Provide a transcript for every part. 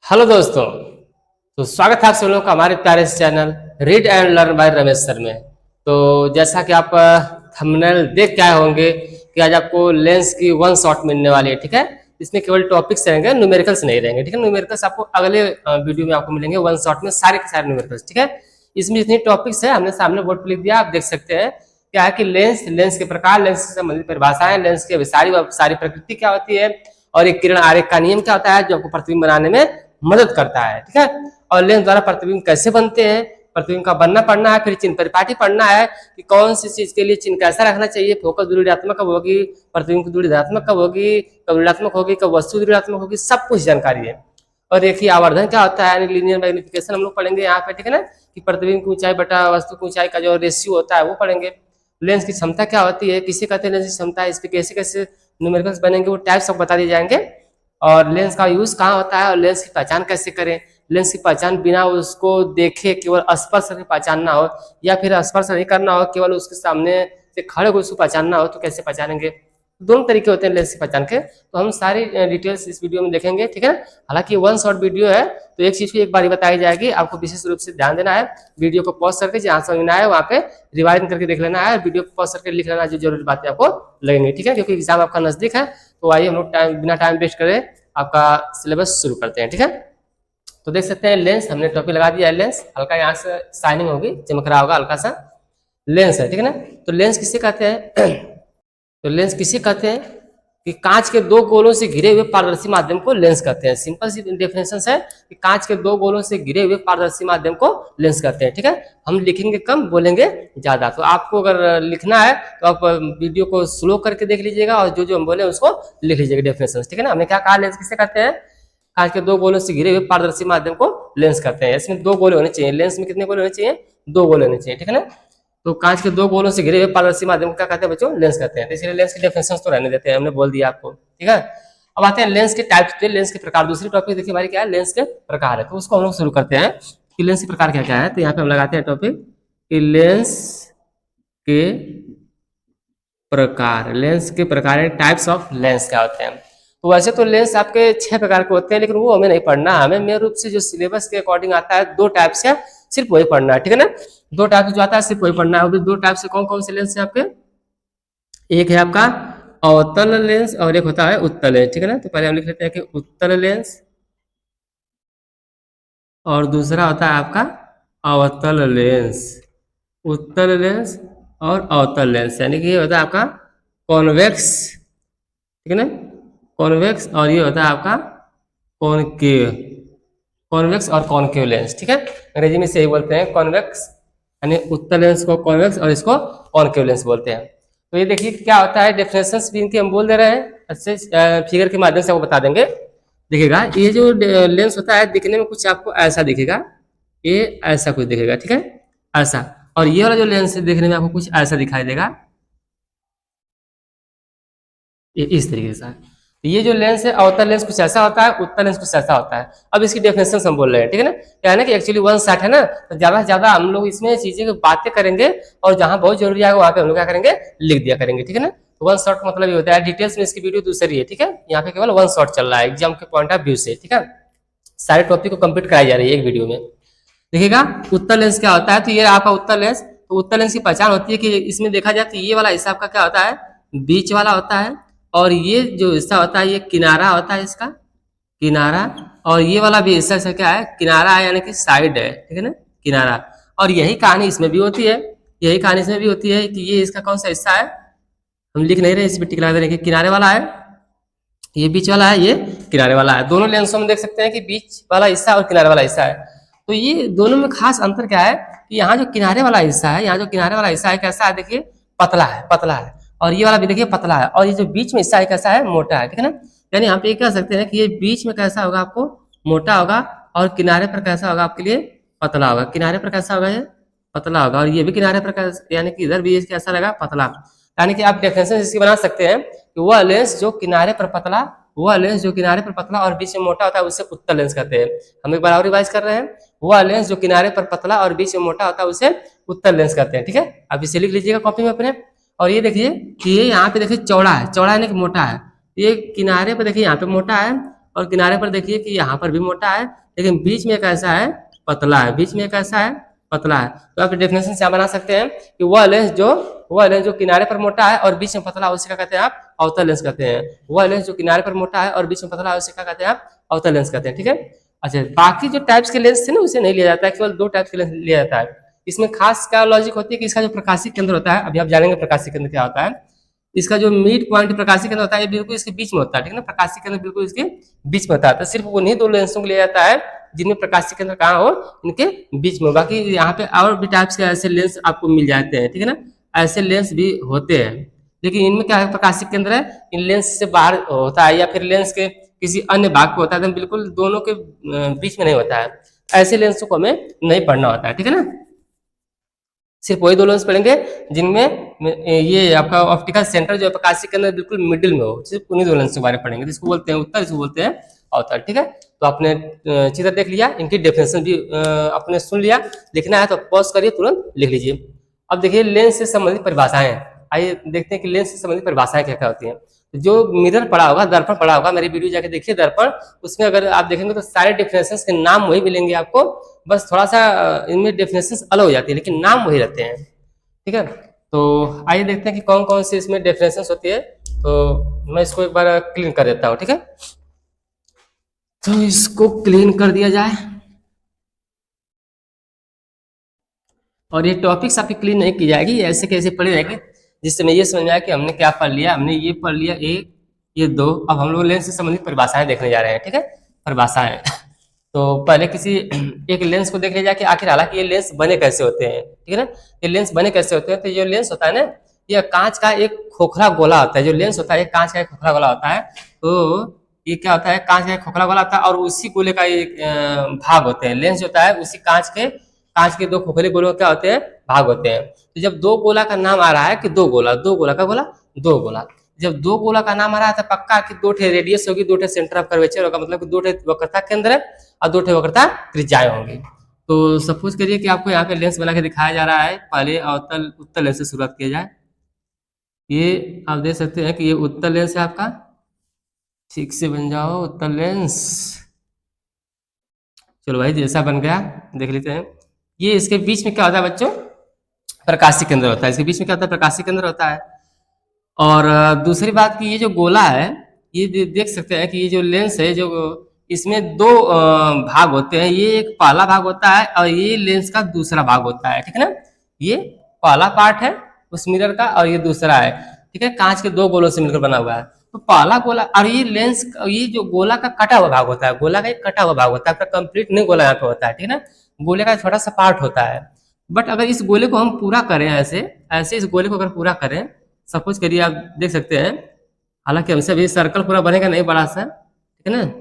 Hello दोस्तों। तो स्वागत है आप सब लोगों का हमारे प्यारे इस channel read and learn by Ramesh sir में। तो जैसा कि आप थंबनेल देख के आए होंगे कि आज आपको लेंस की वन शॉट मिलने वाली है। ठीक है, इसमें केवल टॉपिक्स रहेंगे, न्यूमेरिकल्स नहीं रहेंगे। ठीक है, न्यूमेरिकल्स आपको अगले वीडियो में आपको मिलेंगे वन शॉट में सारे के सारे न्यूमेरिकल्स। ठीक है, इसमें जितनी टॉपिक्स है हमने सामने बोर्ड पर लिख दिया, आप देख सकते हैं। क्या है कि लेंस, लेंस के प्रकार, लेंस से संबंधित परिभाषाएं, लेंस की सारी प्रकृति क्या होती है, और एक किरण आरेख का नियम क्या होता है जो आपको प्रतिबिंब बनाने में मदद करता है। ठीक है, और लेंस द्वारा प्रतिबिंब कैसे बनते हैं, प्रतिबिंब का बनना पढ़ना है, फिर चिन्ह परिपाटी पढ़ना है कि कौन सी चीज के लिए चिन्ह कैसा रखना चाहिए, फोकस दूरी ऋणात्मक कब होगी, प्रतिबिंब की दूरी धनात्मक कब होगी, कब ऋणात्मक होगी, कब वस्तु दूरी ऋणात्मक होगी, सब कुछ जानकारी है। और देखिए आवर्धन क्या होता है, लीनियर मैग्निफिकेशन हम लोग पढ़ेंगे यहाँ पे। ठीक है ना, कि प्रतिबिंब की ऊंचाई बटा वस्तु की ऊंचाई का जो रेशियो होता है वो पढ़ेंगे। लेंस की क्षमता क्या होती है, किसे कहते हैं लेंस की क्षमता, इस पे कैसे कैसे न्यूमेरिकल्स बनेंगे वो टाइप्स सब बता दिए जाएंगे। और लेंस का यूज कहाँ होता है और लेंस की पहचान कैसे करें, लेंस की पहचान बिना उसको देखे केवल स्पर्श से पहचानना हो, या फिर स्पर्श नहीं करना हो, केवल उसके सामने से खड़े होकर उसको पहचानना हो तो कैसे पहचानेंगे। दोनों तरीके होते हैं लेंस की पहचान के, तो हम सारी डिटेल्स इस वीडियो में देखेंगे। ठीक है, हालांकि वन शॉट वीडियो है तो एक चीज को एक बार ही बताई जाएगी, आपको विशेष रूप से ध्यान देना है। वीडियो को पॉज करके जहां समझ में आए वहां पे रिवाइज करके देख लेना है, वीडियो को पॉज करके लिख लेना जो जरूरी बातें आपको लगेंगी। ठीक है, क्योंकि एग्जाम आपका नजदीक है। तो आइए हम लोग बिना टाइम वेस्ट करें आपका सिलेबस शुरू करते हैं। ठीक है, तो देख सकते हैं लेंस हमने टॉपिक लगा दिया है। लेंस हल्का यहाँ से शाइनिंग होगी, चमक रहा होगा हल्का सा, लेंस है। ठीक है ना, तो लेंस किसे कहते हैं तो लेंस किसे कहते हैं कि कांच के दो गोलों से घिरे हुए पारदर्शी माध्यम को लेंस कहते हैं। सिंपल सी डेफिनेशन है कि कांच के दो गोलों से घिरे हुए पारदर्शी माध्यम को लेंस कहते हैं। ठीक है, हम लिखेंगे कम, बोलेंगे ज्यादा। तो आपको अगर लिखना है तो आप वीडियो को स्लो करके देख लीजिएगा और जो जो हम बोले उसको लिख लीजिएगा डेफिनेशन। ठीक है ना, हमने क्या कहा, लेंस किसे कहते हैं, कांच के दो गोलों से घिरे हुए पारदर्शी माध्यम को लेंस कहते हैं। इसमें दो गोले होने चाहिए, लेंस में कितने गोले होने चाहिए, दो गोले होने चाहिए। ठीक है ना, तो कांच के दो गोलों से घिरे हुए पारदर्शी माध्यम को क्या कहते हैं बच्चों, लेंस कहते हैं। तो इसलिए लेंस की डेफिनेशन तो रहने देते हैं, हमने बोल दिया आपको। ठीक है, अब आते हैं लेंस के टाइप्स पे, लेंस के प्रकार। दूसरी टॉपिक देखिए हमारी क्या है, लेंस के प्रकार है। तो उसको हम लोग शुरू करते हैं कि लेंस के प्रकार क्या क्या है। तो यहाँ पे हम लगाते हैं टॉपिक कि लेंस के प्रकार, लेंस के प्रकार टाइप्स ऑफ लेंस क्या होते हैं। तो वैसे तो लेंस आपके 6 प्रकार के होते हैं, लेकिन वो हमें नहीं पढ़ना, हमें मेन रूप से जो सिलेबस के अकॉर्डिंग आता है 2 टाइप से सिर्फ वही पढ़ना है। ठीक है ना, 2 टाइप से जो आता है सिर्फ वही पढ़ना है। और 2 टाइप से कौन कौन से लेंस है आपके, एक है आपका अवतल लेंस और एक होता है उत्तल लेंस। ठीक है ना, तो पहले हम लिख लेते हैं कि उत्तल लेंस और दूसरा होता है आपका अवतल लेंस। उत्तल लेंस और अवतल लेंस, यानी कि ये होता है आपका कॉन्वेक्स। ठीक है ना, कॉन्वेक्स, और ये होता है आपका कॉनकेव, कॉन्वेक्स और कॉनकेव लेंस। ठीक है, अंग्रेजी में से ही बोलते हैं कॉन्वेक्स, यानी उत्तल लेंस को कॉन्वेक्स और इसको कॉनकेव लेंस बोलते हैं। तो ये देखिए क्या होता है, डेफिनेशंस भी इनकी हम बोल दे रहे हैं, अच्छे फिगर के माध्यम से आपको बता देंगे। देखिएगा ये जो लेंस होता है दिखने में कुछ आपको ऐसा दिखेगा, ये ऐसा कुछ दिखेगा। ठीक है, ऐसा, और ये वाला जो लेंस है देखने में आपको कुछ ऐसा दिखाई देगा, ये इस तरीके से। तो ये जो लेंस है अवतल लेंस कुछ ऐसा होता है, उत्तल लेंस कुछ ऐसा होता है। अब इसकी डेफिनेशन हम बोल रहे हैं। ठीक है ना, क्या है ना कि एक्चुअली वन शॉट है ना, तो ज्यादा से ज्यादा हम लोग इसमें चीजें की बातें करेंगे और जहां बहुत जरूरी है वहां पे हम लोग क्या करेंगे, लिख दिया करेंगे। ठीक है ना, तो वन शॉट मतलब ये होता है, डिटेल्स में इसकी वीडियो दूसरी है। ठीक है, यहाँ पे केवल वन शॉट चल रहा है एग्जाम के पॉइंट ऑफ व्यू से। ठीक है, सारे टॉपिक को कंप्लीट कराई जा रही है एक वीडियो में। देखिएगा उत्तल लेंस क्या होता है, तो ये आपका उत्तल लेंस। तो उत्तल लेंस की पहचान होती है कि इसमें देखा जाए तो ये वाला हिस्सा आपका क्या होता है, बीच वाला होता है, और ये जो हिस्सा होता है ये किनारा होता है, इसका किनारा, और ये वाला भी हिस्सा से क्या है, किनारा है, यानी कि साइड है। ठीक है ना, किनारा। और यही कहानी इसमें भी होती है, यही कहानी इसमें भी होती है कि ये इसका कौन सा हिस्सा है, हम लिख नहीं रहे इस पर टिकला दे रहे, किनारे वाला है, ये बीच वाला है, ये किनारे वाला है। दोनों लेंसों में देख सकते हैं कि बीच वाला हिस्सा और किनारे वाला हिस्सा है। तो ये दोनों में खास अंतर क्या है कि यहाँ जो किनारे वाला हिस्सा है, यहाँ जो किनारे वाला हिस्सा है कैसा है, देखिए पतला है, पतला है, और ये वाला भी देखिए पतला है, और ये जो बीच में हिस्सा है कैसा है, मोटा है। ठीक है ना, यानी यहाँ पे कह सकते हैं कि ये बीच में कैसा होगा आपको, मोटा होगा, और किनारे पर कैसा होगा आपके लिए, पतला होगा। किनारे पर कैसा होगा, ये पतला होगा, और ये भी किनारे पर यानी कि इधर भी कैसा रहेगा, पतला। यानी कि आप डेफिनेशन इसकी बना सकते हैं कि वह लेंस जो किनारे पर पतला, वह लेंस जो किनारे पर पतला और बीच में मोटा होता है उसे उत्तल लेंस कहते हैं। हम एक बार और रिवाइज कर रहे हैं, वह लेंस जो किनारे पर पतला और बीच में मोटा होता है उसे उत्तल लेंस कहते हैं। ठीक है, आप इसे लिख लीजिएगा कॉपी में अपने। और ये देखिए कि ये यहाँ पे देखिए चौड़ा है, चौड़ा यानी कि मोटा है, ये किनारे पर देखिए यहाँ पे मोटा है, और किनारे पर देखिए कि यहाँ पर भी मोटा है, लेकिन बीच में कैसा है, पतला है, बीच में कैसा है, पतला है। तो आप डेफिनेशन से बना सकते हैं कि वह लेंस जो किनारे पर मोटा है और बीच में पतला है उसे क्या कहते हैं आप, अवतल लेंस कहते हैं। वह लेंस जो किनारे पर मोटा है और बीच में पतला है उसे क्या कहते हैं आप, अवतल लेंस कहते हैं। ठीक है, अच्छा बाकी जो टाइप्स के लेंस थे ना उसे नहीं लिया जाता है, केवल 2 टाइप्स के लेंस लिया जाता है। इसमें खास क्या लॉजिक होती है कि इसका जो प्रकाशिक केंद्र होता है, अभी आप जानेंगे प्रकाशिक केंद्र क्या होता है। इसका जो मिड पॉइंट प्रकाशिक केंद्र होता है ये बिल्कुल इसके बीच में होता है, ठीक है ना, प्रकाशिक केंद्र बिल्कुल इसके बीच में होता है। तो सिर्फ उन्हीं 2 लेंसों को लिया जाता है जिनमें प्रकाशिक केंद्र कहाँ हो, इनके बीच में। बाकी यहाँ पे और भी टाइप्स के ऐसे लेंस आपको मिल जाते हैं, ठीक है ना, ऐसे लेंस भी होते हैं, लेकिन इनमें क्या है, प्रकाशिक केंद्र है इन लेंस से बाहर होता है या फिर लेंस के किसी अन्य भाग पे होता है, तो बिल्कुल दोनों के बीच में नहीं होता है। ऐसे लेंसों को हमें नहीं पढ़ना होता है, ठीक है ना। सिर्फ वही 2 लेंस पढ़ेंगे जिनमें ये आपका ऑप्टिकल सेंटर जो है प्रकाशिक केंद्र बिल्कुल मिडिल में हो, सिर्फ उन्हीं 2 लेंस के बारे में पढ़ेंगे। इसको बोलते हैं उत्तर, इसको बोलते हैं अवतल, ठीक है। तो आपने चित्र देख लिया, इनकी डेफिनेशन भी आपने सुन लिया, लिखना है तो पॉज करिए, तुरंत लिख लीजिए। अब देखिए लेंस से संबंधित परिभाषाएं, आइए देखते हैं कि लेंस से संबंधित परिभाषाएं क्या क्या होती हैं। जो मिरर पड़ा होगा, दर्पण पड़ा होगा, मेरी वीडियो जाके देखिए दर्पण, उसमें अगर आप देखेंगे तो सारे डेफिनेशंस के नाम वही मिलेंगे आपको, बस थोड़ा सा इनमें डेफिनेशंस अलग हो जाती है लेकिन नाम वही रहते हैं, ठीक है। तो आइए देखते हैं कि कौन कौन सी इसमें डेफिनेशंस होती है। तो मैं इसको एक बार क्लीन कर देता हूँ, ठीक है। तो इसको क्लीन कर दिया जाए, और ये टॉपिक्स आपकी क्लीन नहीं की जाएगी, ऐसे कैसे पढ़ी रहेगी, जिससे मैं ये समझ में आया कि हमने क्या पढ़ लिया। हमने ये पढ़ लिया, एक ये 2, अब हम लोग लेंस से संबंधित परिभाषाएं देखने जा रहे हैं, ठीक है, परिभाषाएं। तो पहले किसी एक लेंस को देख लिया जाए कि आखिर हालांकि ये लेंस बने कैसे होते हैं, ठीक है ना। ये लेंस बने कैसे होते हैं, तो ये लेंस होता है ना, ये कांच का एक खोखला गोला होता है। जो लेंस होता है कांच का एक खोखला गोला होता है। तो ये क्या होता है, कांच का एक खोखला गोला होता है और उसी गोले का एक भाग होते हैं। लेंस होता है उसी कांच के 2 खोखले गोलों क्या होते हैं, भाग होते हैं। तो जब 2 गोला का नाम आ रहा है कि 2 गोला, 2 गोला का गोला, 2 गोला, जब 2 गोला का नाम आ रहा है तो पक्का कि 2 ठे रेडियस होगी, 2 ठे सेंटर ऑफ कर्वेचर होगा, मतलब कि 2 ठे वक्रता केंद्र और 2 ठे वक्रता त्रिज्याएं होंगी। तो सपोज करिए कि आपको यहाँ पे लेंस बना के दिखाया जा रहा है, पहले अवतल उत्तल लेंस से शुरुआत किया जाए। ये आप देख सकते हैं कि ये उत्तल लेंस है आपका, ठीक से बन जाओ उत्तल लेंस। चलो भाई जैसा बन गया देख लेते हैं। ये इसके बीच में क्या होता है बच्चों, प्रकाशिक केंद्र होता है। इसके बीच में क्या होता है, प्रकाशिक केंद्र होता है। और दूसरी बात कि ये जो गोला है, ये देख सकते हैं कि ये जो लेंस है, जो इसमें 2 भाग होते हैं। ये एक पहला भाग होता है और ये लेंस का दूसरा भाग होता है, ठीक है ना। ये पहला पार्ट है उस मिरर का और ये दूसरा है, ठीक है, कांच के 2 गोलों से मिलकर बना हुआ है। तो पहला गोला और ये लेंस, ये जो गोला का कटा हुआ भाग होता है, गोला का एक कटा हुआ भाग होता है, आपका कंप्लीट नहीं गोला यहाँ पे होता है, ठीक है ना। गोले का छोटा सा पार्ट होता है। बट अगर इस गोले को हम पूरा करें, ऐसे ऐसे इस गोले को अगर पूरा करें, सपोज करिए आप देख सकते हैं, हालांकि हमसे अभी सर्कल पूरा बनेगा नहीं बड़ा सा, ठीक है ना,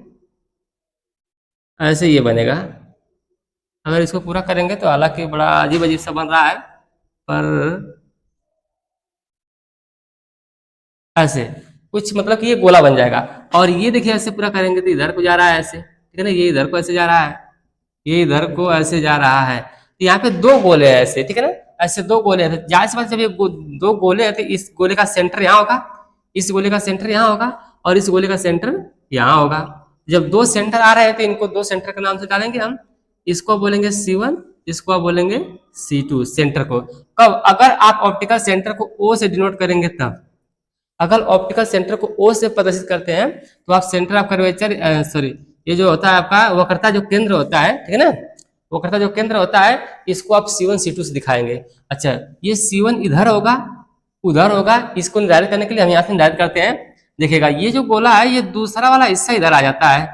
ऐसे ये बनेगा। अगर इसको पूरा करेंगे तो हालांकि बड़ा अजीब अजीब सा बन रहा है, पर ऐसे कुछ मतलब कि ये गोला बन जाएगा। और ये देखिए ऐसे पूरा करेंगे तो इधर को जा रहा है ऐसे, ठीक है ना, ये इधर को ऐसे जा रहा है, ये इधर को ऐसे जा रहा है। तो यहाँ पे 2 गोले हैं ऐसे, ठीक है ना, ऐसे 2 गोले हैं। जाहिर सी बात जब ये 2 गोले हैं तो इस गोले का सेंटर यहाँ होगा, इस गोले का सेंटर यहाँ होगा और इस गोले का सेंटर यहाँ होगा। जब 2 सेंटर आ रहे हैं तो इनको 2 सेंटर के नाम से डालेंगे हम। इसको बोलेंगे C1, इसको आप बोलेंगे C2, सेंटर को। कब, अगर आप ऑप्टिकल सेंटर को O से डिनोट करेंगे तब। अगर ऑप्टिकल सेंटर को O से प्रदर्शित करते हैं तो आप सेंटर ऑफ कर्वेचर, सॉरी, ये जो होता है आपका वक्रता जो केंद्र होता है, ठीक है ना, वक्रता जो केंद्र होता है, इसको आप C1 C2 से दिखाएंगे। अच्छा, ये C1 इधर होगा, उधर होगा, इसको निर्धारित करने के लिए हम यहाँ से निर्धारित करते हैं। देखिएगा ये जो गोला है ये दूसरा वाला हिस्सा इधर आ जाता है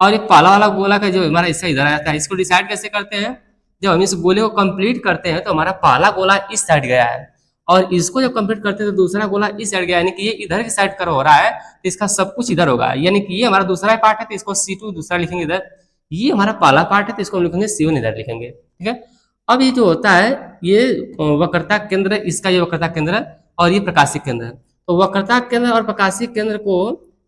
और ये पहला वाला गोला का जो हमारा हिस्सा इधर आ जाता है। इसको डिसाइड कैसे करते हैं, जब हम इस गोले को कंप्लीट करते हैं तो हमारा पहला गोला इस साइड गया है और इसको जब कंप्लीट करते हैं तो दूसरा गोला इस साइड गया, यानी कि ये इधर की साइड कर हो रहा है तो इसका सब कुछ इधर होगा, यानी कि ये हमारा दूसरा पार्ट है तो इसको C2 दूसरा लिखेंगे इधर। ये हमारा पहला पार्ट है तो इसको हम लिखेंगे C1 इधर लिखेंगे, ठीक है। अब ये जो होता है ये वक्रता केंद्र, इसका ये वक्रता केंद्र और ये प्रकाशिक केंद्र। तो वक्रता केंद्र और प्रकाशिक केंद्र को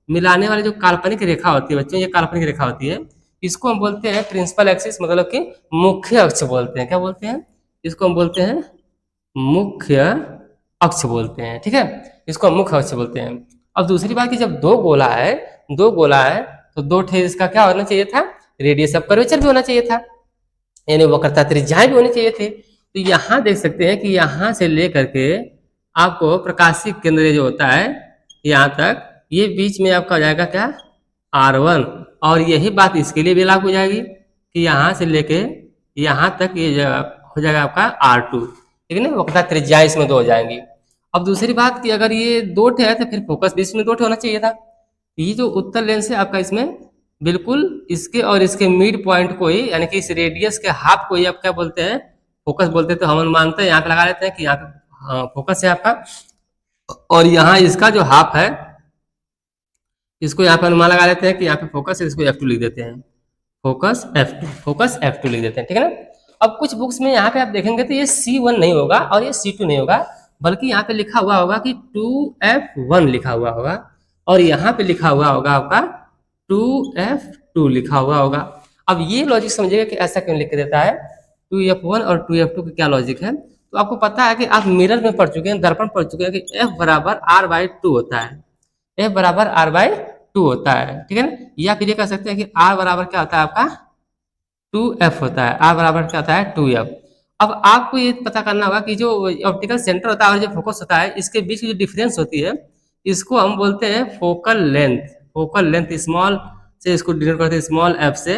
मिलाने वाली जो काल्पनिक रेखा होती है बच्चों, ये काल्पनिक रेखा होती है, इसको हम बोलते हैं प्रिंसिपल एक्सिस, मतलब कि मुख्य अक्ष बोलते हैं। क्या बोलते हैं, इसको हम बोलते हैं मुख्य अक्ष बोलते हैं, ठीक है, इसको हम मुख्य अक्ष बोलते हैं। अब दूसरी बात कि जब 2 गोला है, 2 गोला है तो दो ठे इसका क्या होना चाहिए था, रेडियस ऑफ कर्वेचर भी होना चाहिए था, यानी वक्रता त्रिज्याएं भी होनी चाहिए थी। तो यहाँ देख सकते हैं कि यहाँ से लेकर के आपको प्रकाशिक केंद्र जो होता है यहाँ तक, ये बीच में आपका हो जाएगा क्या, R1, और यही बात इसके लिए भी लागू हो जाएगी कि यहाँ से लेके यहाँ तक ये हो जाएगा आपका R2, ठीक है ना, वक्रता त्रिज्या इसमें दो हो जाएंगी। अब दूसरी बात कि अगर ये दो ठे है तो फिर फोकस भी इसमें दो ठे होना चाहिए था। ये जो उत्तर लेंस है आपका, इसमें बिल्कुल इसके और इसके मिड पॉइंट को ही, यानी कि इस रेडियस के हाफ को ही आप क्या बोलते हैं, फोकस बोलते हैं। तो हम मानते हैं यहाँ पे लगा लेते हैं कि यहाँ पे फोकस है आपका, और यहाँ इसका जो हाफ है इसको यहाँ पे अनुमान लगा लेते हैं कि यहाँ पे फोकस है, इसको F2 लिख देते हैं, फोकस F2 लिख देते हैं, ठीक है ना। अब कुछ बुक्स में यहाँ पे आप देखेंगे तो ये C1 नहीं होगा और ये C2 नहीं होगा, बल्कि यहाँ पे लिखा हुआ होगा कि 2F1 लिखा हुआ होगा, और यहाँ पे लिखा हुआ होगा आपका 2F2 लिखा हुआ होगा। अब ये लॉजिक समझिएगा कि ऐसा क्यों लिख के देता है 2F1 और 2F2 का क्या लॉजिक है। तो आपको पता है कि आप मिरर में पढ़ चुके हैं, दर्पण पढ़ चुके हैं कि F बराबर R/2 होता है, F बराबर R/2 होता है, ठीक है ना। या फिर ये कह सकते हैं कि R बराबर क्या होता है आपका 2F होता है, R बराबर क्या होता है 2F। अब आपको ये पता करना होगा कि जो ऑप्टिकल सेंटर होता है और जो फोकस होता है, इसके बीच की जो डिफरेंस होती है इसको हम बोलते हैं focal length. Focal length small से इसको डिनोट करते हैं स्मॉल f से,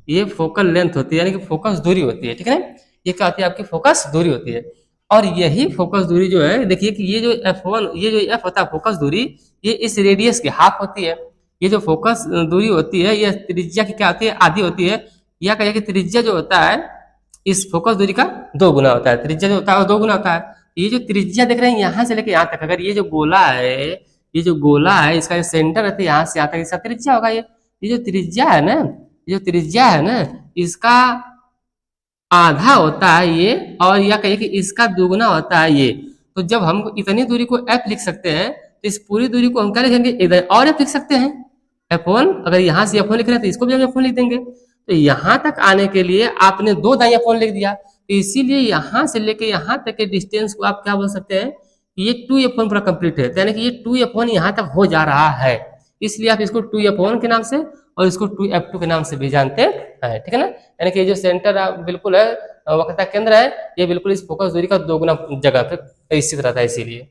ये फोकल लेंथ होती है, यानी कि फोकस दूरी होती है, ठीक है ना। ये क्या होती है आपकी फोकस दूरी होती है। और यही फोकस दूरी जो है, देखिए कि ये जो F1, ये जो F होता है फोकस दूरी, ये इस रेडियस की हाफ होती है। ये जो फोकस दूरी होती है ये त्रिज्या की क्या होती है, आधी होती है। या कहिए कि त्रिज्या जो होता है इस फोकस दूरी का 2 गुना होता है, त्रिज्या जो होता है वो 2 गुना होता है। ये जो त्रिज्या देख रहे हैं यहाँ से लेके यहाँ तक, अगर ये जो गोला है, ये जो गोला है इसका जो सेंटर है यहाँ से यहाँ तक इसका त्रिज्या होगा। ये जो त्रिज्या है ना, ये जो त्रिज्या है ना, इसका आधा होता है ये, और या कहिए कि इसका दुगुना होता है ये। तो जब हम इतनी दूरी को f लिख सकते हैं तो इस पूरी दूरी को हम क्या लिखेंगे, इधर और f लिख सकते हैं F1। अगर यहाँ से F1 लिख रहे हैं तो इसको भी हम F1 लिख देंगे। तो यहाँ तक आने के लिए आपने 2 दाई F1 लिख दिया, तो इसीलिए यहाँ से लेके यहाँ तक के डिस्टेंस को आप क्या बोल सकते हैं, ये 2F1 पूरा कंप्लीट है, यानी कि ये 2F1 यहाँ तक हो जा रहा है, इसलिए आप इसको 2F1 के नाम से और इसको 2F2 के नाम से भी जानते हैं, ठीक है ना। यानी कि ये जो सेंटर बिल्कुल है, वक्रता केंद्र है, ये बिल्कुल इस फोकस दूरी का 2 गुना जगह पे स्थित रहता है, इसीलिए।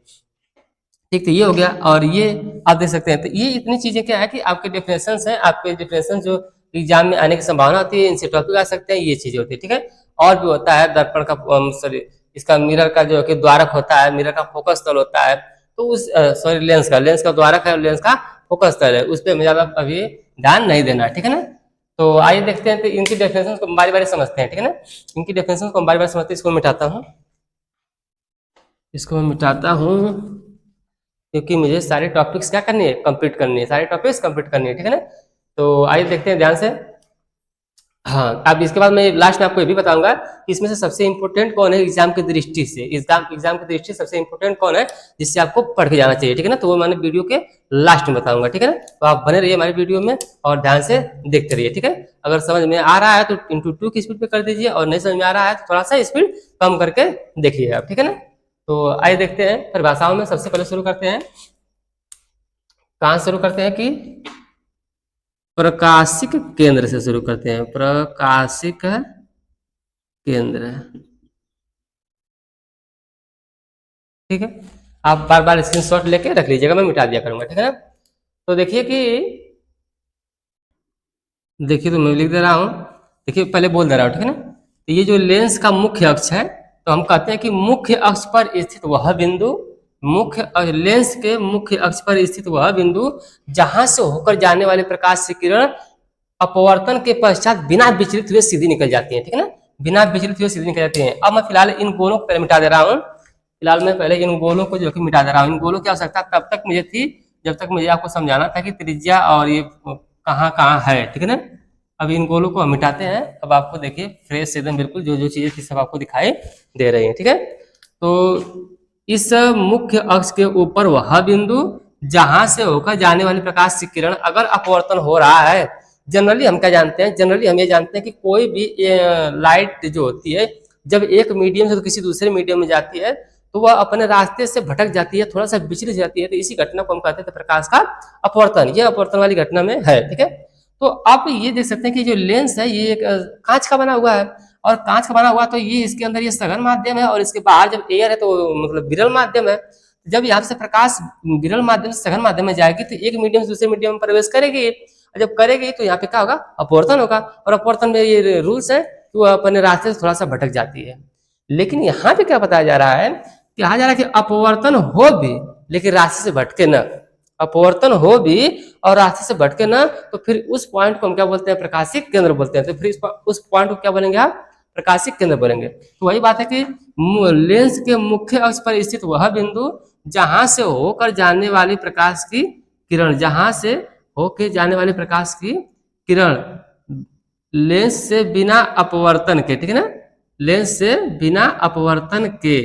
ठीक, तो ये हो गया। और ये आप देख सकते हैं, तो ये इतनी चीजें क्या है कि आपके डिफरेंसेस हैं, आपके डिफरेंसेस जो एग्जाम में आने की संभावना होती है, इनसे टॉपिक आ सकते हैं, ये चीजें होती है, ठीक है। और भी होता है दर्पण का, सॉरी इसका मिरर का जो कि द्वारक होता है, मिरर का फोकस तल होता है, तो उस सॉरी लेंस का द्वारक है, लेंस का फोकस तल है, उस पर ज्यादा अभी ध्यान नहीं देना, ठीक है ना। तो आइए देखते हैं, तो इनकी डेफिनेशन को बारी बारी समझते हैं, ठीक है ना। इनकी डेफिनेशन को बारी बारी समझते हैं। इसको मिटाता हूँ, इसको मिटाता हूँ, क्योंकि मुझे सारे टॉपिक्स क्या करनी है, कंप्लीट करनी है, सारे टॉपिक्स कंप्लीट करनी है, ठीक है ना। तो आइए देखते हैं ध्यान से। हाँ, अब इसके बाद मैं लास्ट में आपको ये भी बताऊंगा कि इसमें से सबसे इंपॉर्टेंट कौन है एग्जाम की दृष्टि से, एग्जाम की दृष्टि से सबसे इंपॉर्टेंट कौन है जिससे आपको पढ़ के जाना चाहिए, ठीक है ना। तो वो मैंने वीडियो के लास्ट में बताऊंगा, ठीक है ना। तो आप बने रहिए हमारी वीडियो में और ध्यान से देखते रहिए, ठीक है। अगर समझ में आ रहा है तो × 2 की स्पीड पे कर दीजिए, और नहीं समझ में आ रहा है तो थोड़ा सा स्पीड कम करके देखिए आप, ठीक है ना। तो आइए देखते हैं परिभाषाओं में। सबसे पहले शुरू करते हैं, कहाँ शुरू करते हैं कि प्रकाशिक केंद्र से शुरू करते हैं, प्रकाशिक केंद्र, ठीक है। आप बार बार स्क्रीनशॉट लेके रख लीजिएगा, मैं मिटा दिया करूंगा, ठीक है ना। तो देखिए तो मैं लिख दे रहा हूं, देखिए पहले बोल दे रहा हूं, ठीक है ना। तो ये जो लेंस का मुख्य अक्ष है, तो हम कहते हैं कि मुख्य अक्ष पर स्थित वह बिंदु, लेंस के मुख्य अक्ष पर स्थित वह बिंदु जहां से होकर जाने वाले प्रकाश से किरण अपवर्तन के पश्चात बिना विचलित हुए सीधी निकल जाती है, ठीक है ना, बिना विचलित हुए सीधी निकल जाती है। अब मैं फिलहाल इन गोलों को पहले मिटा दे रहा हूँ, फिलहाल मैं पहले इन गोलों को जो कि मिटा दे रहा हूँ। इन गोलों की आवश्यकता तब तक मुझे थी जब तक मुझे आपको समझाना था कि त्रिज्या और ये कहाँ कहाँ है, ठीक है ना। अब इन गोलों को हम मिटाते हैं। अब आपको देखिए फ्रेश एकदम बिल्कुल जो जो चीजें थी सब आपको दिखाई दे रही है, ठीक है। तो इस मुख्य अक्ष के ऊपर वह बिंदु जहां से होकर जाने वाली प्रकाश की किरण अगर अपवर्तन हो रहा है, जनरली हम क्या जानते हैं, जनरली हम ये जानते हैं कि कोई भी लाइट जो होती है जब एक मीडियम से तो किसी दूसरे मीडियम में जाती है तो वह अपने रास्ते से भटक जाती है, थोड़ा सा विचलित जाती है, तो इसी घटना को हम कहते हैं प्रकाश का अपवर्तन। ये अपवर्तन वाली घटना में है, ठीक है। तो आप ये देख सकते हैं कि जो लेंस है ये एक कांच का बना हुआ है, और कांच का बना हुआ तो ये इसके अंदर ये सघन माध्यम है, और इसके बाहर जब एयर है तो मतलब विरल माध्यम है। जब यहाँ से प्रकाश विरल माध्यम से सघन माध्यम में जाएगी तो एक मीडियम से दूसरे मीडियम में प्रवेश करेगी, और जब करेगी तो यहाँ पे क्या होगा, अपवर्तन होगा, और अपवर्तन में ये रूल्स है कि वो अपने रास्ते से थोड़ा सा भटक जाती है। लेकिन यहाँ पे क्या बताया जा रहा है, कहा जा रहा है कि अपवर्तन हो भी लेकिन रास्ते से भटके न, अपवर्तन हो भी और रास्ते से भटके ना, तो फिर उस पॉइंट को हम क्या बोलते हैं, प्रकाशिक केंद्र बोलते हैं। तो फिर उस पॉइंट को क्या बोलेंगे आप, प्रकाशिक केंद्र बोलेंगे। तो वही बात है कि लेंस के मुख्य अक्ष पर स्थित वह बिंदु जहां से होकर जाने वाली प्रकाश की किरण, जहां से होकर जाने वाली प्रकाश की किरण लेंस से बिना अपवर्तन के, ठीक है ना, लेंस से बिना अपवर्तन के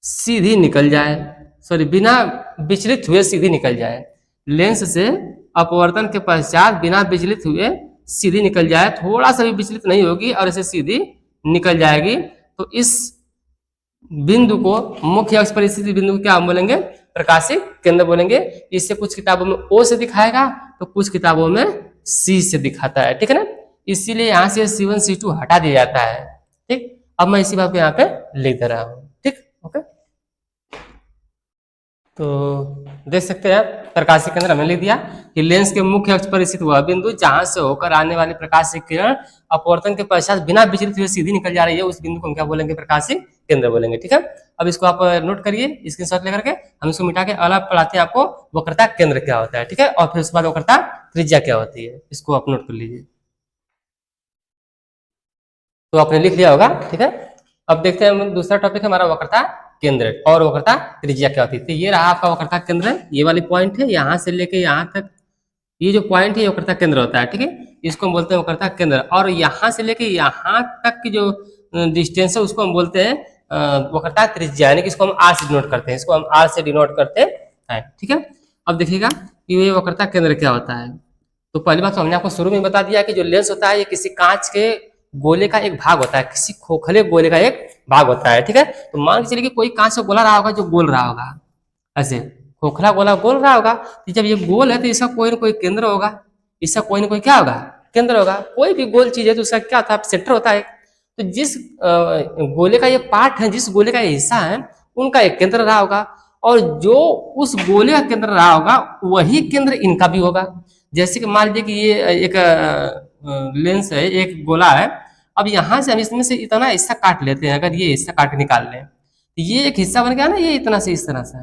सीधी निकल जाए, सॉरी बिना विचलित हुए सीधी निकल जाए, लेंस से अपवर्तन के पश्चात बिना विचलित हुए सीधी निकल जाए, थोड़ा सा भी विचलित नहीं होगी और ऐसे सीधी निकल जाएगी। तो इस बिंदु को, मुख्य अक्ष पर स्थित बिंदु को क्या हम बोलेंगे, प्रकाशिक केंद्र बोलेंगे। इससे कुछ किताबों में ओ से दिखाएगा तो कुछ किताबों में सी से दिखाता है, ठीक है ना। इसीलिए यहाँ से C1 C2 हटा दिया जाता है, ठीक। अब मैं इसी बात को यहाँ पे लिख दे रहा हूँ, ठीक, ओके। तो देख सकते हैं प्रकाशिक केंद्र हमने लिख दिया कि लेंस के मुख्य अक्ष पर स्थित वह बिंदु जहां से होकर आने वाली प्रकाशिक किरण अपवर्तन के पश्चात बिना विचलित हुए सीधी निकल जा रही है, उस बिंदु को हम क्या बोलेंगे, प्रकाशिक केंद्र बोलेंगे, ठीक है। अब इसको आप नोट करिए, स्क्रीनशॉट लेकर के हम इसको मिटा के अलग पढ़ाते हैं आपको वक्रता केंद्र क्या होता है, ठीक है, और फिर उसके बाद वक्रता त्रिज्या क्या होती है, इसको आप नोट कर लीजिए। तो आपने लिख लिया होगा, ठीक है। अब देखते हैं दूसरा टॉपिक है हमारा वक्रता केंद्र और वक्रता त्रिज्या क्या होती है। तो ये रहा आपका वक्रता केंद्र, ये वाली पॉइंट है, यहाँ से लेके यहाँ तक ये जो पॉइंट है ये वक्रता केंद्र होता है, ठीक है। इसको हम बोलते हैं वक्रता केंद्र, और यहाँ से लेके यहाँ तक की जो डिस्टेंस है उसको हम बोलते हैं वक्रता त्रिज्या, यानी कि इसको हम आर से डिनोट करते हैं, इसको हम आर से डिनोट करते हैं, ठीक है। अब देखिएगा कि ये वक्रता केंद्र क्या होता है। तो पहली बात तो हमने आपको शुरू में बता दिया कि जो लेंस होता है ये किसी कांच के गोले का एक भाग होता है, किसी खोखले गोले का एक भाग होता है, ठीक है। तो मान के चलिए कि कोई कांच का गोला रहा होगा जो गोल रहा होगा, ऐसे खोखला गोला गोल रहा होगा, तो जब ये गोल है तो इसका कोई ना कोई केंद्र होगा, इसका कोई ना कोई क्या होगा, केंद्र होगा। कोई भी गोल चीज है तो उसका क्या होता है, सेंटर होता है। तो जिस गोले का ये पार्ट है, जिस गोले का ये हिस्सा है, उनका एक केंद्र रहा होगा, और जो उस गोले का केंद्र रहा होगा वही केंद्र इनका भी होगा। जैसे कि मान लीजिए कि ये एक लेंस है, एक गोला है, अब यहाँ से हम इसमें से इतना हिस्सा काट लेते हैं, अगर ये हिस्सा काट के निकाल लें तो ये एक हिस्सा बन गया ना, ये इतना से इस तरह से।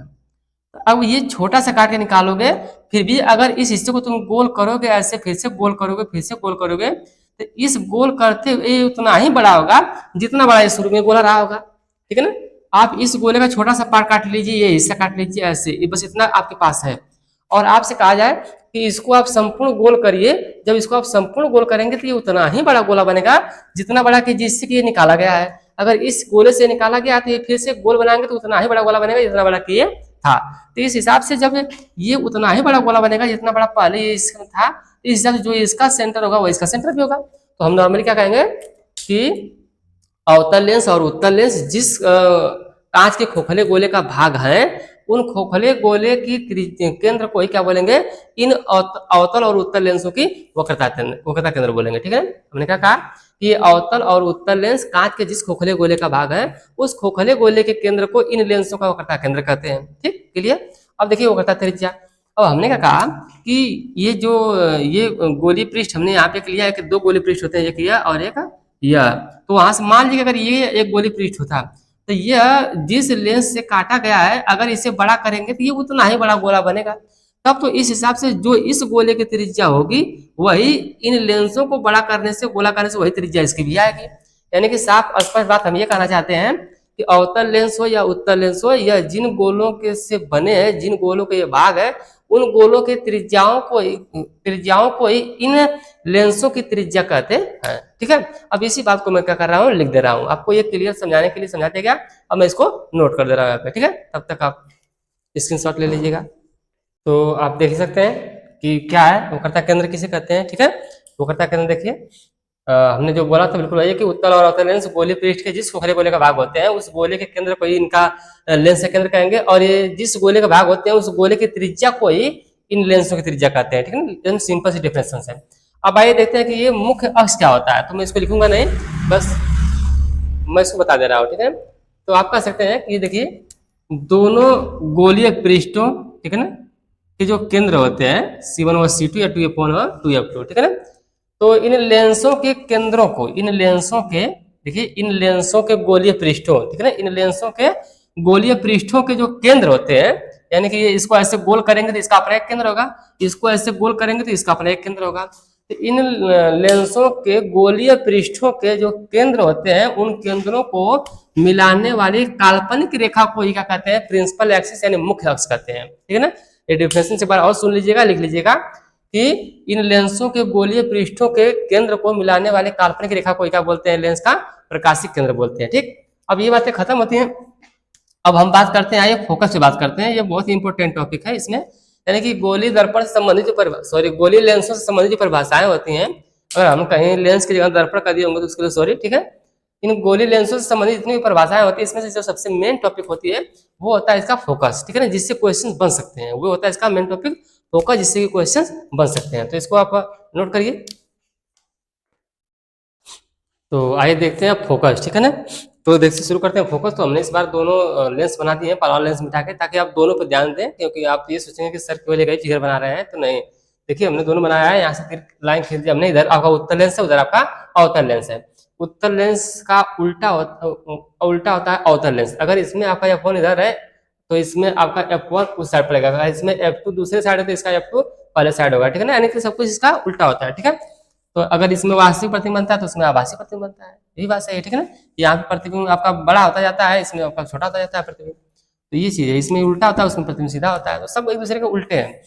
अब ये छोटा सा काट के निकालोगे, फिर भी अगर इस हिस्से को तुम गोल करोगे, ऐसे फिर से गोल करोगे, फिर से गोल करोगे, तो इस गोल करते हुए उतना ही बड़ा होगा जितना बड़ा शुरू में गोला रहा होगा, ठीक है ना। आप इस गोले का छोटा सा पार्ट काट लीजिए, ये हिस्सा काट लीजिए, ऐसे बस इतना आपके पास है, और आपसे कहा जाए कि इसको आप संपूर्ण गोल करिए। जब इसको आप संपूर्ण गोल करेंगे तो ये उतना ही बड़ा गोला बनेगा जितना बड़ा कि जिससे कि ये निकाला गया है। अगर इस गोले से निकाला गया तो ये फिर से गोल बनाएंगे तो उतना ही बड़ा गोला बनेगा जितना बड़ा कि ये था। तो इस हिसाब से जब ये उतना ही बड़ा गोला बनेगा जितना बड़ा पहले ये इसका था, इस हिसाब से जो इसका सेंटर होगा वो इसका सेंटर भी होगा। तो हम नॉर्मली क्या कहेंगे कि अवतल लेंस और उत्तल लेंस जिस कांच के खोखले गोले का भाग है, उन खोखले गोले की केंद्र को ही क्या बोलेंगे, इन अवतल और उत्तल लेंसों की वक्रता केंद्र बोलेंगे, ठीक है। हमने क्या कहा कि अवतल और उत्तल लेंस कांच के जिस खोखले गोले का भाग है, उस खोखले गोले के केंद्र को इन लेंसों का वक्रता केंद्र कहते हैं, ठीक, क्लियर। अब देखिए वक्रता त्रिज्या। अब हमने क्या कहा कि ये जो ये गोली पृष्ठ हमने यहाँ पे लिया है कि दो गोली पृष्ठ होते हैं, एक यह और एक यह। तो वहां से मान लीजिए अगर ये एक गोली पृष्ठ होता तो यह जिस लेंस से काटा गया है अगर इसे बड़ा करेंगे तो ये उतना ही बड़ा गोला बनेगा। तब तो इस हिसाब से जो इस गोले की त्रिज्या होगी वही इन लेंसों को बड़ा करने से, गोला करने से वही त्रिज्या इसकी भी आएगी। यानी कि साफ स्पष्ट बात हम ये कहना चाहते हैं कि अवतल लेंस हो या उत्तल लेंस हो, यह जिन गोलों के से बने हैं, जिन गोलों के ये भाग है, उन गोलों के त्रिज्याओं को ही इन लेंसों की त्रिज्या कहते हैं, ठीक है। अब इसी बात को मैं क्या कर रहा हूँ, लिख दे रहा हूँ आपको, ये क्लियर समझाने के लिए समझाते गया। अब मैं इसको नोट कर दे रहा हूँ यहाँ पे, ठीक है। तब तक आप स्क्रीनशॉट ले लीजिएगा। तो आप देख सकते हैं कि क्या है वक्रता केंद्र किसे कहते हैं, ठीक है। वक्रता केंद्र देखिए हमने जो बोला था बिल्कुल वही कि उत्तल और अवतल लेंस गोली पृष्ठ के जिस खोखले गोले का भाग होते हैं उस गोले के केंद्र को ही इनका लेंस का केंद्र कहेंगे, और ये जिस गोले का भाग होते हैं उस गोले की त्रिज्या को ही इन लेंसों की त्रिज्या कहते हैं, ठीक है ना। सिंपल सी डिफरेंस है। अब आइए देखते हैं कि ये मुख्य अक्ष क्या होता है। तो मैं इसको लिखूंगा नहीं, बस मैं इसको बता दे रहा हूँ, ठीक है। तो आप कह सकते हैं कि देखिए दोनों गोलीय पृष्ठों, ठीक है ना, के जो केंद्र होते हैं C1 और C2 या 2F1 और 2F2, ठीक है ना। तो इन लेंसों के केंद्रों को, इन लेंसों के, देखिए इन लेंसों के गोलीय पृष्ठों, ठीक है ना, इन लेंसों के गोलीय पृष्ठों के जो केंद्र होते हैं, यानी कि ये इसको ऐसे गोल करेंगे तो इसका अपना एक केंद्र होगा, इसको ऐसे गोल करेंगे तो इसका अपना एक केंद्र होगा। तो इन लेंसों के गोलीय पृष्ठों के जो केंद्र होते हैं उन केंद्रों को मिलाने वाली काल्पनिक रेखा को ही क्या कहते हैं, प्रिंसिपल एक्सिस यानी मुख्य अक्ष कहते हैं, ठीक है ना। ये डिफिनेशन से एक बार और सुन लीजिएगा, लिख लीजिएगा कि इन लेंसों के गोलीय पृष्ठों के केंद्र को मिलाने वाले काल्पनिक रेखा को क्या बोलते हैं, लेंस का प्रकाशिक केंद्र बोलते हैं, ठीक। अब ये बातें खत्म होती हैं। अब हम बात करते हैं, आइए फोकस से बात करते हैं। ये बहुत ही इंपॉर्टेंट टॉपिक है। इसमें यानी कि गोली दर्पण से संबंधित जो गोली लेंसों से संबंधित जो परिभाषाएं होती हैं, अगर हम कहीं लेंस की जगह दर्पण कर दिए होंगे तो उसके लिए सॉरी, ठीक है। इन गोली लेंसों से संबंधित जितनी भी परिभाषाएं होती है, इसमें से जो सबसे मेन टॉपिक होती है वो होता है इसका फोकस, ठीक है ना, जिससे क्वेश्चन बन सकते हैं। वो होता है इसका मेन टॉपिक फोकस, जिससे कि क्वेश्चन बन सकते हैं। तो इसको आप नोट करिए। तो आइए देखते हैं फोकस, ठीक है ना। तो देखिए शुरू करते हैं फोकस। तो हमने इस बार दोनों लेंस बना दिए हैं, पारल लेंस मिटा के, ताकि आप दोनों पर ध्यान दें, क्योंकि आप ये सोचेंगे कि सर केवल एक ही फिगर बना रहे हैं, तो नहीं। देखिए हमने दोनों बनाया है, यहाँ से लाइन खींच दी हमने, इधर आपका उत्तर लेंस है, उधर आपका अवतल लेंस है। उत्तर लेंस का उल्टा होता है अवतल लेंस। अगर इसमें आपका F1 इधर है तो इसमें आपका F1 उस साइड पड़ेगा, अगर इसमें F2 दूसरे साइड है तो इसका F2 पहले साइड होगा, ठीक है ना। यानी कि सब कुछ इसका उल्टा होता है, ठीक है। तो अगर इसमें वास्तविक प्रतिबिंब बनता है तो उसमें आभासी प्रतिबिंब बनता है, यही बात सही है, ठीक है ना। यहाँ पे प्रतिबिंब आपका बड़ा होता जाता है, इसमें आपका छोटा होता जाता है प्रतिबिंब। तो ये चीज है, इसमें उल्टा होता है, उसमें प्रतिबिंब सीधा होता है, तो सब एक दूसरे के उल्टे हैं।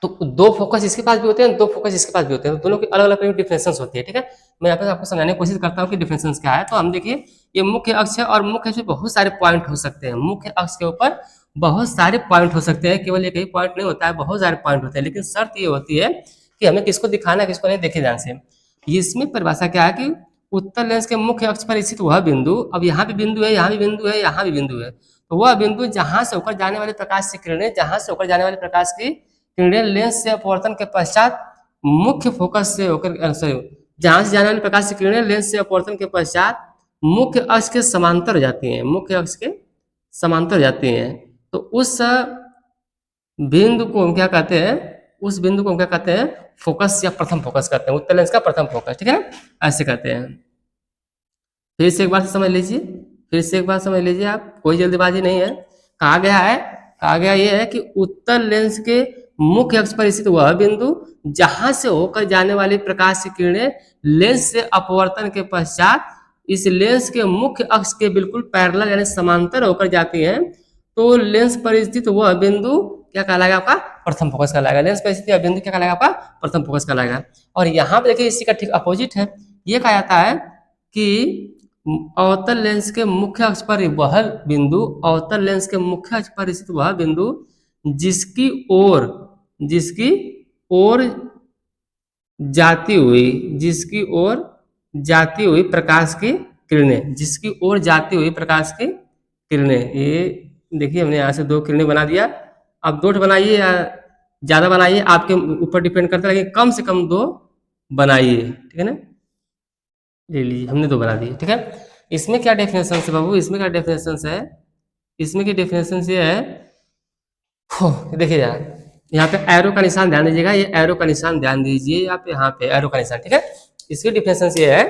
तो दो फोकस इसके पास भी होते हैं, दो फोकस इसके पास भी होते हैं, तो दोनों की अलग अलग डिफरेंसेस होती है, ठीक है। मैं यहाँ पे आपको समझाने की कोशिश करता हूँ कि डिफरेंसेस क्या है। तो हम देखिए ये मुख्य अक्ष है, और मुख्य अक्ष में बहुत सारे पॉइंट हो सकते हैं। मुख्य अक्ष के ऊपर बहुत सारे पॉइंट हो सकते हैं, केवल एक ही पॉइंट नहीं होता है, बहुत सारे पॉइंट होते हैं। लेकिन शर्त ये होती है कि हमें किसको दिखाना है किसको नहीं, देखे ध्यान से। इसमें परिभाषा क्या है कि उत्तर लेंस के मुख्य अक्ष पर स्थित वह बिंदु, अब यहाँ भी बिंदु है, यहाँ भी बिंदु है, यहाँ भी बिंदु है, तो वह बिंदु जहां से होकर जाने वाली प्रकाश की किरणें, जहां से होकर जाने वाली प्रकाश की किरणें लेंस से अपवर्तन के पश्चात मुख्य फोकस से होकर, सॉरी, जहां से जाने वाली प्रकाश की किरणें लेंस से अपवर्तन के पश्चात मुख्य अक्ष के समांतर जाती हैं, मुख्य अक्ष के समांतर जाती हैं। तो उस बिंदु को हम क्या कहते हैं, उस बिंदु को हम क्या कहते हैं, फोकस या प्रथम फोकस कहते हैं, उत्तर लेंस का प्रथम फोकस, ठीक है ना, ऐसे कहते हैं। फिर से एक बार समझ लीजिए, फिर से एक बार समझ लीजिए, आप कोई जल्दबाजी नहीं है। कहा गया ये है कि उत्तर लेंस के मुख्य अक्ष पर स्थित वह बिंदु जहां से होकर जाने वाली प्रकाश की किरणें लेंस से अपवर्तन के पश्चात इस लेंस के मुख्य अक्ष के बिल्कुल पैरेलल यानी समांतर होकर जाती हैं, तो लेंस पर स्थित वह बिंदु क्या कहलाएगा, आपका प्रथम फोकस कहलाएगा। लेंस पर स्थित बिंदु क्या कहलाएगा, आपका प्रथम फोकस कहलाएगा। और यहाँ पे देखिए इसी का ठीक अपोजिट है, ये कहा जाता है कि अवतल लेंस के मुख्य अक्ष पर वह बिंदु, अवतल लेंस के मुख्य अक्ष पर स्थित वह बिंदु जिसकी ओर जाती हुई प्रकाश की किरणें, जिसकी ओर जाती हुई प्रकाश की किरणें, ये देखिए हमने यहाँ से दो किरणें बना दिया। अब दो बनाइए या ज्यादा बनाइए, आपके ऊपर डिपेंड करता है, लेकिन कम से कम दो बनाइए, ठीक है ना। ले लीजिए, हमने दो बना दिए, ठीक है। इसमें क्या डेफिनेशन है बाबू, इसमें क्या डेफिनेशन है, इसमें की डेफिनेशन ये है, देखिए यार यहाँ पे एरो का निशान ध्यान दीजिएगा, ये एरो का निशान ध्यान दीजिए आप, यहाँ पे एरो का निशान, ठीक है। इसकी डिफिनेशन ये है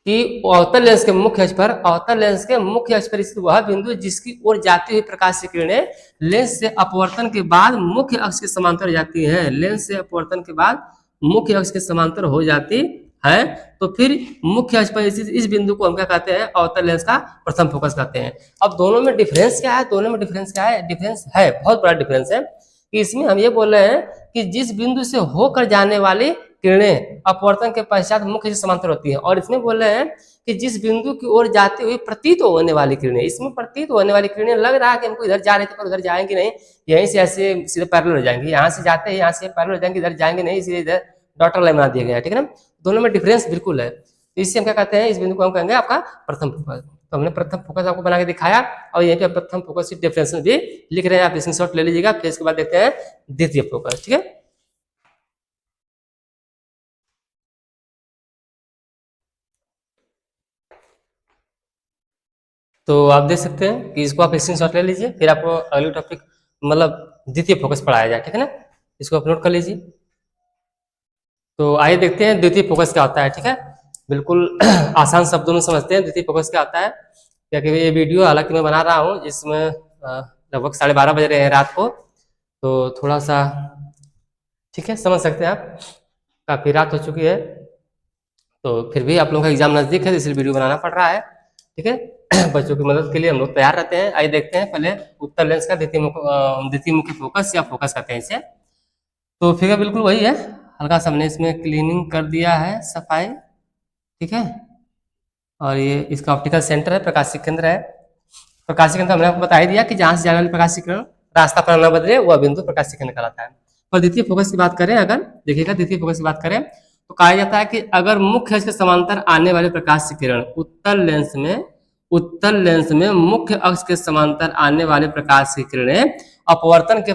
कि अवतल लेंस के मुख्य अक्ष पर स्थित वह बिंदु जिसकी ओर जाती हुई प्रकाश की किरणें लेंस से अपवर्तन के बाद मुख्य अक्ष के समांतर जाती हैं, लेंस से अपवर्तन के बाद मुख्य अक्ष के समांतर हो जाती है, तो फिर मुख्य अक्ष पर स्थित इस बिंदु को हम क्या कहते हैं, अवतल लेंस का प्रथम फोकस कहते हैं। अब दोनों में डिफरेंस क्या है, दोनों में डिफरेंस क्या है, डिफरेंस है, बहुत बड़ा डिफरेंस है कि इसमें हम ये बोल रहे हैं कि जिस बिंदु से होकर जाने वाली किरणें अपवर्तन के पश्चात मुख्य से समांतर होती है, और इसमें बोल रहे हैं कि जिस बिंदु की ओर जाती हुई प्रतीत होने वाली किरणें, इसमें प्रतीत होने वाली किरणें लग रहा है कि हमको इधर जा रही थी पर उधर जाएंगे नहीं, यहीं से ऐसे सीधे पैरेलल हो जाएंगे, यहाँ से जाते हैं यहाँ से पैरेलल हो जाएंगे, इधर जाएंगे नहीं, इसलिए इधर डॉटर लाइन बना दिया गया है, ठीक है ना। दोनों में डिफरेंस बिल्कुल है, तो इससे हम क्या कहते हैं, इस बिंदु को हम कहेंगे आपका प्रथम फोकस। तो हमने प्रथम फोकस आपको बना के दिखाया, और यहीं पे प्रथम फोकस की डिफरेंस भी लिख रहे हैं, आप स्क्रीनशॉट ले लीजिएगा। फिर इसके बाद देखते हैं द्वितीय फोकस, ठीक है। तो आप देख सकते हैं कि इसको आप स्क्रीनशॉट ले लीजिए, फिर आपको अगले टॉपिक मतलब द्वितीय फोकस पढ़ाया जाए, ठीक है ना। इसको आप नोट कर लीजिए। तो आइए देखते हैं द्वितीय फोकस क्या होता है, ठीक है। बिल्कुल आसान शब्दों में समझते हैं द्वितीय फोकस क्या होता है। क्या कि ये वीडियो हालांकि मैं बना रहा हूँ जिसमें लगभग 12:30 बज रहे हैं रात को, तो थोड़ा सा ठीक है, समझ सकते हैं आप, काफी रात हो चुकी है, तो फिर भी आप लोगों का एग्जाम नजदीक है इसलिए वीडियो बनाना पड़ रहा है, ठीक है। बच्चों की मदद के लिए हम लोग तैयार रहते हैं। आइए देखते हैं पहले उत्तर लेंस का द्वितीय मुखी फोकस या फोकस कहते हैं इसे। तो फिगर बिल्कुल वही है, हल्का सा हमने इसमें क्लीनिंग कर दिया है, सफाई, ठीक है। और ये इसका ऑप्टिकल सेंटर है, प्रकाशिक केंद्र है। प्रकाशिक केंद्र हमने आपको बता ही दिया कि जहां से जाने वाले प्रकाशिक किरण रास्ता पर न बदले वह बिंदु प्रकाशिक केंद्र कहलाता है। और द्वितीय फोकस की बात करें, अगर देखिएगा द्वितीय फोकस की बात करें तो कहा जाता है कि अगर मुख्य अक्ष के समांतर आने वाले प्रकाश किरण उत्तल लेंस में मुख्य अक्ष के समांतर आने वाले प्रकाश की किरणें अपवर्तन के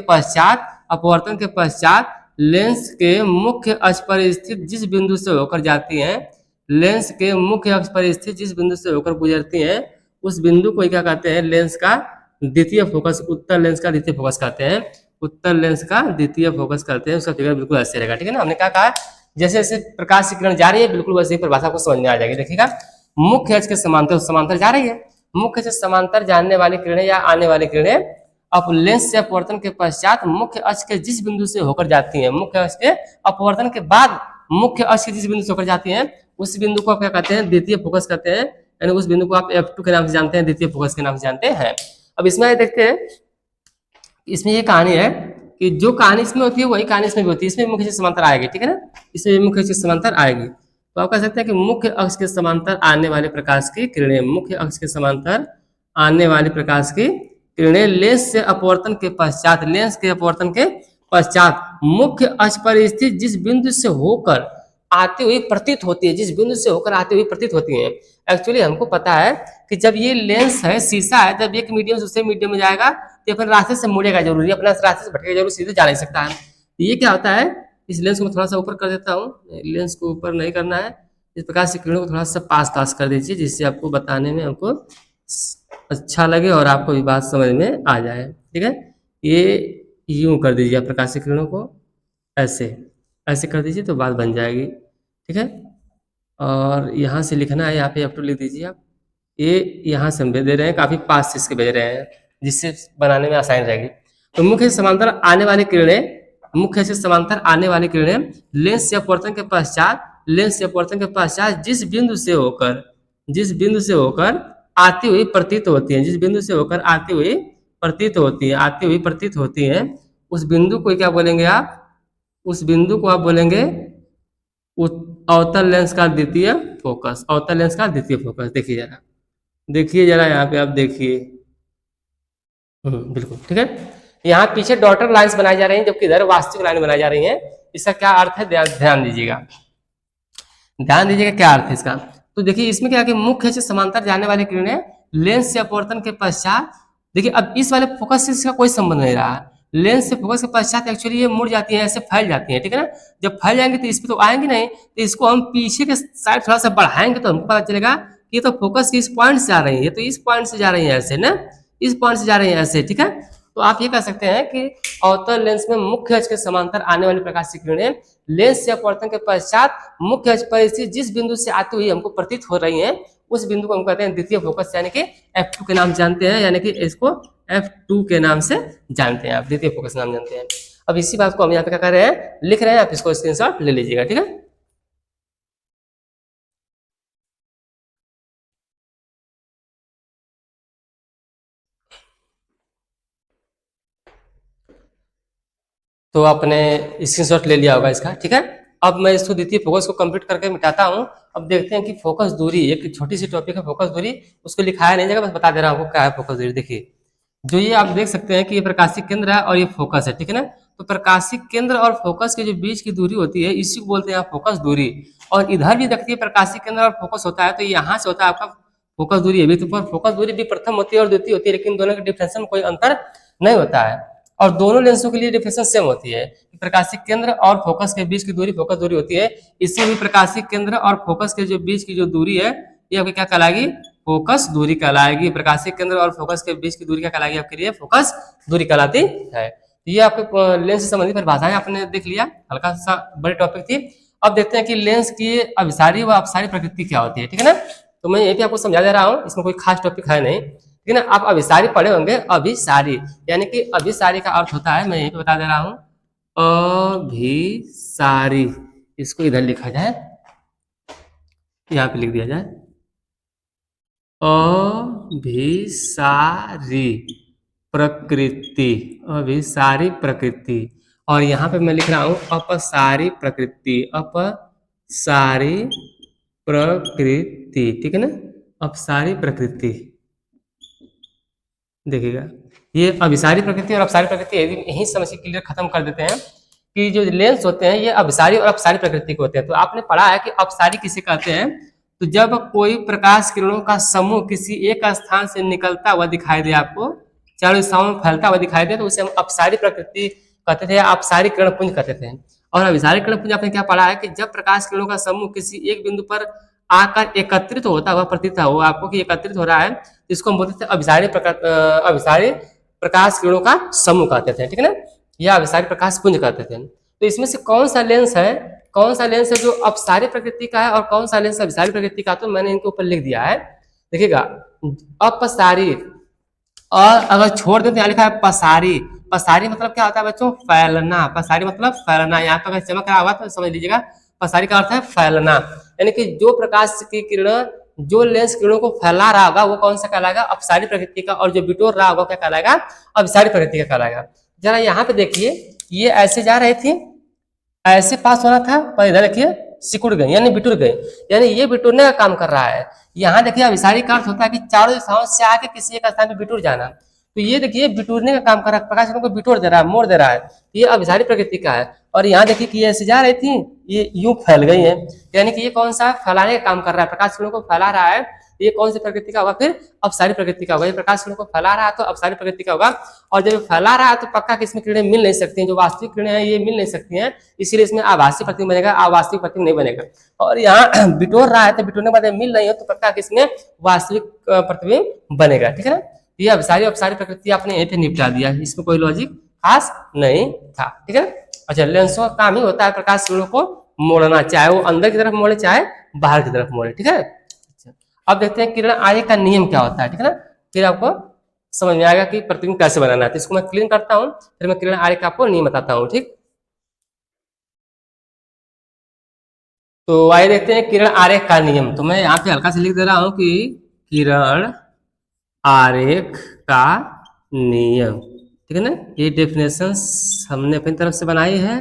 पश्चात लेंस के मुख्य अक्ष पर स्थित जिस बिंदु से होकर जाती हैं, लेंस के मुख्य अक्ष पर स्थित जिस बिंदु से होकर गुजरती हैं, उस बिंदु को क्या कहते हैं, लेंस का द्वितीय फोकस, उत्तल लेंस का द्वितीय फोकस कहते हैं। उत्तल लेंस का द्वितीय फोकस करते हैं। उसका फिगर बिल्कुल ऐसे रहेगा, ठीक है ना। हमने क्या कहा, जैसे जैसे प्रकाश की किरण जा रही है बिल्कुल वैसे ही परिभाषा को समझ में आ जाएगी। देखिएगा, मुख्य अक्ष के समांतर जा रही है, मुख्य अक्ष से समांतर जाने वाली किरणें या आने वाली किरणें अब लेंस से अपवर्तन के पश्चात मुख्य अक्ष के जिस बिंदु से होकर जाती हैं, मुख्य अक्ष के अपवर्तन के बाद मुख्य अक्ष के जिस बिंदु से होकर जाती हैं, उस बिंदु को आप क्या कहते हैं, द्वितीय फोकस कहते हैं। यानी उस बिंदु को आप F2 के नाम से जानते हैं, द्वितीय फोकस के नाम से जानते हैं। अब इसमें देखते हैं, इसमें ये कहानी है कि जो कहानी इसमें होती है वही कहानी इसमें भी होती है। इसमें मुख्य से समांतर आएगी, ठीक है ना, इसमें मुख्य से समांतर आएगी। तो आप कह सकते हैं कि मुख्य अक्ष के समांतर आने वाले प्रकाश की किरणें, मुख्य अक्ष के समांतर आने वाले प्रकाश की किरणें लेंस के अपवर्तन के पश्चात मुख्य अक्ष पर स्थित जिस बिंदु से होकर आती हुई प्रतीत होती है, जिस बिंदु से होकर आती हुई प्रतीत होती है। एक्चुअली हमको पता है कि जब ये लेंस है, शीशा है, जब एक मीडियम से दूसरे मीडियम में जाएगा तो अपने रास्ते से मुड़ेगा जरूरी, अपना रास्ते से भटकेगा जरूर, सीधे जा नहीं सकता है। ये क्या होता है, इस लेंस को मैं थोड़ा सा ऊपर कर देता हूँ, लेंस को ऊपर नहीं करना है, इस प्रकार से किरणों को थोड़ा सा पास कर दीजिए जिससे आपको बताने में हमको अच्छा लगे और आपको भी बात समझ में आ जाए, ठीक है। ये यूं कर दीजिए आप प्रकाश किरणों को, ऐसे कर दीजिए तो बात बन जाएगी, ठीक है। और यहाँ से लिखना है, यहाँ पे F2 लिख दीजिए आप। ये यहाँ से हम भेज दे रहे हैं, काफी पास से इसके भेज रहे हैं जिससे बनाने में आसानी रहेगी। तो मुख्य से समांतर आने वाली किरणें लेंस से अपवर्तन के पश्चात जिस बिंदु से होकर आती हुई प्रतीत होती है, प्रतीत होती है, उस बिंदु को क्या बोलेंगे आप, उस बिंदु को आप बोलेंगे अवतल लेंस का द्वितीय फोकस। देखिए जरा यहाँ पे आप देखिए, बिल्कुल ठीक है। यहाँ पीछे डॉटर लाइंस बनाई जा रही हैं जबकि इधर वास्तविक लाइन बनाई जा रही हैं। इसका क्या अर्थ है, ध्यान दीजिएगा क्या अर्थ है इसका। तो देखिए इसमें क्या है कि मुख्य से समांतर जाने वाली किरणें लेंस से अपवर्तन के पश्चात, देखिए अब इस वाले फोकस से इसका कोई संबंध नहीं रहा, लेंस से फोकस के पश्चात एक्चुअली ये मुड़ जाती है, ऐसे फैल जाती है, ठीक है ना। जब फैल जाएंगे तो इस पे तो आएंगे नहीं, तो इसको हम पीछे के साइड थोड़ा सा बढ़ाएंगे तो हमको पता चलेगा कि ये तो फोकस की इस पॉइंट से आ रही है, ये तो इस पॉइंट से जा रही है ऐसे ना, इस पॉइंट से जा रही है ऐसे, ठीक है। तो आप ये कह सकते हैं कि अवतल लेंस में मुख्य अक्ष के समांतर आने वाली प्रकाश की किरणें लेंस से अपवर्तन के पश्चात मुख्य अक्ष पर स्थित जिस बिंदु से आती हुई हमको प्रतीत हो रही हैं, उस बिंदु को हम कहते हैं द्वितीय फोकस, यानी कि F2 के नाम जानते हैं, यानी कि इसको F2 के नाम से जानते हैं, आप द्वितीय फोकस नाम जानते हैं। अब इसी बात को हम यहाँ पे क्या कर रहे हैं, लिख रहे हैं, आप इसको स्क्रीनशॉट ले लीजिएगा, ठीक है। तो आपने स्क्रीनशॉट ले लिया होगा इसका, ठीक है। अब मैं इसको द्वितीय फोकस को कंप्लीट करके मिटाता हूँ। अब देखते हैं कि फोकस दूरी, एक छोटी सी टॉपिक है फोकस दूरी, उसको लिखाया नहीं जाएगा, बस बता दे रहा हूँ आपको क्या है फोकस दूरी। देखिए जो ये आप देख सकते हैं कि ये प्रकाशिक केंद्र है और ये फोकस है, ठीक है ना। तो प्रकाशिक केंद्र और फोकस के जो बीच की दूरी होती है इसी को बोलते हैं आप फोकस दूरी। और इधर भी देखिए प्रकाशिक केंद्र और फोकस होता है, तो यहाँ से होता है आपका फोकस दूरी। अभी तो फोकस दूरी भी प्रथम होती है और द्वितीय होती है, लेकिन दोनों के डिफरेंस में कोई अंतर नहीं होता है। और दोनों लेंसों के लिए डिफरेंस सेम होती है। प्रकाशिक केंद्र और फोकस के बीच की दूरी फोकस दूरी होती है। इससे भी प्रकाशिक केंद्र और फोकस के जो बीच की जो दूरी है ये आपकी क्या कहलाएगी, फोकस दूरी कहलाएगी। प्रकाशीय केंद्र और फोकस के बीच की दूरी क्या कहलाएगी आपके लिए? फोकस दूरी कहलाती है। ये आपके लेंस से संबंधित परिभाषाएं आपने देख लिया, हल्का सा बड़ी टॉपिक थी। अब देखते हैं कि लेंस की अभिसारी व अपसारी प्रकृति क्या होती है, ठीक है ना। तो मैं ये भी आपको समझा दे रहा हूँ, इसमें कोई खास टॉपिक है नहीं, ठीक है ना। आप अभिसारी पढ़े होंगे, अभिसारी यानी कि अभिसारी का अर्थ होता है, मैं यही पे बता दे रहा हूँ, अभिसारी। इसको इधर लिखा जाए, यहाँ पे लिख दिया जाए अभिसारी प्रकृति, अभिसारी प्रकृति। और यहाँ पे मैं लिख रहा हूँ अपसारी प्रकृति, अपसारी प्रकृति, ठीक है ना, अपसारी प्रकृति। देखिएगा ये अभिसारी प्रकृति और अपसारी प्रकृति यही समझ के क्लियर खत्म कर देते हैं कि जो लेंस होते हैं ये अभिसारी और अपसारी प्रकृति के होते हैं। तो आपने पढ़ा है कि अपसारी किसे कहते हैं? तो जब कोई प्रकाश किरणों का समूह किसी एक स्थान से निकलता हुआ दिखाई दे, आपको चारों दिशाओं में फैलता हुआ दिखाई दे, तो उसे हम अपसारी प्रकृति कहते थे या अपसारी किरण पुंज कहते थे। और अभिसारी किरण पुंज आपने क्या पढ़ा है कि जब प्रकाश किरणों का समूह किसी एक बिंदु पर आकर एकत्रित होता हुआ प्रतीत हुआ आपको कि एकत्रित हो रहा है, इसको हम बोलते थे अभिसारी प्रकाश किरणों का समूह कहते थे, ठीक है ना, या अभिसारी प्रकाश पुंज कहते थे। तो इसमें से कौन सा लेंस है, कौन सा लेंस है जो अपसारी प्रकृति का है और कौन सा लेंस अभिसारी प्रकृति का? तो मैंने इनके ऊपर लिख दिया है, देखिएगा अपसारी, और अगर छोड़ दें तो यहाँ लिखा है पसारी। पसारी मतलब क्या होता है बच्चों? फैलना। पसारी मतलब फैलना। यहाँ पे अगर चमक रहा होगा तो समझ लीजिएगा पसारी का अर्थ है फैलना, यानी कि जो प्रकाश की किरण, जो लेंस किरणों को फैला रहा होगा वो कौन सा कहलाएगा? अपसारी प्रकृति का, और जो बिटोर रहा होगा क्या कहलाएगा? अभिसारी प्रकृति का कहलाएगा। जरा यहाँ पे देखिए, ये ऐसे जा रही थी, ऐसे पास होना था, पर इधर देखिए सिकुड़ गई, यानी बिटुर गई, यानी ये बिटुरने का काम कर रहा है। यहाँ देखिए अभिसारी का अर्थ होता है कि चारों दिशाओं से आके किसी एक स्थान पे बिटुर जाना। तो ये देखिए बिटूरने का काम कर रहा है, प्रकाश किरणों को बिटोर दे रहा है, मोड़ दे रहा है, ये अभिसारी प्रकृति का है। और यहाँ देखिए कि ये ऐसे जा रही थी, ये यूं फैल गई है, यानी कि ये कौन सा फैलाने का काम कर रहा है, प्रकाश किरणों को फैला रहा है। ये कौन सी प्रकृति का होगा? फिर अपसारी प्रकृति का होगा। ये प्रकाश किरणों को फैला रहा है तो अपसारी प्रकृति का होगा। और जब फैला रहा है तो पक्का कि इसमें किरणें मिल नहीं सकती हैं, जो वास्तविक किरणें हैं ये मिल नहीं सकती हैं, इसीलिए इसमें आभासी प्रतिबिंब बनेगा, अवास्तविक प्रतिबिंब नहीं बनेगा। और यहाँ बिटोर रहा है तो बिटोरने के बाद मिल रही है तो पक्का कि इसमें वास्तविक प्रतिबिंब बनेगा, ठीक है ना। ये अभिसारी अपसारी प्रकृति आपने यहीं पे निपटा दिया, इसमें कोई लॉजिक खास नहीं था, ठीक है ना। अच्छा, लेंसों का काम ही होता है प्रकाश किरणों को मोड़ना, चाहे वो अंदर की तरफ मोड़े चाहे बाहर की तरफ मोड़े, ठीक है। अच्छा, अब देखते हैं किरण आरेख का नियम क्या होता है, ठीक है ना, फिर आपको समझ में आएगा कि प्रतिबिंब कैसे बनाना है। तो इसको मैं क्लीन करता हूँ, फिर मैं किरण आरेख का आपको नियम बताता हूँ, ठीक। तो आइए देखते हैं किरण आरेख का नियम। तो मैं यहाँ पे हल्का से लिख दे रहा हूँ कि किरण आरेख का नियम, ठीक है ना। ये डेफिनेशन हमने अपनी तरफ से बनाई है,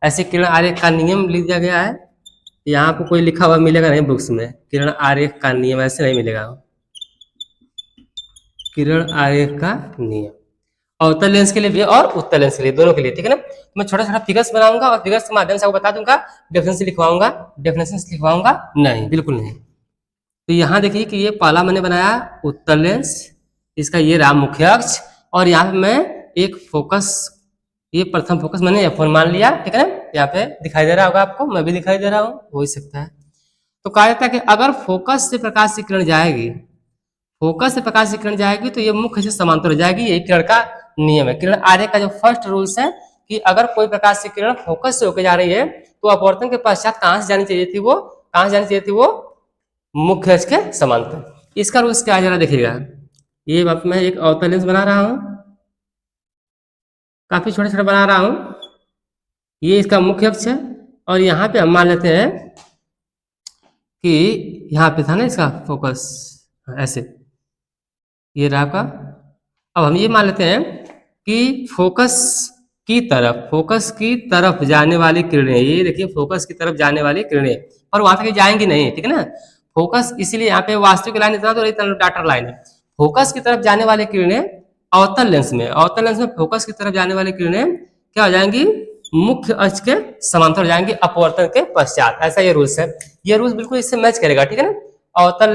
ऐसे किरण आरेख का नियम लिख दिया गया है। यहाँ आपको कोई लिखा हुआ मिलेगा नहीं बुक्स में, किरण आरेख का नियम ऐसे नहीं मिलेगा। किरण आरेख का नियम अवतल लेंस के लिए भी और उत्तल लेंस के लिए, दोनों के लिए, ठीक है ना। तो मैं छोटा छोटा फिगर्स बनाऊंगा और फिगर्स के माध्यम से आपको बता दूंगा। डेफिनेशन लिखवाऊंगा, डेफिनेशन लिखवाऊंगा नहीं, बिल्कुल नहीं। तो यहाँ देखिए कि ये पहला मैंने बनाया उत्तल लेंस, इसका ये रहा मुख्य अक्ष, और यहाँ पे मैं एक फोकस, ये प्रथम फोकस मैंने F1 मान लिया, ठीक है ना। यहाँ पे दिखाई दे रहा होगा आपको, मैं भी दिखाई दे रहा हूँ, हो ही सकता है। तो कहा जाता है कि अगर फोकस से प्रकाश की किरण जाएगी, फोकस से प्रकाश की किरण जाएगी तो ये मुख्य से समांतर हो जाएगी, यही किरण का नियम है। किरण आरेख का जो फर्स्ट रूल्स है कि अगर कोई प्रकाश की किरण फोकस से होकर जा रही है तो अपवर्तन के पश्चात कहां से जानी चाहिए थी? वो कहां से जानी चाहिए थी? वो मुख्य अक्ष के समांतर। इसका रूल्स क्या है जरा देखिएगा। ये मैं एक अवतल लेंस बना रहा हूं, काफी छोटे छोटे बना रहा हूं, ये इसका मुख्य अक्ष है, और यहाँ पे हम मान लेते हैं कि यहाँ पे था ना इसका फोकस, ऐसे ये रहा आपका। अब हम ये मान लेते हैं कि फोकस की तरफ जाने वाली किरणें, ये देखिए फोकस की तरफ जाने वाली किरणें, और वहां तक जाएंगी नहीं, ठीक है ना। फोकस इसीलिए यहाँ पे वास्तविक लाइन इतना तो रही, डाटर लाइन है। फोकस की तरफ जाने वाली किरणें अवतल लेंस में फोकस की तरफ जाने वाली किरणें क्या हो जाएंगी? मुख्य अक्ष के समांतर हो जाएंगी अपवर्तन के पश्चात। ऐसा ये रूल्स है, ये रूल्स बिल्कुल इससे मैच करेगा, ठीक है ना। अवतल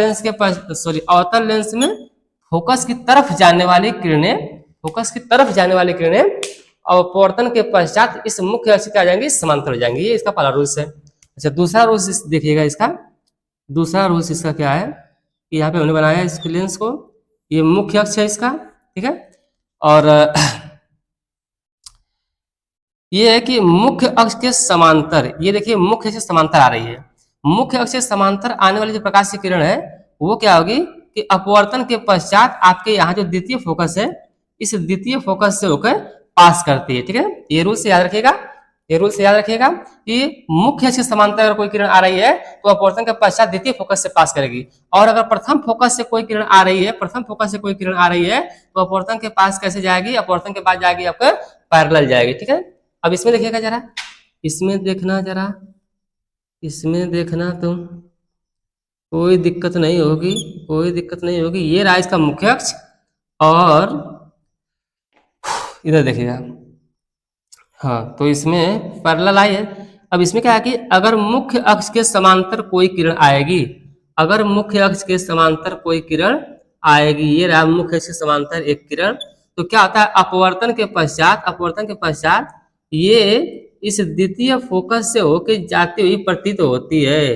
लेंस में फोकस की तरफ जाने वाली किरणें अपवर्तन के पश्चात इस मुख्य अक्ष पे आ जाएंगी, समांतर हो जाएंगी, ये इसका पहला रूल्स है। अच्छा, दूसरा रूल्स देखिएगा, इसका दूसरा रूल्स इसका क्या है? यहाँ पे हमने बनाया है इसके लेंस को, ये मुख्य अक्ष है इसका, ठीक है। और ये है कि मुख्य अक्ष के समांतर, ये देखिए मुख्य से समांतर आ रही है। मुख्य अक्ष से समांतर आने वाली जो प्रकाश की किरण है वो क्या होगी कि अपवर्तन के पश्चात आपके यहाँ जो द्वितीय फोकस है, इस द्वितीय फोकस से होकर पास करती है, ठीक है। ये रूल से याद रखिएगा, ये रूल से याद रखिएगा कि मुख्य अक्ष से समांतर अगर कोई किरण आ रही है तो अपवर्तन के पश्चात द्वितीय फोकस से पास करेगी, और अगर प्रथम फोकस से कोई किरण आ रही है, प्रथम फोकस से कोई किरण आ रही है तो अपवर्तन के पास कैसे जाएगी, अपवर्तन के बाद जाएगी आपका पैरेलल जाएगी, ठीक है। अब इसमें देखिएगा जरा, इसमें देखना जरा, इसमें देखना तुम, कोई दिक्कत नहीं होगी, कोई दिक्कत नहीं होगी। ये रहा इसका मुख्य अक्ष, और इधर देखिएगा, हाँ तो इसमें पैरेलल आई है। अब इसमें क्या है कि अगर मुख्य अक्ष के समांतर कोई किरण आएगी, अगर मुख्य अक्ष के समांतर कोई किरण आएगी, ये रहा मुख्य अक्ष के समांतर एक किरण, तो क्या होता है अपवर्तन के पश्चात, अपवर्तन के पश्चात ये इस द्वितीय फोकस से होके जाती हुई प्रतीत होती है,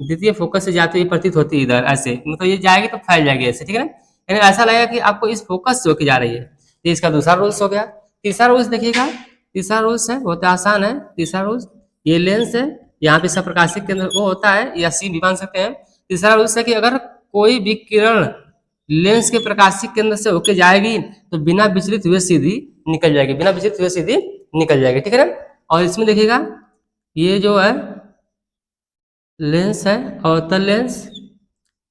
द्वितीय फोकस से जाती हुई प्रतीत होती है इधर ऐसे, मतलब ये जाएगी तो फैल जाएगी ऐसे, ठीक है ना। यानी ऐसा लगेगा कि आपको इस फोकस से होके जा रही है। ये इसका दूसरा रूल्स हो गया। तीसरा रूल्स देखिएगा, तीसरा रूल्स है बहुत आसान है। तीसरा रूल्स, ये लेंस है, यहाँ पे सब प्रकाशिक केंद्र वो होता है या सी भी मान सकते हैं। तीसरा रूल्स है कि अगर कोई भी किरण लेंस के प्रकाशिक केंद्र से होके जाएगी तो बिना विचलित हुए सीधी निकल जाएगी, बिना विचलित हुए सीधी निकल जाएगी, ठीक है ना। और इसमें देखिएगा ये जो है लेंस है अवतल लेंस,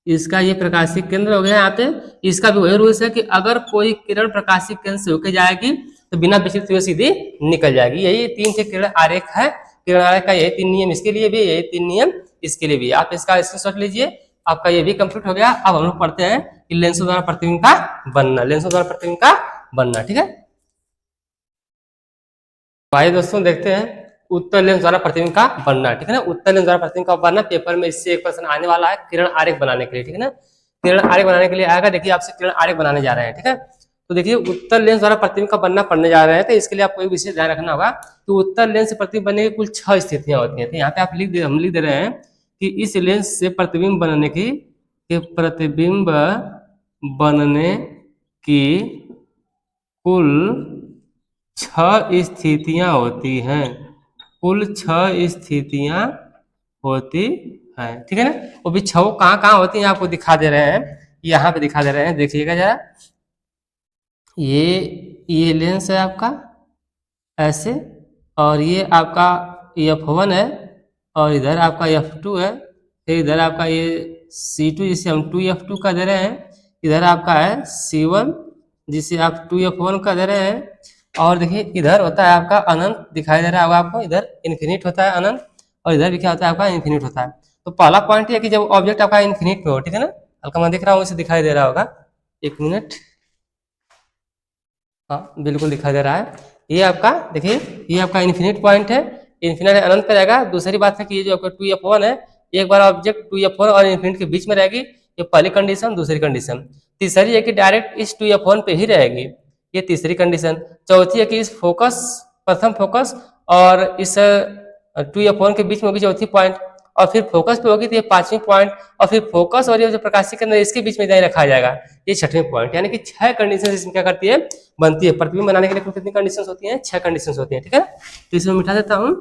इसका ये प्रकाशिक केंद्र हो गया यहाँ पे। इसका भी वही रूल्स है कि अगर कोई किरण प्रकाशिक केंद्र से होकर जाएगी तो बिना विचलित हुए सीधी निकल जाएगी। यही तीन से किरण आरेख है, किरण आरेख का यही तीन नियम इसके लिए भी, यही तीन नियम इसके लिए भी। आप इसका स्क्रीनशॉट लीजिए, आपका ये भी कंप्लीट हो गया। अब हम लोग पढ़ते हैं कि लेंसों द्वारा प्रतिबिंब का बनना, लेंसों द्वारा प्रतिबिंब का बनना, ठीक है। भाई दोस्तों देखते हैं उत्तर लेंस द्वारा प्रतिबिंब का बनना, ठीक है ना। उत्तर लेंस द्वारा प्रतिबिंब का बनना, पेपर में इससे एक प्रश्न आने वाला है किरण आरेख बनाने के लिए, ठीक है ना। किरण आरेख बनाने के लिए आएगा, देखिए आपसे किरण आरेख बनाने जा रहे हैं, ठीक है। तो देखिए उत्तर लेंस द्वारा प्रतिबिंब का बनना पढ़ने जा रहे हैं, तो इसके लिए आपको एक विशेष ध्यान रखना होगा कि उत्तर लेंस से प्रतिबिंब बनने की कुल 6 स्थितियां होती हैं। तो यहाँ पे आप हम लिख दे रहे हैं कि इस लेंस से प्रतिबिंब बनने की, प्रतिबिंब बनने की कुल 6 स्थितियां होती हैं, कुल 6 स्थितियां होती हैं, ठीक है ना। वो भी 6 कहाँ कहाँ होती हैं आपको दिखा दे रहे हैं, यहाँ पे दिखा दे रहे हैं, देखिएगा जरा। ये लेंस है आपका ऐसे, और ये आपका F1 है, और इधर आपका F2 है, फिर इधर आपका ये C2 जिसे हम 2F2 का दे रहे हैं, इधर आपका है C1 जिसे आप 2F1 का दे रहे हैं, और देखिए इधर होता है आपका अनंत, दिखाई दे रहा होगा आपको, इधर इन्फिनिट होता है अनंत, और इधर भी क्या होता है आपका इन्फिनिट होता है। तो पहला पॉइंट है कि जब ऑब्जेक्ट आपका इन्फिनिट पे हो, ठीक है ना, हल्का मैं दिख रहा हूँ इसे दिखाई दे रहा होगा, एक मिनट, हाँ बिल्कुल दिखाई दे रहा है। ये आपका देखिए ये आपका इन्फिनिट पॉइंट है, इन्फिनिट अनंत पे जाएगा। दूसरी बात है कि ये जो आपका 2F1 है, एक बार ऑब्जेक्ट 2F1 और इन्फिनिट के बीच में रहेगी, ये पहली कंडीशन। दूसरी कंडीशन, तीसरी है कि डायरेक्ट इस 2F1 पे ही रहेगी, ये तीसरी कंडीशन। चौथी है कि इस फोकस, प्रथम फोकस और इस 2F1 के बीच में होगी चौथी पॉइंट, और फिर फोकस पे होगी तो ये 5वीं पॉइंट, और फिर फोकस और ये जो प्रकाशिक केंद्र इसके बीच में नहीं रखा जाएगा, ये 6वीं पॉइंट। यानी कि 6 कंडीशन इसमें क्या करती है, बनती है। प्रतिबिंब बनाने के लिए कुल कितनी कंडीशंस होती हैं, 6 कंडीशंस होती हैं, ठीक है। तो इसमें मिटा देता हूँ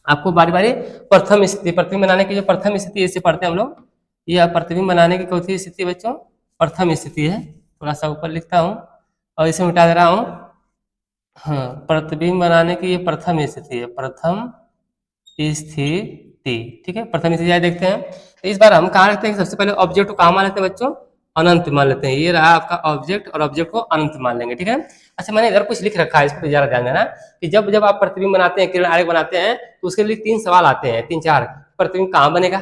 आपको बारी बारी। प्रथम स्थिति, प्रतिबिंब बनाने की जो प्रथम स्थिति इसे पढ़ते हैं हम लोग। ये प्रतिबिंब बनाने की चौथी स्थिति बच्चों प्रथम स्थिति है, थोड़ा सा ऊपर लिखता हूँ और इसे मिटा दे रहा हूँ। हाँ, प्रतिबिंब बनाने की ये प्रथम स्थिति है, प्रथम स्थिति, ठीक है। प्रथम स्थिति देखते हैं, तो इस बार हम कहाँ रखते हैं, सबसे पहले ऑब्जेक्ट को कहाँ मान लेते हैं बच्चों, अनंत मान लेते हैं। ये रहा आपका ऑब्जेक्ट, और ऑब्जेक्ट को अनंत मान लेंगे, ठीक है। अच्छा मैंने इधर कुछ लिख रखा है, इसको जरा ध्यान देना कि जब जब आप प्रतिबिंब बनाते हैं, किरण आरेख बनाते हैं, तो उसके लिए 3 सवाल आते हैं, 3-4। प्रतिबिंब कहाँ बनेगा,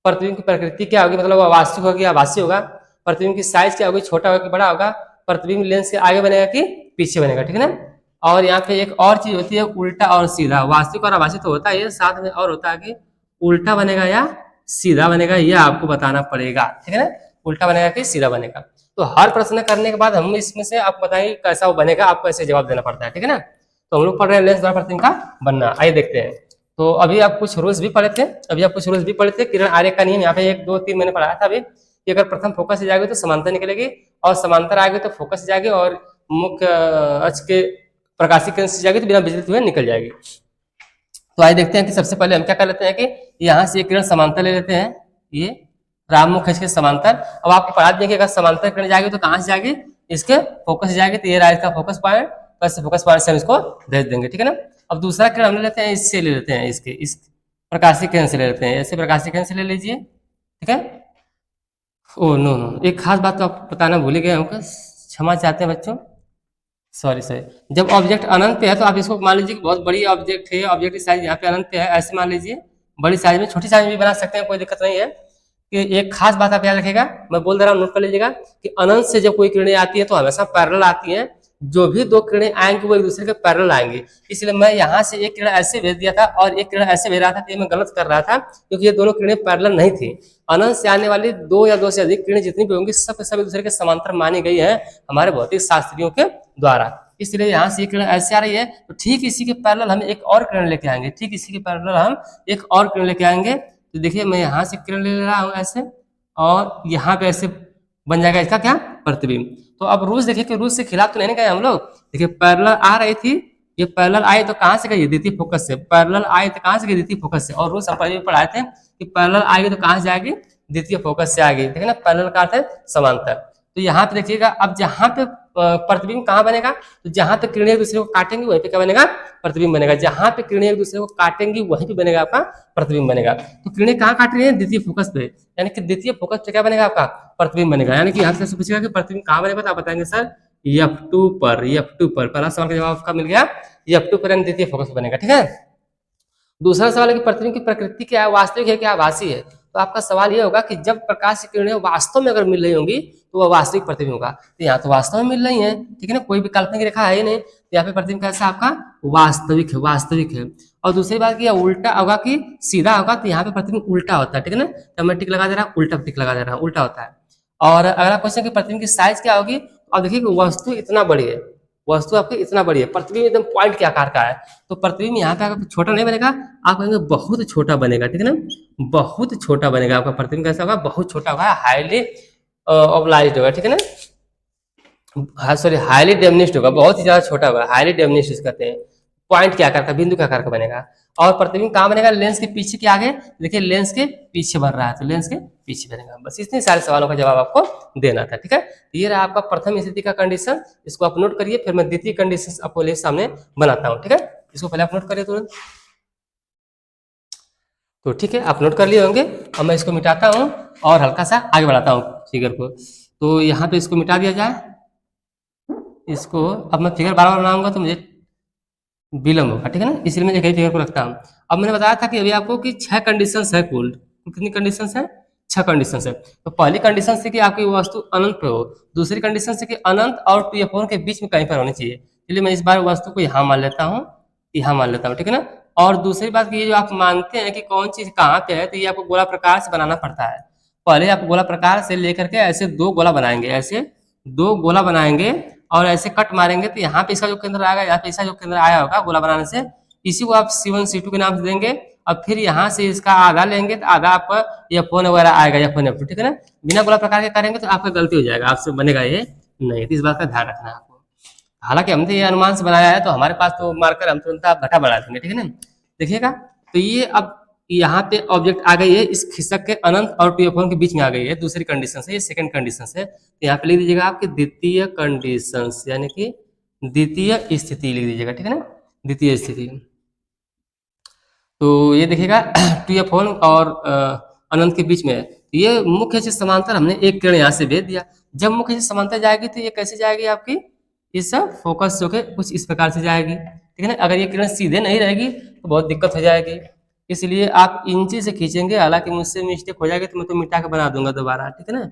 प्रतिबिंब की प्रकृति क्या होगी, मतलब वास्तविक होगी या आभासी होगा, प्रतिबिंब की साइज क्या होगी, छोटा होगा कि बड़ा होगा, प्रतिबिंब लेंस के आगे बनेगा कि पीछे बनेगा, ठीक है ना। और यहाँ पे एक और चीज होती है उल्टा और सीधा, वास्तविक और आभासी तो होता है, साथ में और होता है कि उल्टा बनेगा या सीधा बनेगा, यह आपको बताना पड़ेगा, ठीक है ना। उल्टा बनेगा कि सीधा बनेगा। तो हर प्रश्न करने के बाद हम इसमें से आपको बताएंगे कैसा वो बनेगा, आपको ऐसे जवाब देना पड़ता है, ठीक है ना। तो हम लोग पढ़ रहे हैं लेंस द्वारा प्रतिबिंब का बनना, आइए देखते हैं। तो अभी आप कुछ रूल्स भी पढ़े थे, किरण आरेख का नियम यहाँ पे 1, 2, 3 मैंने पढ़ाया था अभी। कि अगर प्रथम फोकस से जाएगी तो समांतर निकलेगी, और समांतर आएगी तो फोकस से जाएगी, और मुख्य अक्ष के प्रकाशीय केंद्र से जाएगी तो बिना विचलित हुए निकल जाएगी। तो आइए देखते हैं कि सबसे पहले हम क्या कर लेते हैं कि यहाँ से एक किरण समांतर ले लेते हैं, ये राम मुख्य अक्ष के समांतर। अब आपको बता दें कि अगर समांतर किरण जाएगी तो कहाँ से जाएगी, इसके फोकस से जाएगी, तो ये रहा इसका फोकस पॉइंट, बस फोकस पॉइंट से हम इसको भेज देंगे, ठीक है ना। अब दूसरा किरण हम ले लेते हैं, इससे ले लेते हैं, इसके इस प्रकाशीय किरण से ले लेते हैं, ऐसे प्रकाशीय किरण से ले लीजिए, ठीक है। ओ नो नो, एक खास बात तो आप बताना भूल गए हमको, क्षमा चाहते हैं बच्चों, सॉरी सॉरी। जब ऑब्जेक्ट अनंत पे है तो आप इसको मान लीजिए कि बहुत बड़ी ऑब्जेक्ट है, ऑब्जेक्ट की साइज यहाँ पे अनंत पे है, ऐसे मान लीजिए, बड़ी साइज में, छोटी साइज में भी बना सकते हैं, कोई दिक्कत नहीं है। कि एक खास बात आप याद रखिएगा, मैं बोल दे रहा हूँ, नोट कर लीजिएगा कि अनंत से जब कोई किरणें आती है तो हमेशा पैरेलल आती हैं, जो भी दो किरणें आएंगी वो एक दूसरे के पैरेलल आएंगी। इसलिए मैं यहाँ से एक किरण ऐसे भेज दिया था और एक किरण ऐसे भेज रहा था, तो ये मैं गलत कर रहा था, क्योंकि ये दोनों किरणें पैरेलल नहीं थी। अनंत से आने वाली दो या दो से अधिक किरणें जितनी भी होंगी सब एक दूसरे के समांतर मानी गई है हमारे भौतिक शास्त्रियों के द्वारा। इसलिए यहाँ से एक किरण ऐसे आ रही है, तो ठीक इसी के पैरेलल हम एक और किरण लेके आएंगे, ठीक इसी के पैरेलल हम एक और किरण लेके आएंगे। तो देखिए मैं यहाँ से किरण ले रहा हूँ ऐसे, और यहाँ पे ऐसे बन जाएगा इसका क्या, प्रतिबिंब। तो अब रूल्स देखिए कि रूल्स से खिलाफ तो नहीं गए हम लोग। देखिए पैरेलल आ रही थी, ये पैरेलल आई तो कहाँ से गई, द्वितीय फोकस से, पैरेलल आई तो कहाँ से गई, द्वितीय फोकस से। और रूल्स हम पहले भी पढ़ाए थे कि पैरेलल आएगी तो कहाँ से आएगी, द्वितीय फोकस से आएगी, ठीक है ना। पैरेलल का अर्थ है समांतर। तो यहाँ पे देखिएगा, अब जहाँ पे प्रतिबिंब कहाँ बनेगा, तो जहाँ पे किरणें एक दूसरे को काटेंगी वहीं पे क्या बनेगा, प्रतिबिंब बनेगा। जहाँ पे किरणें एक दूसरे को काटेंगी वहीं पे बनेगा आपका प्रतिबिंब बनेगा। तो किरणें कहाँ काट रही है, द्वितीय फोकस पे, यानी कि द्वितीय फोकस पे क्या बनेगा, आपका प्रतिबिंब बनेगा। यानी कि यहाँ से पूछेगा कि प्रतिबिंब कहाँ बनेगा, तो आप बताएंगे सर F2 पर, F2 पर। पहला सवाल का जवाब आपका मिल गया, F2 पर यानी द्वितीय फोकस बनेगा, ठीक है। दूसरा सवाल है कि प्रतिबिंब की प्रकृति क्या है, वास्तविक है क्या आभासी है। तो आपका सवाल ये होगा कि जब प्रकाश की किरणें वास्तव में अगर मिल रही होंगी तो वह वास्तविक प्रतिबिंब होगा। तो यहाँ तो वास्तव में मिल रही है, ठीक है ना, कोई भी काल्पनिक रेखा है ही नहीं, तो यहाँ पे प्रतिबिंब कैसा आपका वास्तविक है, वास्तविक है। और दूसरी बात की उल्टा होगा कि सीधा होगा, तो यहाँ पे प्रतिबिंब उल्टा होता है, ठीक है ना। तो मैं टिक लगा दे रहा हूँ, उल्टा टिक लगा दे रहा हूँ, उल्टा होता है। और अगला क्वेश्चन कि प्रतिबिंब की साइज क्या होगी। अब देखिए कि वस्तु इतना बड़ी है, वस्तु आपकी इतना बड़ी है, प्रतिबिंब एकदम पॉइंट के आकार का है, तो प्रतिबिंब यहाँ पे आपका छोटा नहीं बनेगा, आप कहेंगे बहुत छोटा बनेगा, ठीक है ना, बहुत छोटा बनेगा आपका प्रतिबिंब। कैसा होगा, बहुत छोटा होगा, हाईली ऑब्लाइज्ड होगा, ठीक है ना, सॉरी हाईली डेमनिस्ड होगा, बहुत ही ज्यादा छोटा होगा, हाईली डेमनिस्ड कहते हैं, पॉइंट के आकार का, बिंदु के आकार का बनेगा। और प्रतिबिंब कहाँ बनेगा, लेंस के पीछे के आगे, देखिए लेंस के पीछे बन रहा है, तो लेंस के पीछे बनेगा। बस इतने सारे सवालों का जवाब आपको देना था, ठीक है। ये रहा आपका प्रथम स्थिति का कंडीशन, इसको आप नोट करिए, फिर मैं द्वितीय कंडीशन आपको ले सामने बनाता हूँ, ठीक है। इसको पहले आप नोट करिए तुरंत। तो ठीक है, आप नोट कर लिए होंगे। अब मैं इसको मिटाता हूँ और हल्का सा आगे बढ़ाता हूँ फिगर को। तो यहाँ पे इसको मिटा दिया जाए, इसको अब मैं फिगर बार बार बनाऊंगा तो मुझे विलम्ब होगा, ठीक है ना, इसलिए मैं एक ही फिगर को रखता हूँ। अब मैंने बताया था कि अभी आपको कि 6 कंडीशंस है कुल, कितनी कंडीशंस है, 6 कंडीशंस है। तो पहली कंडीशन से कि आपकी वस्तु अनंत पे हो, दूसरी कंडीशन से कि अनंत और 2F1 के बीच में कहीं पर होनी चाहिए, इसलिए मैं इस बार वस्तु को यहाँ मान लेता हूँ, यहाँ मान लेता हूँ, ठीक है ना। और दूसरी बात की ये जो आप मानते हैं कि कौन चीज कहाँ पे है, तो ये आपको गोला प्रकार से बनाना पड़ता है। पहले आप गोला प्रकार से लेकर के ऐसे 2 गोला बनाएंगे, ऐसे 2 गोला बनाएंगे और ऐसे कट मारेंगे, तो यहाँ पे इसका जो केंद्र आएगा, यहाँ पे इसका जो केंद्र आया होगा गोला बनाने से, इसी को आप C1 C2 के नाम से देंगे। अब फिर यहाँ से इसका आधा लेंगे तो आधा आपका F1 वगैरह आएगा, F1 F2, ठीक है ना। बिना गोला प्रकार के करेंगे तो आपका गलती हो जाएगा, आपसे बनेगा ये नहीं, तो इस बात का ध्यान रखना है आपको। हालांकि हमने ये अनुमान से बनाया है, तो हमारे पास तो मार्कर हम तुरंत आप घटा बढ़ा देंगे, ठीक है ना। देखिएगा, तो ये अब यहाँ पे ऑब्जेक्ट आ गई है, इस खिसक के अनंत और 2F1 के बीच में आ गई है, दूसरी कंडीशन से, ये सेकंड कंडीशन है। तो यहाँ पे लिख दीजिएगा आपकी द्वितीय कंडीशन, यानी कि द्वितीय स्थिति लिख दीजिएगा, ठीक है ना, द्वितीय स्थिति। तो ये देखिएगा 2F1 और अनंत के बीच में है, ये मुख्य से समांतर हमने एक किरण यहाँ से भेज दिया। जब मुख्य से समांतर जाएगी तो ये कैसे जाएगी आपकी, इस फोकस होके कुछ इस प्रकार से जाएगी, ठीक है ना। अगर ये किरण सीधे नहीं रहेगी तो बहुत दिक्कत हो जाएगी, इसलिए आप इंची से खींचेंगे। हालांकि मुझसे मिस्टेक हो जाएगी तो मैं तो मिटा के बना दूंगा दोबारा, ठीक है ना,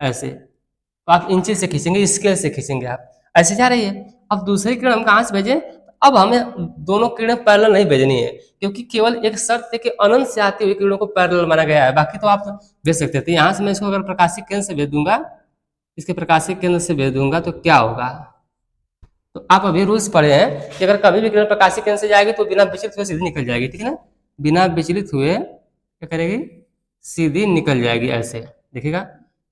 ऐसे। तो आप इंची से खींचेंगे, स्केल से खींचेंगे, आप ऐसे जा रही है। अब दूसरी किरण हम कहाँ से भेजें, अब हमें दोनों किरणें पैरेलल नहीं भेजनी है, क्योंकि केवल एक शर्त है कि अनंत से आती हुई किरणों को पैरेलल माना गया है, बाकी तो आप भेज सकते थे। यहाँ से मैं इसको अगर प्रकाशिक केंद्र से भेज दूंगा, इसके प्रकाशिक केंद्र से भेज दूंगा तो क्या होगा, तो आप अभी रूल्स पढ़े हैं कि अगर कभी भी किरण प्रकाशिक केंद्र से जाएगी तो बिना विचलित हुए सीधी निकल जाएगी, ठीक है ना, बिना विचलित हुए क्या करेगी, सीधी निकल जाएगी, ऐसे देखिएगा।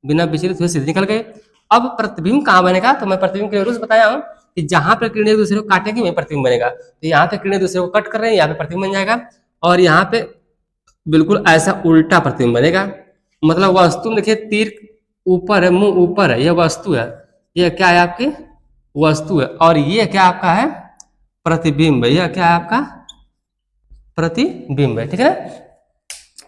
बिना विचलित हुए सीधे निकल गए। अब प्रतिबिंब कहाँ बनेगा, तो मैं प्रतिबिंब के रूल्स बताया हूँ कि जहां पर किरणें एक दूसरे को काटेंगी वहीं प्रतिबिंब बनेगा। तो यहाँ पे किरणें दूसरे को कट कर रहे हैं, यहाँ पे प्रतिबिंब बन जाएगा, और यहाँ पे बिल्कुल ऐसा उल्टा प्रतिबिंब बनेगा। मतलब वस्तु में देखिए तीर ऊपर है, मुंह ऊपर है, यह वस्तु है, यह क्या है आपकी वस्तु है, और ये क्या आपका है प्रतिबिंब है, यह क्या है आपका प्रतिबिंब है, ठीक है ना,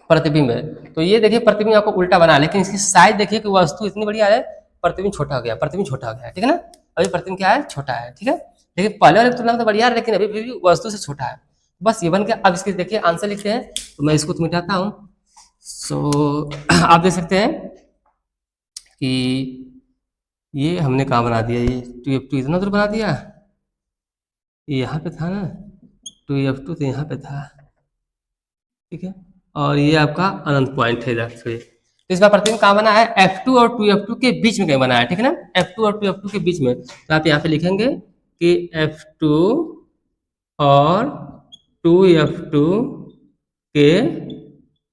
प्रतिबिंब है। तो ये देखिए प्रतिबिंब आपको उल्टा बना, लेकिन इसकी साइज देखिए कि वस्तु इतनी बढ़िया है, प्रतिबिंब छोटा हो गया, प्रतिबिंब छोटा हो गया, ठीक है ना, अभी प्रतिबिंब क्या है छोटा है, ठीक है, लेकिन पहले वाले तुलना में तो बढ़िया है, लेकिन अभी भी वस्तु से छोटा है। बस ये बन गया। अब इसके देखिए आंसर लिखते हैं, तो मैं इसको तो मिटाता हूँ। सो आप देख सकते हैं कि ये हमने कहाँ बना दिया, ये 2f2 इतना दूर बना दिया, ये यहाँ पे था ना, 2f2 तो यहाँ पे था, ठीक है, और ये आपका अनंत पॉइंट है इधर से। तो इस बार प्रतिबिंब कहाँ बना है, F2 और 2f2 के बीच में कहीं बना है, ठीक है ना, F2 और 2f2 के बीच में। तो आप यहाँ पे लिखेंगे कि F2 और 2f2 के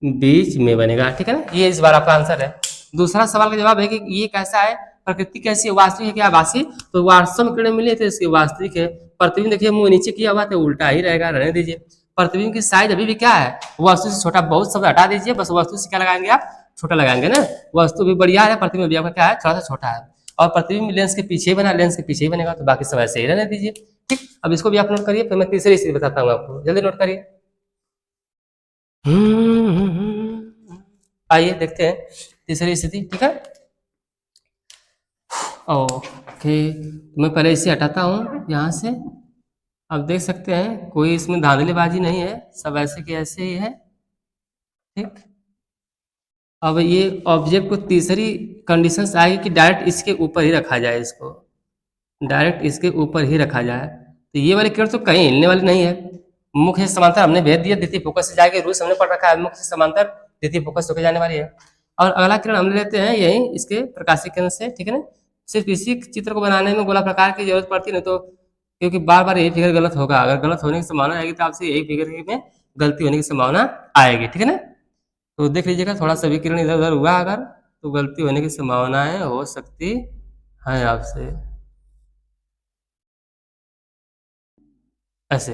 बीच में बनेगा, ठीक है ना, ये इस बार आपका आंसर है। दूसरा सवाल का जवाब है कि ये कैसा है, प्रकृति कैसी है, वास्तविक है क्या आभासी, तो वास्तव में किरणें मिली तो इसकी वास्तविक है। प्रतिबिंब देखिए मुंह नीचे किया हुआ तो उल्टा ही रहेगा, रहने दीजिए। प्रतिबिंब की साइज अभी भी क्या है, वस्तु से छोटा, बहुत शब्द हटा दीजिए, बस वस्तु से क्या लगाएंगे आप, छोटा लगाएंगे ना, वस्तु भी बढ़िया है, प्रतिबिंब भी आपका क्या है थोड़ा सा छोटा है, और प्रतिबिंब लेंस के पीछे बना, लेंस के पीछे ही बनेगा, तो बाकी सब ऐसे ही रहने दीजिए, ठीक। अब इसको भी आप नोट करिए, फिर मैं तीसरी स्थिति बताता हूँ आपको, जल्दी नोट करिए। आइए देखते हैं तीसरी स्थिति, ठीक है, ओके, मैं पहले इसे हटाता हूँ यहाँ से। अब देख सकते हैं कोई इसमें धांधलीबाजी नहीं है, सब ऐसे के ऐसे ही है, ठीक। अब ये ऑब्जेक्ट को तीसरी कंडीशन आएगी कि डायरेक्ट इसके ऊपर ही रखा जाए, इसको डायरेक्ट इसके ऊपर ही रखा जाए। तो ये वाली किरण तो कहीं हिलने वाली नहीं है, मुख्य से समांतर हमने भेज दिया, द्वितीय फोकस से जाके रूल्स हमने पढ़ रखा है, मुख्य से समांतर द्वितीय फोकस होकर जाने वाली है। और अगला किरण हम लेते हैं यही इसके प्रकाशिक केंद्र से, ठीक है ना, सिर्फ इसी चित्र को बनाने में गोला प्रकार की जरूरत पड़ती नहीं, तो क्योंकि बार बार यही फिगर गलत होगा, अगर गलत होने की संभावना आएगी तो आपसे यही फिगर में गलती होने की संभावना आएगी, ठीक है ना। तो देख लीजिएगा थोड़ा सा विकिरण इधर उधर हुआ अगर, तो गलती होने की संभावनाएं हो सकती है आपसे, ऐसे।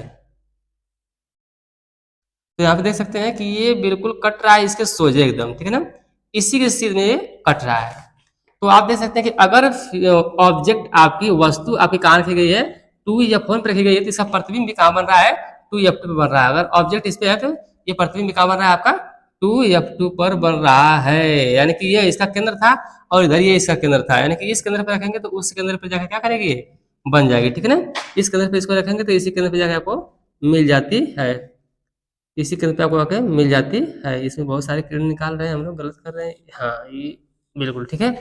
तो यहाँ पे देख सकते हैं कि ये बिल्कुल कट रहा है इसके सोझे एकदम, ठीक है ना, इसी के स्थिति में ये कट रहा है। तो आप देख सकते हैं कि अगर ऑब्जेक्ट आपकी वस्तु आपकी कहाँ रखी गई है, 2f1 पर रखी गई है, तो इसका प्रतिबिंब भी कहाँ बन रहा है, 2f2 पे बन रहा है। अगर ऑब्जेक्ट इस पे है तो ये प्रतिबिंब भी कहाँ बन रहा है आपका 2f2 पर बन रहा है, यानी कि ये इसका केंद्र था और इधर ये इसका केंद्र था, यानी कि इस केंद्र पर रखेंगे तो उस केंद्र पर जाकर क्या करेगी, बन जाएगी, ठीक है ना। इस केंद्र पे इसको रखेंगे तो इसी केंद्र पे जाकर आपको मिल जाती है, इसी केंद्र पे आपको आके मिल जाती है। इसमें बहुत सारे किरण निकाल रहे हैं हम लोग, गलत कर रहे हैं, हाँ ये बिल्कुल ठीक है।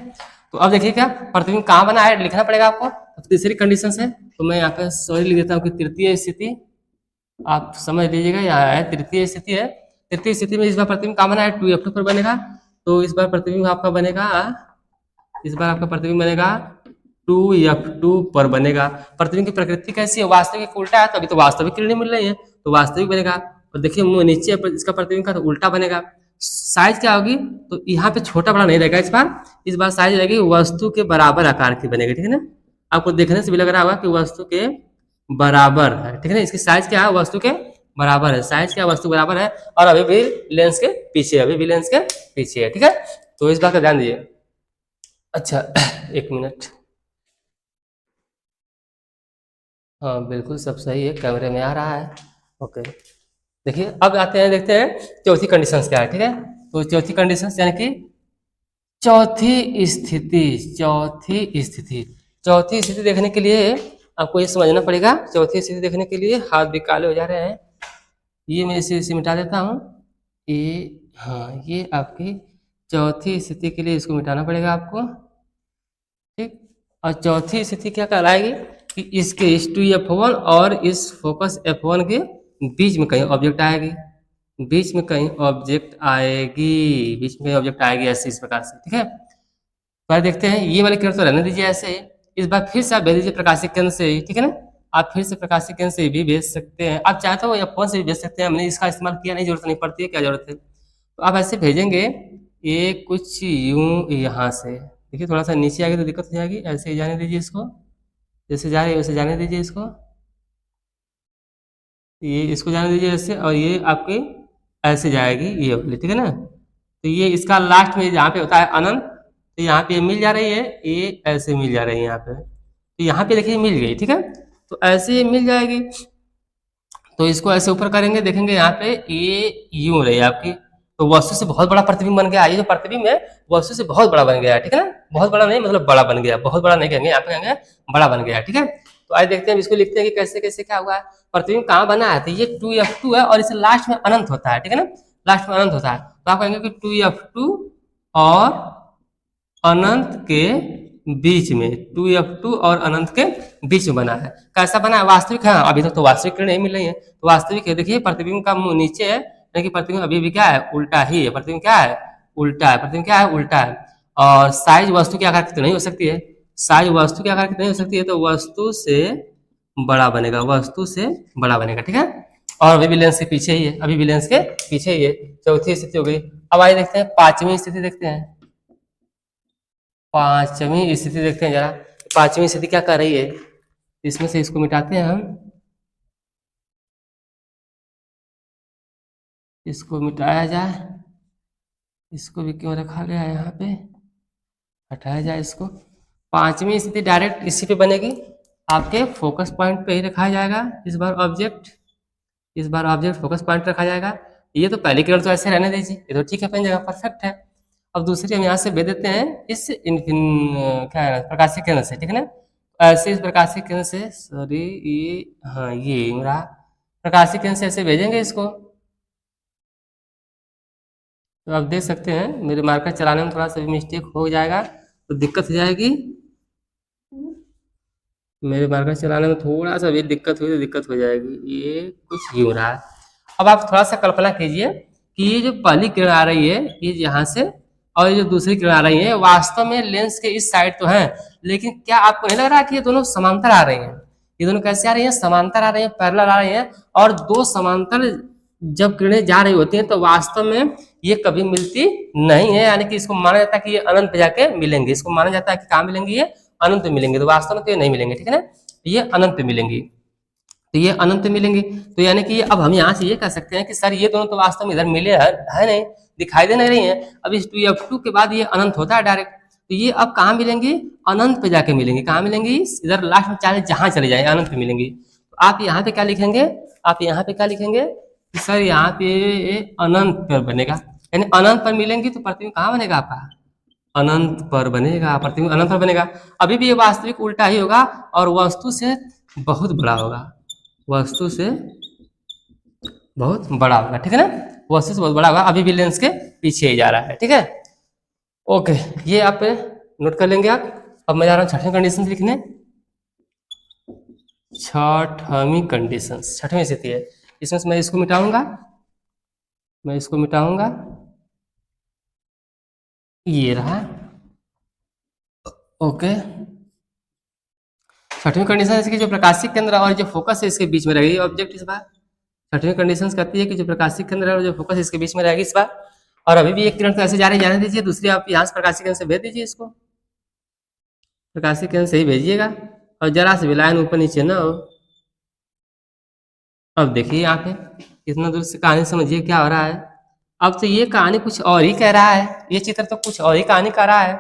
तो अब देखिए क्या प्रतिबिंब कहाँ बना है, लिखना पड़ेगा आपको, तो तीसरी कंडीशन है, तो मैं यहाँ पे सॉरी लिख देता हूँ कि तृतीय स्थिति, आप समझ लीजिएगा, यहाँ है तृतीय स्थिति है। तृतीय स्थिति में इस बार प्रतिबिंब कहाँ बना है, 2f2 पर बनेगा, तो इस बार प्रतिबिंब आपका बनेगा, इस बार आपका प्रतिबिंब बनेगा 2f2 पर बनेगा। प्रतिबिंब की प्रकृति कैसी है, वास्तविक उल्टा है, तो अभी तो वास्तविक किरणें मिल रही है, तो वास्तविक बनेगा। और देखिए मुंह नीचे इसका प्रतिबिंब का तो उल्टा बनेगा। साइज क्या होगी, तो यहाँ पे छोटा बड़ा नहीं रहेगा, इस बार साइज रहेगी वस्तु के बराबर आकार की बनेगी, ठीक है ना। आपको देखने से भी लग रहा होगा कि वस्तु के बराबर है, ठीक है ना, इसकी साइज क्या है, वस्तु के बराबर है, साइज क्या वस्तु बराबर है, और अभी भी लेंस के पीछे, अभी भी लेंस के पीछे है, ठीक है। तो इस बात का ध्यान दीजिए। अच्छा एक मिनट, हाँ बिल्कुल सब सही है, कैमरे में आ रहा है, ओके। देखिए अब आते हैं, देखते हैं चौथी कंडीशन क्या है, ठीक है। तो चौथी कंडीशन यानी कि चौथी स्थिति, चौथी स्थिति देखने के लिए आपको ये समझना पड़ेगा। चौथी स्थिति देखने के लिए हाथ भी काले हो जा रहे हैं, ये मैं इसे मिटा देता हूँ, ये हाँ ये आपकी चौथी स्थिति के लिए इसको मिटाना पड़ेगा आपको, ठीक। और चौथी स्थिति क्या कहलाएगी कि इसके इस 2f1 और इस फोकस f1 के बीच में कहीं ऑब्जेक्ट आएगी, बीच में कहीं ऑब्जेक्ट आएगी, बीच में कहीं ऑब्जेक्ट आएगी, ऐसे इस प्रकार से, ठीक है। पर देखते हैं ये वाली किरण तो रहने दीजिए ऐसे ही, इस बार फिर से आप भेज दीजिए प्रकाशिक केंद्र से ही, ठीक है ना। आप फिर से प्रकाशिक केंद्र से भी भेज सकते हैं, आप चाहे तो f1 से भी भेज सकते हैं, हमने इसका इस्तेमाल किया नहीं, जरूरत नहीं पड़ती है, क्या जरूरत है। तो आप ऐसे भेजेंगे, ये कुछ यूं यहाँ से देखिए, थोड़ा सा नीचे आएगी तो दिक्कत हो जाएगी, ऐसे ही जाने दीजिए इसको, जैसे जा रही है वैसे जाने दीजिए इसको, ये इसको जाने दीजिए ऐसे, और ये आपकी ऐसे जाएगी ये वाली, ठीक है ना। तो ये इसका लास्ट में जहाँ पे होता है अनंत, तो यहाँ पे मिल जा रही है, ये ऐसे मिल जा रही है यहाँ पे, तो यहाँ पे देखिए मिल गई, ठीक है। तो ऐसे ये मिल जाएगी, तो इसको ऐसे ऊपर करेंगे, देखेंगे यहाँ पे ये यूं रही आपकी, तो वस्तु से बहुत बड़ा प्रतिबिंब बन गया। ये जो प्रतिबिंब है वस्तु से बहुत बड़ा बन गया, ठीक है ना। बहुत बड़ा नहीं मतलब बड़ा बन गया, बहुत बड़ा नहीं कहेंगे, यहाँ पे कहेंगे बड़ा बन गया, ठीक है। तो आज देखते हैं इसको, लिखते हैं कि कैसे कैसे क्या हुआ है। प्रतिबिंब कहाँ बना है, तो ये 2F2 है और इसे लास्ट में अनंत होता है, ठीक है ना, लास्ट में अनंत होता है। तो आप कहेंगे कि 2F2 और अनंत के बीच में, 2F2 और अनंत के बीच में बना है। कैसा बना है, वास्तविक है। अभी तक तो वास्तविक किरण नहीं मिल रही है, तो वास्तविक है। देखिए प्रतिबिंब का मुंह नीचे है, यानी कि प्रतिबिंब अभी भी क्या है, उल्टा ही है। प्रतिबिंब क्या है, उल्टा है। प्रतिबिंब क्या है, उल्टा है। और साइज वस्तु के आकार की तो नहीं हो सकती है, साइज वस्तु के आकार की नहीं हो सकती है, तो वस्तु से बड़ा बनेगा, वस्तु से बड़ा बनेगा, ठीक है। और अभी भी लेंस के पीछे ही है, अभी भी लेंस के पीछे ही है। चौथी स्थिति हो गई। अब आइए देखते हैं पांचवी स्थिति, देखते हैं पांचवी स्थिति, देखते हैं जरा पांचवी स्थिति क्या कर रही है। इसमें से इसको मिटाते हैं हम, इसको मिटाया जाए, इसको भी क्यों रखा गया है यहाँ पे, हटाया जाए इसको। पांचवी स्थिति डायरेक्ट इसी पे बनेगी, आपके फोकस पॉइंट पे ही रखा जाएगा। इस बार ऑब्जेक्ट, इस बार ऑब्जेक्ट फोकस पॉइंट रखा जाएगा। ये तो पहली किरण तो ऐसे रहने दीजिए, ये तो ठीक है, अपनी जगह परफेक्ट है। अब दूसरी हम यहाँ से भेज देते हैं इस क्या है, प्रकाशीय किरण से, ठीक है ना। ऐसे इस प्रकाशीय किरण से, सॉरी ये, हाँ ये मेरा प्रकाशीय किरण से ऐसे भेजेंगे इसको। तो आप देख सकते हैं मेरे मार्कर चलाने में थोड़ा सा भी मिस्टेक हो जाएगा तो दिक्कत हो जाएगी, मेरे मार्कर चलाने में थोड़ा सा भी दिक्कत हुई तो दिक्कत हो जाएगी। ये कुछ ही हो रहा है। अब आप थोड़ा सा कल्पना कीजिए कि ये जो पहली किरण आ रही है ये यहाँ से, और ये जो दूसरी किरण आ रही है वास्तव में लेंस के इस साइड तो है, लेकिन क्या आपको नहीं लग रहा कि ये दोनों समांतर आ रही हैं। ये दोनों कैसे आ रही हैं, समांतर आ रही हैं, पैरेलल आ रही हैं। और दो समांतर जब किरणें जा रही होती हैं तो वास्तव में ये कभी मिलती नहीं है, यानी कि इसको माना जाता है कि ये अनंत पे जाके मिलेंगे। इसको माना जाता है कि कहाँ मिलेंगे, ये अनंत पे मिलेंगे। तो वास्तव में तो ये नहीं मिलेंगे, ठीक है ना, ये अनंत पे मिलेंगी। तो ये अनंत मिलेंगे, तो यानी कि अब हम यहाँ से ये कह सकते हैं कि सर ये दोनों तो वास्तव में इधर मिले है नहीं, दिखाई दे नहीं रही है। अब इस 2F2 के बाद ये अनंत होता है डायरेक्ट, तो ये अब कहाँ मिलेंगी, अनंत पे जाके मिलेंगे। कहाँ मिलेंगी, इधर लास्ट में चाहे जहां चले जाए अनंत पे मिलेंगी। तो आप यहाँ पे क्या लिखेंगे, आप यहाँ पे क्या लिखेंगे कि सर यहाँ पे अनंत पर बनेगा, यानी अनंत पर मिलेंगी। तो प्रतिबिंब कहाँ बनेगा आपका, अनंत पर बनेगा, प्रतिबिंब अनंत पर बनेगा। अभी भी ये वास्तविक उल्टा ही होगा और वस्तु से बहुत बड़ा होगा, वस्तु से बहुत बड़ा होगा, ठीक है ना, वस्तु से बहुत बड़ा होगा। अभी भी लेंस के पीछे ही जा रहा है, ठीक है। ओके, ये आप नोट कर लेंगे आप। अब मैं जा रहा हूँ छठवीं कंडीशन लिखने। छठवीं कंडीशन, छठवीं स्थिति है, इसमें से मैं इसको मिटाऊंगा, मैं इसको मिटाऊंगा, ये रहा। ओके, छठवीं कंडीशन इसकी जो प्रकाशिक केंद्र और जो फोकस है इसके बीच में रहेगी ऑब्जेक्ट इस बार। छठवीं कंडीशन कहती है कि जो प्रकाशिक केंद्र है और जो फोकस इसके बीच में रहेगी इस बार। और अभी भी एक किरण तो ऐसे जा रही जाने दीजिए, दूसरी आप यहाँ से प्रकाशिक केंद्र से भेज दीजिए इसको, प्रकाशिक केंद्र से ही भेजिएगा और जरा से भी लाइन ऊपर नीचे ना हो। अब देखिए यहाँ पे इतना दूर से कहानी समझिए क्या हो रहा है। अब तो ये कहानी कुछ और ही कह रहा है, ये चित्र तो कुछ और ही कहानी कह रहा है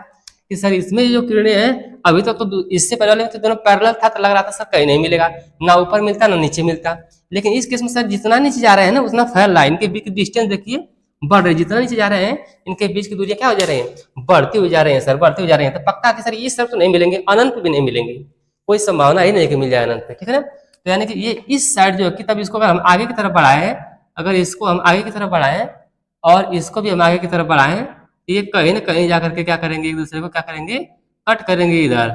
कि सर इसमें जो किरणें हैं अभी तो इससे पहले तो दोनों पैरेलल था, तो लग रहा था सर कहीं नहीं मिलेगा, ना ऊपर मिलता ना नीचे मिलता। लेकिन इस केस में सर जितना नीचे जा रहे हैं ना उतना फैल रहा है, इनके बीच की डिस्टेंस देखिए बढ़ रही है, जितना नीचे जा रहे हैं इनके बीच की दूरियां क्या हो जा रही हैं, बढ़ती हुई जा रही हैं सर, बढ़ती हुई जा रही हैं। तो पक्का कि सर ये सब तो नहीं मिलेंगे, अनंत भी नहीं मिलेंगे, कोई संभावना ही नहीं कि मिल जाए अनंत पे, ठीक है ना। तो यानी कि ये इस साइड जो है कि तब इसको अगर हम आगे की तरफ बढ़ाएं, अगर इसको हम आगे की तरफ बढ़ाएं और इसको भी हम आगे की तरफ बढ़ाएं, ये कहीं ना कहीं जाकर के क्या करेंगे, एक दूसरे को क्या करेंगे, कट करेंगे इधर,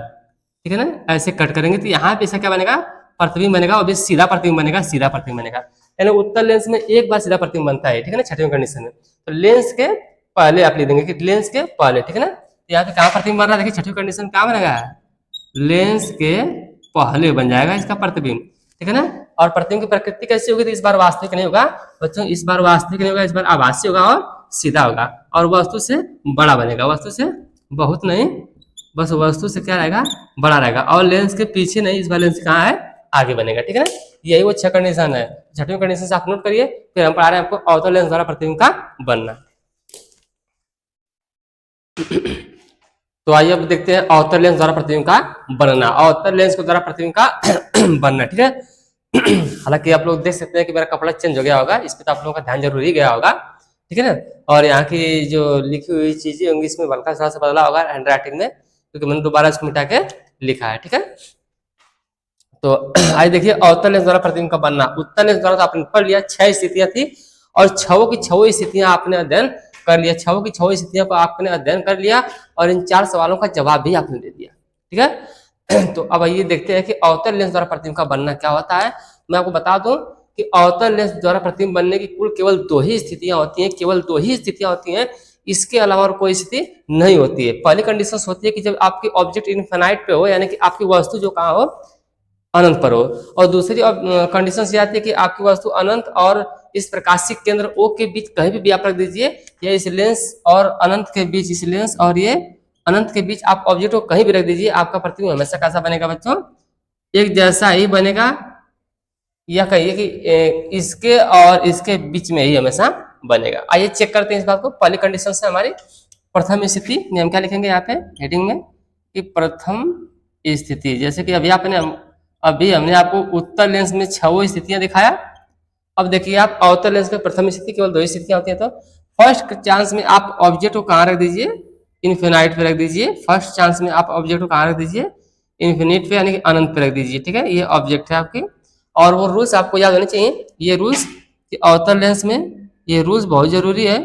ठीक है ना, ऐसे कट करेंगे। तो यहाँ पे ऐसा क्या बनेगा, प्रतिबिंब बनेगा, और भी सीधा प्रतिबिंब बनेगा, सीधा प्रतिबिंब बनेगा। यानी उत्तर लेंस में एक बार सीधा प्रतिबिंब बनता है, ठीक है ना, छठवीं कंडीशन में। तो लेंस के पहले आप लिख देंगे कि लेंस के पहले, ठीक है ना। तो यहाँ पे कहाँ प्रतिबिंब बन रहा है, देखिए छठवीं कंडीशन क्या बनेगा, लेंस के पहले बन जाएगा इसका प्रतिबिंब, ठीक है ना। और प्रतिबिंब की प्रकृति कैसी होगी, तो इस बार वास्तविक नहीं होगा बच्चों, इस बार वास्तविक नहीं होगा, इस बार आभासी होगा और सीधा होगा, और वस्तु से बड़ा बनेगा, वस्तु से बहुत नहीं, बस वस्तु से क्या रहेगा, बड़ा रहेगा, और लेंस के पीछे नहीं, इस बार लेंस कहाँ है, आगे बनेगा। ठीक है ना, यही वो 6 कंडीशन है। 6वीं कंडीशन से आप नोट करिए। फिर हम पढ़ा रहे हैं आपको अवतल लेंस द्वारा प्रतिबिंब का बनना। तो आइए अब देखते हैं अवतल लेंस द्वारा प्रतिबिंब का बनना, अवतल लेंस के द्वारा प्रतिबिंब का बनना। ठीक है, हालांकि आप लोग देख सकते हैं कि मेरा कपड़ा चेंज हो गया होगा, इस पे तो आप लोगों का ध्यान जरूर ही गया होगा। ठीक है ना, और यहाँ की जो लिखी हुई चीजें होंगी इसमें हल्का थोड़ा सा बदला होगा हैंड राइटिंग में, क्योंकि मैंने दोबारा इसको मिटा के लिखा है। ठीक है, तो आइए देखिए अवतल लेंस द्वारा प्रतिबिंब का बनना। उत्तल लेंस द्वारा तो आपने पढ़ लिया, 6 स्थितियां थी, और 6 की 6 स्थितियां आपने अध्ययन कर लिया, 6 की 6 स्थितियों को आपने अध्ययन कर लिया, और इन 4 सवालों का जवाब भी आपने दे दिया। ठीक है, तो अब आइए देखते हैं कि अवतल लेंस द्वारा प्रतिबिंब का बनना क्या होता है। मैं आपको बता दूं कि अवतल लेंस द्वारा प्रतिबिंब बनने की कुल केवल 2 ही स्थितियां होती हैं, केवल 2 ही स्थितियां होती हैं, इसके अलावा और कोई स्थिति नहीं होती है। पहली कंडीशन होती है कि जब आपकी ऑब्जेक्ट इनफिनाइट पे हो, यानी कि आपकी वस्तु जो कहाँ हो, अनंत पर हो, और दूसरी कंडीशन ये आती है कि आपकी वस्तु अनंत और इस प्रकाशिक केंद्र O के बीच कहीं भी आप रख दीजिए, या इस लेंस और अनंत के बीच, इस लेंस और ये अनंत के बीच आप ऑब्जेक्ट को कहीं भी रख दीजिए, आपका प्रतिबिंब हमेशा कैसा बनेगा बच्चों, एक जैसा ही बनेगा, या कहिए कि इसके और इसके बीच में ही हमेशा बनेगा। आइए चेक करते हैं इस बात को। पहली कंडीशन से हमारी प्रथम स्थिति में हम क्या लिखेंगे यहाँ पे हेडिंग में कि प्रथम स्थिति, जैसे कि अभी हमने आपको उत्तल लेंस में 6 स्थितियां दिखाया। अब देखिए आप अवतल लेंस में प्रथम स्थिति केवल 2 स्थितियां होती हैं, तो फर्स्ट चांस में आप ऑब्जेक्ट को कहाँ रख दीजिए, इन्फिनाइट पे रख दीजिए। फर्स्ट चांस में आप ऑब्जेक्ट को कहाँ रख दीजिए, इन्फिनिट पे यानी कि अनंत पे रख दीजिए। ठीक है, ये ऑब्जेक्ट है आपकी, और वो रूल्स आपको याद होने चाहिए। ये रूल्स अवतल लेंस में ये रूल्स बहुत जरूरी है।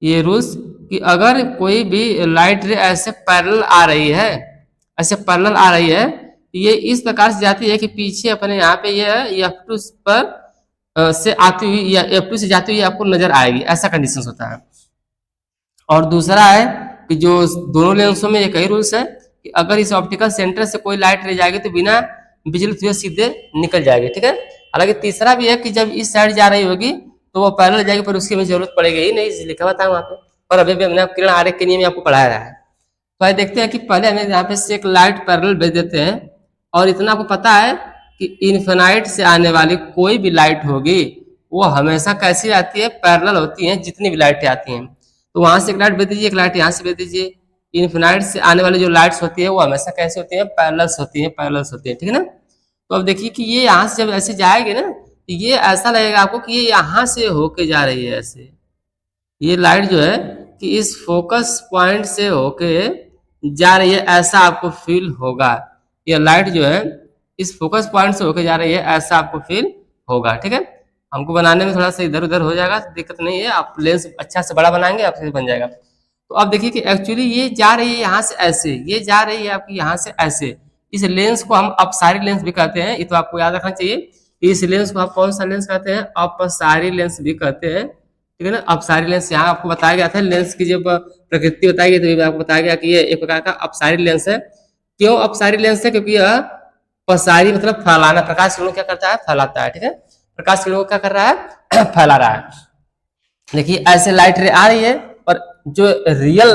ये रूल्स कि अगर कोई भी लाइट रे ऐसे पैरेलल आ रही है, ऐसे पैरेलल आ रही है, ये इस प्रकार से जाती है कि पीछे अपने यहाँ पे ये F2 पर से आती हुई या F2 से जाती हुई आपको नजर आएगी, ऐसा कंडीशन होता है। और दूसरा है कि जो दोनों लेंसों में एक ही रूल्स है कि अगर इस ऑप्टिकल सेंटर से कोई लाइट रह जाएगी तो बिना विचलित हुए सीधे निकल जाएगी। ठीक है, हालांकि तीसरा भी है कि जब इस साइड जा रही होगी तो वो पैरेलल जाएगी, पर उसकी हमें जरूरत पड़ेगी ही नहीं, इसलिए लिखा हुआ था वहाँ पे, पर अभी भी हमने किरण आरेख के नियम आपको पढ़ाया है। तो आइए देखते हैं कि पहले हमें यहाँ पे से एक लाइट पैरेलल भेज देते हैं, और इतना आपको पता है कि इन्फिनाइट से आने वाली कोई भी लाइट होगी वो हमेशा कैसी आती है, पैरेलल होती है, जितनी भी लाइटें आती हैं। तो वहां से एक लाइट भेज दीजिए, एक लाइट यहाँ से भेज दीजिए। इन्फिनाइट से आने वाली जो लाइट्स होती है वो हमेशा कैसी होती है, पैरेलल्स होती है, पैरेलल्स होती है। ठीक है ना, तो अब देखिए कि ये यहाँ से जब ऐसे जाएगी ना, तो ये ऐसा लगेगा आपको कि ये यहाँ से होके जा रही है ऐसे, ये लाइट जो है कि इस फोकस पॉइंट से होके जा रही है, ऐसा आपको फील होगा। ये लाइट जो है इस फोकस पॉइंट से होके जा रही है, ऐसा आपको फील होगा। ठीक है, हमको बनाने में थोड़ा सा इधर उधर हो जाएगा, दिक्कत नहीं है, आप लेंस अच्छा से बड़ा बनाएंगे आपसे बन जाएगा। तो अब देखिए कि एक्चुअली ये जा रही है यहाँ से ऐसे, ये जा रही है आपकी यहाँ से ऐसे। इस लेंस को हम अपसारी लेंस भी कहते हैं, ये तो आपको याद रखना चाहिए। इस लेंस को आप कौन सा लेंस कहते हैं, अपसारी लेंस भी कहते हैं। ठीक है ना, अपसारी लेंस यहाँ आपको बताया गया था, लेंस की जब प्रकृति बताई गई तो आपको बताया गया कि ये एक प्रकार का अपसारी लेंस है। क्यों अपसारी लेंस है, क्योंकि यह पसारी मतलब फैलाना, प्रकाश किरणों क्या करता है, फैलाता है। ठीक है, प्रकाश किरणों क्या कर रहा है, फैला रहा है। देखिए ऐसे लाइट रे आ रही है, और जो रियल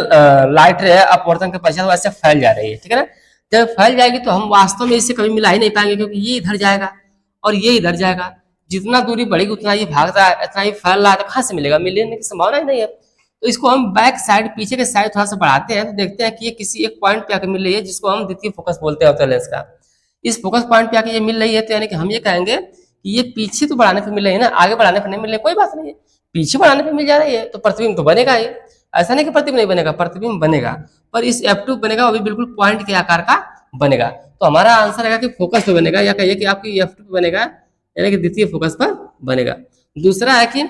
लाइट रे है अपवर्तन के पश्चात वैसे फैल जा रही है। ठीक है ना, जब फैल जाएगी तो हम वास्तव में इससे कभी मिला ही नहीं पाएंगे, क्योंकि ये इधर जाएगा और ये इधर जाएगा, जितना दूरी बढ़ेगी उतना ये भाग रहा है, इतना ही फैल रहा है, तो कहाँ से मिलेगा, मिलने की संभावना ही नहीं है। तो इसको हम बैक साइड, पीछे के साइड थोड़ा सा बढ़ाते हैं, तो देखते हैं कि ये किसी एक पॉइंट पे आकर मिल रही है, जिसको हम द्वितीय फोकस बोलते हैं लेंस का। इस फोकस पॉइंट पे आके ये मिल रही है, तो यानी कि हम ये कहेंगे कि ये पीछे तो बढ़ाने पे मिल रही है ना, आगे बढ़ाने पे नहीं मिल रही, कोई बात नहीं है, पीछे बढ़ाने पे मिल जा रही है, तो प्रतिबिंब तो बनेगा ही। ऐसा नहीं कि प्रतिबिंब नहीं बनेगा, प्रतिबिंब बनेगा, पर इस F2 बनेगा वो भी बिल्कुल पॉइंट के आकार का बनेगा। तो हमारा आंसर रहेगा कि फोकस पे बनेगा, या कहिए कि आपकी F2 पे बनेगा, यानी कि द्वितीय फोकस पर बनेगा। दूसरा है कि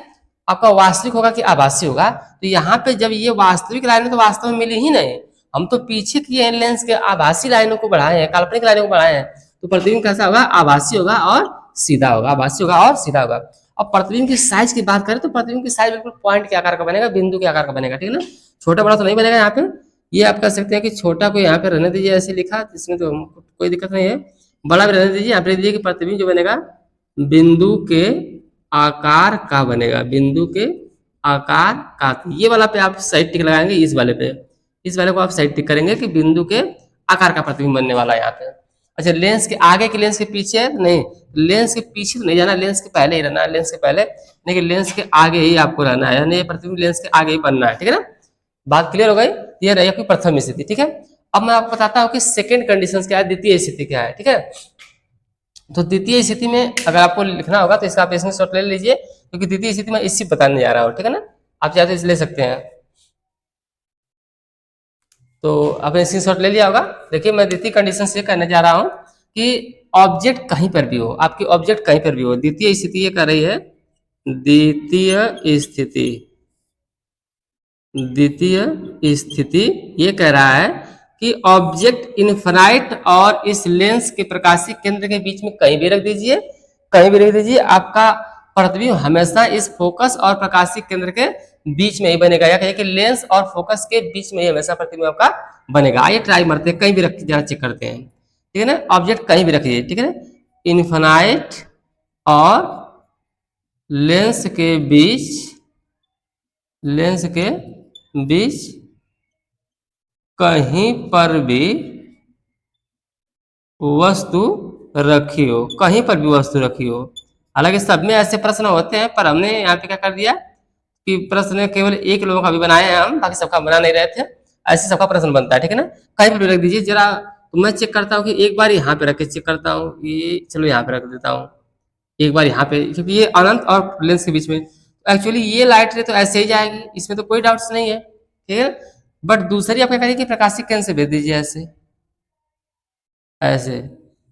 आपका वास्तविक होगा कि आभासी होगा। तो यहाँ पे जब ये वास्तविक लाइनें तो वास्तव में मिली ही नहीं, हम तो पीछे किए लेंस के आभासी लाइनों को बढ़ाए हैं, काल्पनिक लाइनों को बढ़ाए हैं, तो प्रतिबिंब कैसा होगा, आभासी होगा और सीधा होगा, आभासी होगा और सीधा होगा। अब प्रतिबिंब की साइज की बात करें तो प्रतिबिंब की साइज बिल्कुल पॉइंट के आकार का बनेगा, बिंदु के आकार का बनेगा। ठीक है ना, छोटा बड़ा तो नहीं बनेगा। यहाँ पे ये आप कह सकते हैं कि छोटा को यहाँ पे रहने दीजिए, ऐसे लिखा, इसमें तो कोई दिक्कत नहीं है, बड़ा भी रहने दीजिए। यहाँ पे दीजिए कि प्रतिबिंब जो बनेगा बिंदु के आकार का बनेगा, बिंदु के आकार का। ये वाला पे आप साइड टिक लगाएंगे, इस वाले पे, इस वाले को आप साइड टिक करेंगे कि बिंदु के आकार का प्रतिबिंब बनने वाला है यहाँ पे। अच्छा, लेंस के आगे कि लेंस के पीछे? नहीं, लेंस के पीछे तो नहीं जाना, लेंस के पहले ही रहना है, लेंस के पहले, लेकिन लेंस के आगे ही आपको रहना है, यानी ये प्रतिबिंब लेंस के आगे ही बनना है, ठीक है ना। बात क्लियर हो गई? ये रही आपकी प्रथम स्थिति, ठीक है। अब मैं आपको बताता हूँ कि सेकेंड कंडीशन क्या है, द्वितीय स्थिति क्या है, ठीक है। तो द्वितीय स्थिति में अगर आपको लिखना होगा तो इसका आप स्क्रीनशॉट ले लीजिए, क्योंकि द्वितीय स्थिति में इसी बताने जा रहा हूँ, ठीक है ना। आप चाहे तो इसे ले सकते हैं। तो आपने स्क्रीनशॉट ले लिया होगा। देखिए, मैं द्वितीय कंडीशन से कहने जा रहा हूँ कि ऑब्जेक्ट कहीं पर भी हो, आपकी ऑब्जेक्ट कहीं पर भी हो, द्वितीय स्थिति ये कर रही है, द्वितीय स्थिति, द्वितीय स्थिति ये कह रहा है कि ऑब्जेक्ट इनफाइनाइट और इस लेंस के प्रकाशीय केंद्र के बीच में कहीं भी रख दीजिए, कहीं भी रख दीजिए, आपका प्रतिबिंब हमेशा इस फोकस और प्रकाशीय केंद्र के बीच में ही बनेगा, या कहिए कि लेंस और फोकस के बीच में ही हमेशा प्रतिबिंब आपका बनेगा। आइए ट्राई मारते हैं, कहीं भी रख जरा चेक करते हैं, ठीक है ना। ऑब्जेक्ट कहीं भी रखिए, ठीक है ना, इनफाइनाइट और लेंस के बीच, लेंस के बीच कहीं पर भी वस्तु रखी हो, कहीं पर भी वस्तु रखी हो। हालांकि सब में ऐसे प्रश्न होते हैं, पर हमने यहाँ पे क्या कर दिया कि प्रश्न केवल एक लोगों का भी बनाए हैं हम, बाकी सबका बना नहीं रहे थे। ऐसे सबका प्रश्न बनता है, ठीक है ना। कहीं पर भी रख दीजिए जरा। तो मैं चेक करता हूँ कि एक बार यहाँ पे रख के चेक करता हूँ, ये चलो यहाँ पे रख देता हूँ एक बार यहाँ पे, क्योंकि ये अनंत और लेंस के बीच में, एक्चुअली ये लाइट रे तो ऐसे ही जाएगी, इसमें तो कोई डाउट्स नहीं है, ठीक है। बट दूसरी आप क्या करिए कि प्रकाशिक केंद्र से भेज दीजिए, ऐसे ऐसे।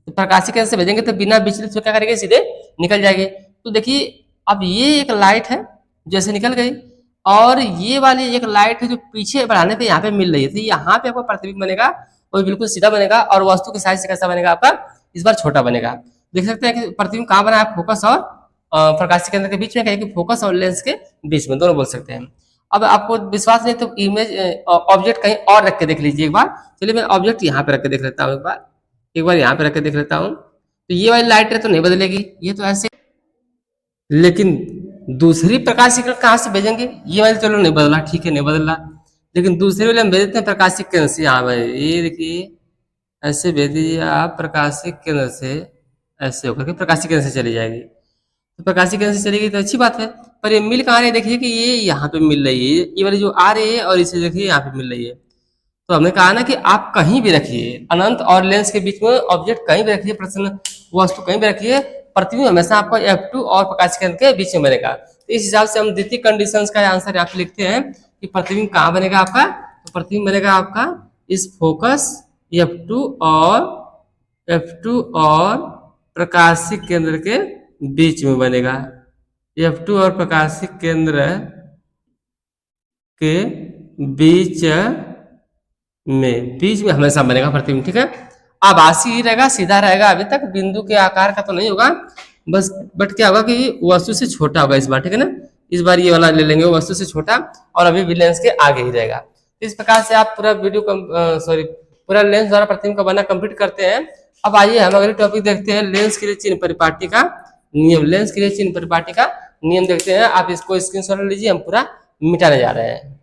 तो प्रकाशिक केंद्र से भेजेंगे तो बिना विचलित क्या करेंगे, सीधे निकल जाएंगे। तो देखिए, अब ये एक लाइट है जैसे निकल गई, और ये वाली एक लाइट है जो पीछे बढ़ाने पे यहाँ पे मिल रही है, तो यहाँ पे आपको प्रतिबिंब बनेगा और बिल्कुल सीधा बनेगा, और वस्तु के साइज से कैसा बनेगा आपका, इस बार छोटा बनेगा। देख सकते हैं कि प्रतिबिंब कहाँ बना है, फोकस और प्रकाशिक केंद्र के बीच में, कहीं कि फोकस और लेंस के बीच में, दोनों बोल सकते हैं। अब आपको विश्वास नहीं तो इमेज ऑब्जेक्ट कहीं और रख के देख लीजिए एक बार। चलिए मैं ऑब्जेक्ट यहाँ पे रख के देख लेता हूँ एक बार यहाँ पे रख के देख लेता हूँ। तो ये वाली लाइट तो नहीं बदलेगी, ये तो ऐसे, लेकिन दूसरी प्रकाशिक किरण कहाँ से भेजेंगे, ये वाली चलो नहीं बदला, ठीक है नहीं बदला, लेकिन दूसरे वाले हम भेज देते हैं प्रकाशिक केंद्र से। हाँ भाई, ये देखिए ऐसे भेज दीजिए आप प्रकाशिक केंद्र से, ऐसे होकर के प्रकाशिक केंद्र से चली जाएगी। तो प्रकाशिक केंद्र से चलेगी तो अच्छी बात है, पर ये मिल कहाँ रही है, देखिए कि ये यहाँ पे मिल रही है, ये वाली जो आ रही है, और इसे देखिए यहाँ पे मिल रही है। तो हमने कहा ना कि आप कहीं भी रखिए, अनंत और लेंस के बीच में ऑब्जेक्ट कहीं भी रखिए, प्रश्न वस्तु कहीं भी रखिए, प्रतिबिंब हमेशा आपको F2 और प्रकाश केंद्र के बीच में बनेगा। तो इस हिसाब से हम द्वितीय कंडीशंस का आंसर यहाँ पे लिखते हैं कि प्रतिबिंब कहाँ बनेगा आपका, तो प्रतिबिंब बनेगा आपका इस फोकस F2 और प्रकाशिक केंद्र के बीच में बनेगा, F2 और प्रकाशिक केंद्र के बीच में हमेशा बनेगा प्रतिबिंब, ठीक है। आभासी ही रहेगा, सीधा रहेगा, अभी तक बिंदु के आकार का तो नहीं होगा बस, बट क्या होगा कि वस्तु से छोटा होगा इस बार, ठीक है ना। इस बार ये वाला ले लेंगे वस्तु से छोटा, और अभी भी लेंस के आगे ही रहेगा। इस प्रकार से आप पूरा पूरा लेंस द्वारा प्रतिबिंब का बना कंप्लीट करते हैं। अब आइए हम अगले टॉपिक देखते हैं, लेंस के लिए चिन्ह परिपाटी का नियम। लेंस के लिए चिन्ह परिपाटी का नियम देखते हैं, आप इसको स्क्रीनशॉट लीजिए, हम पूरा मिटाने जा रहे हैं।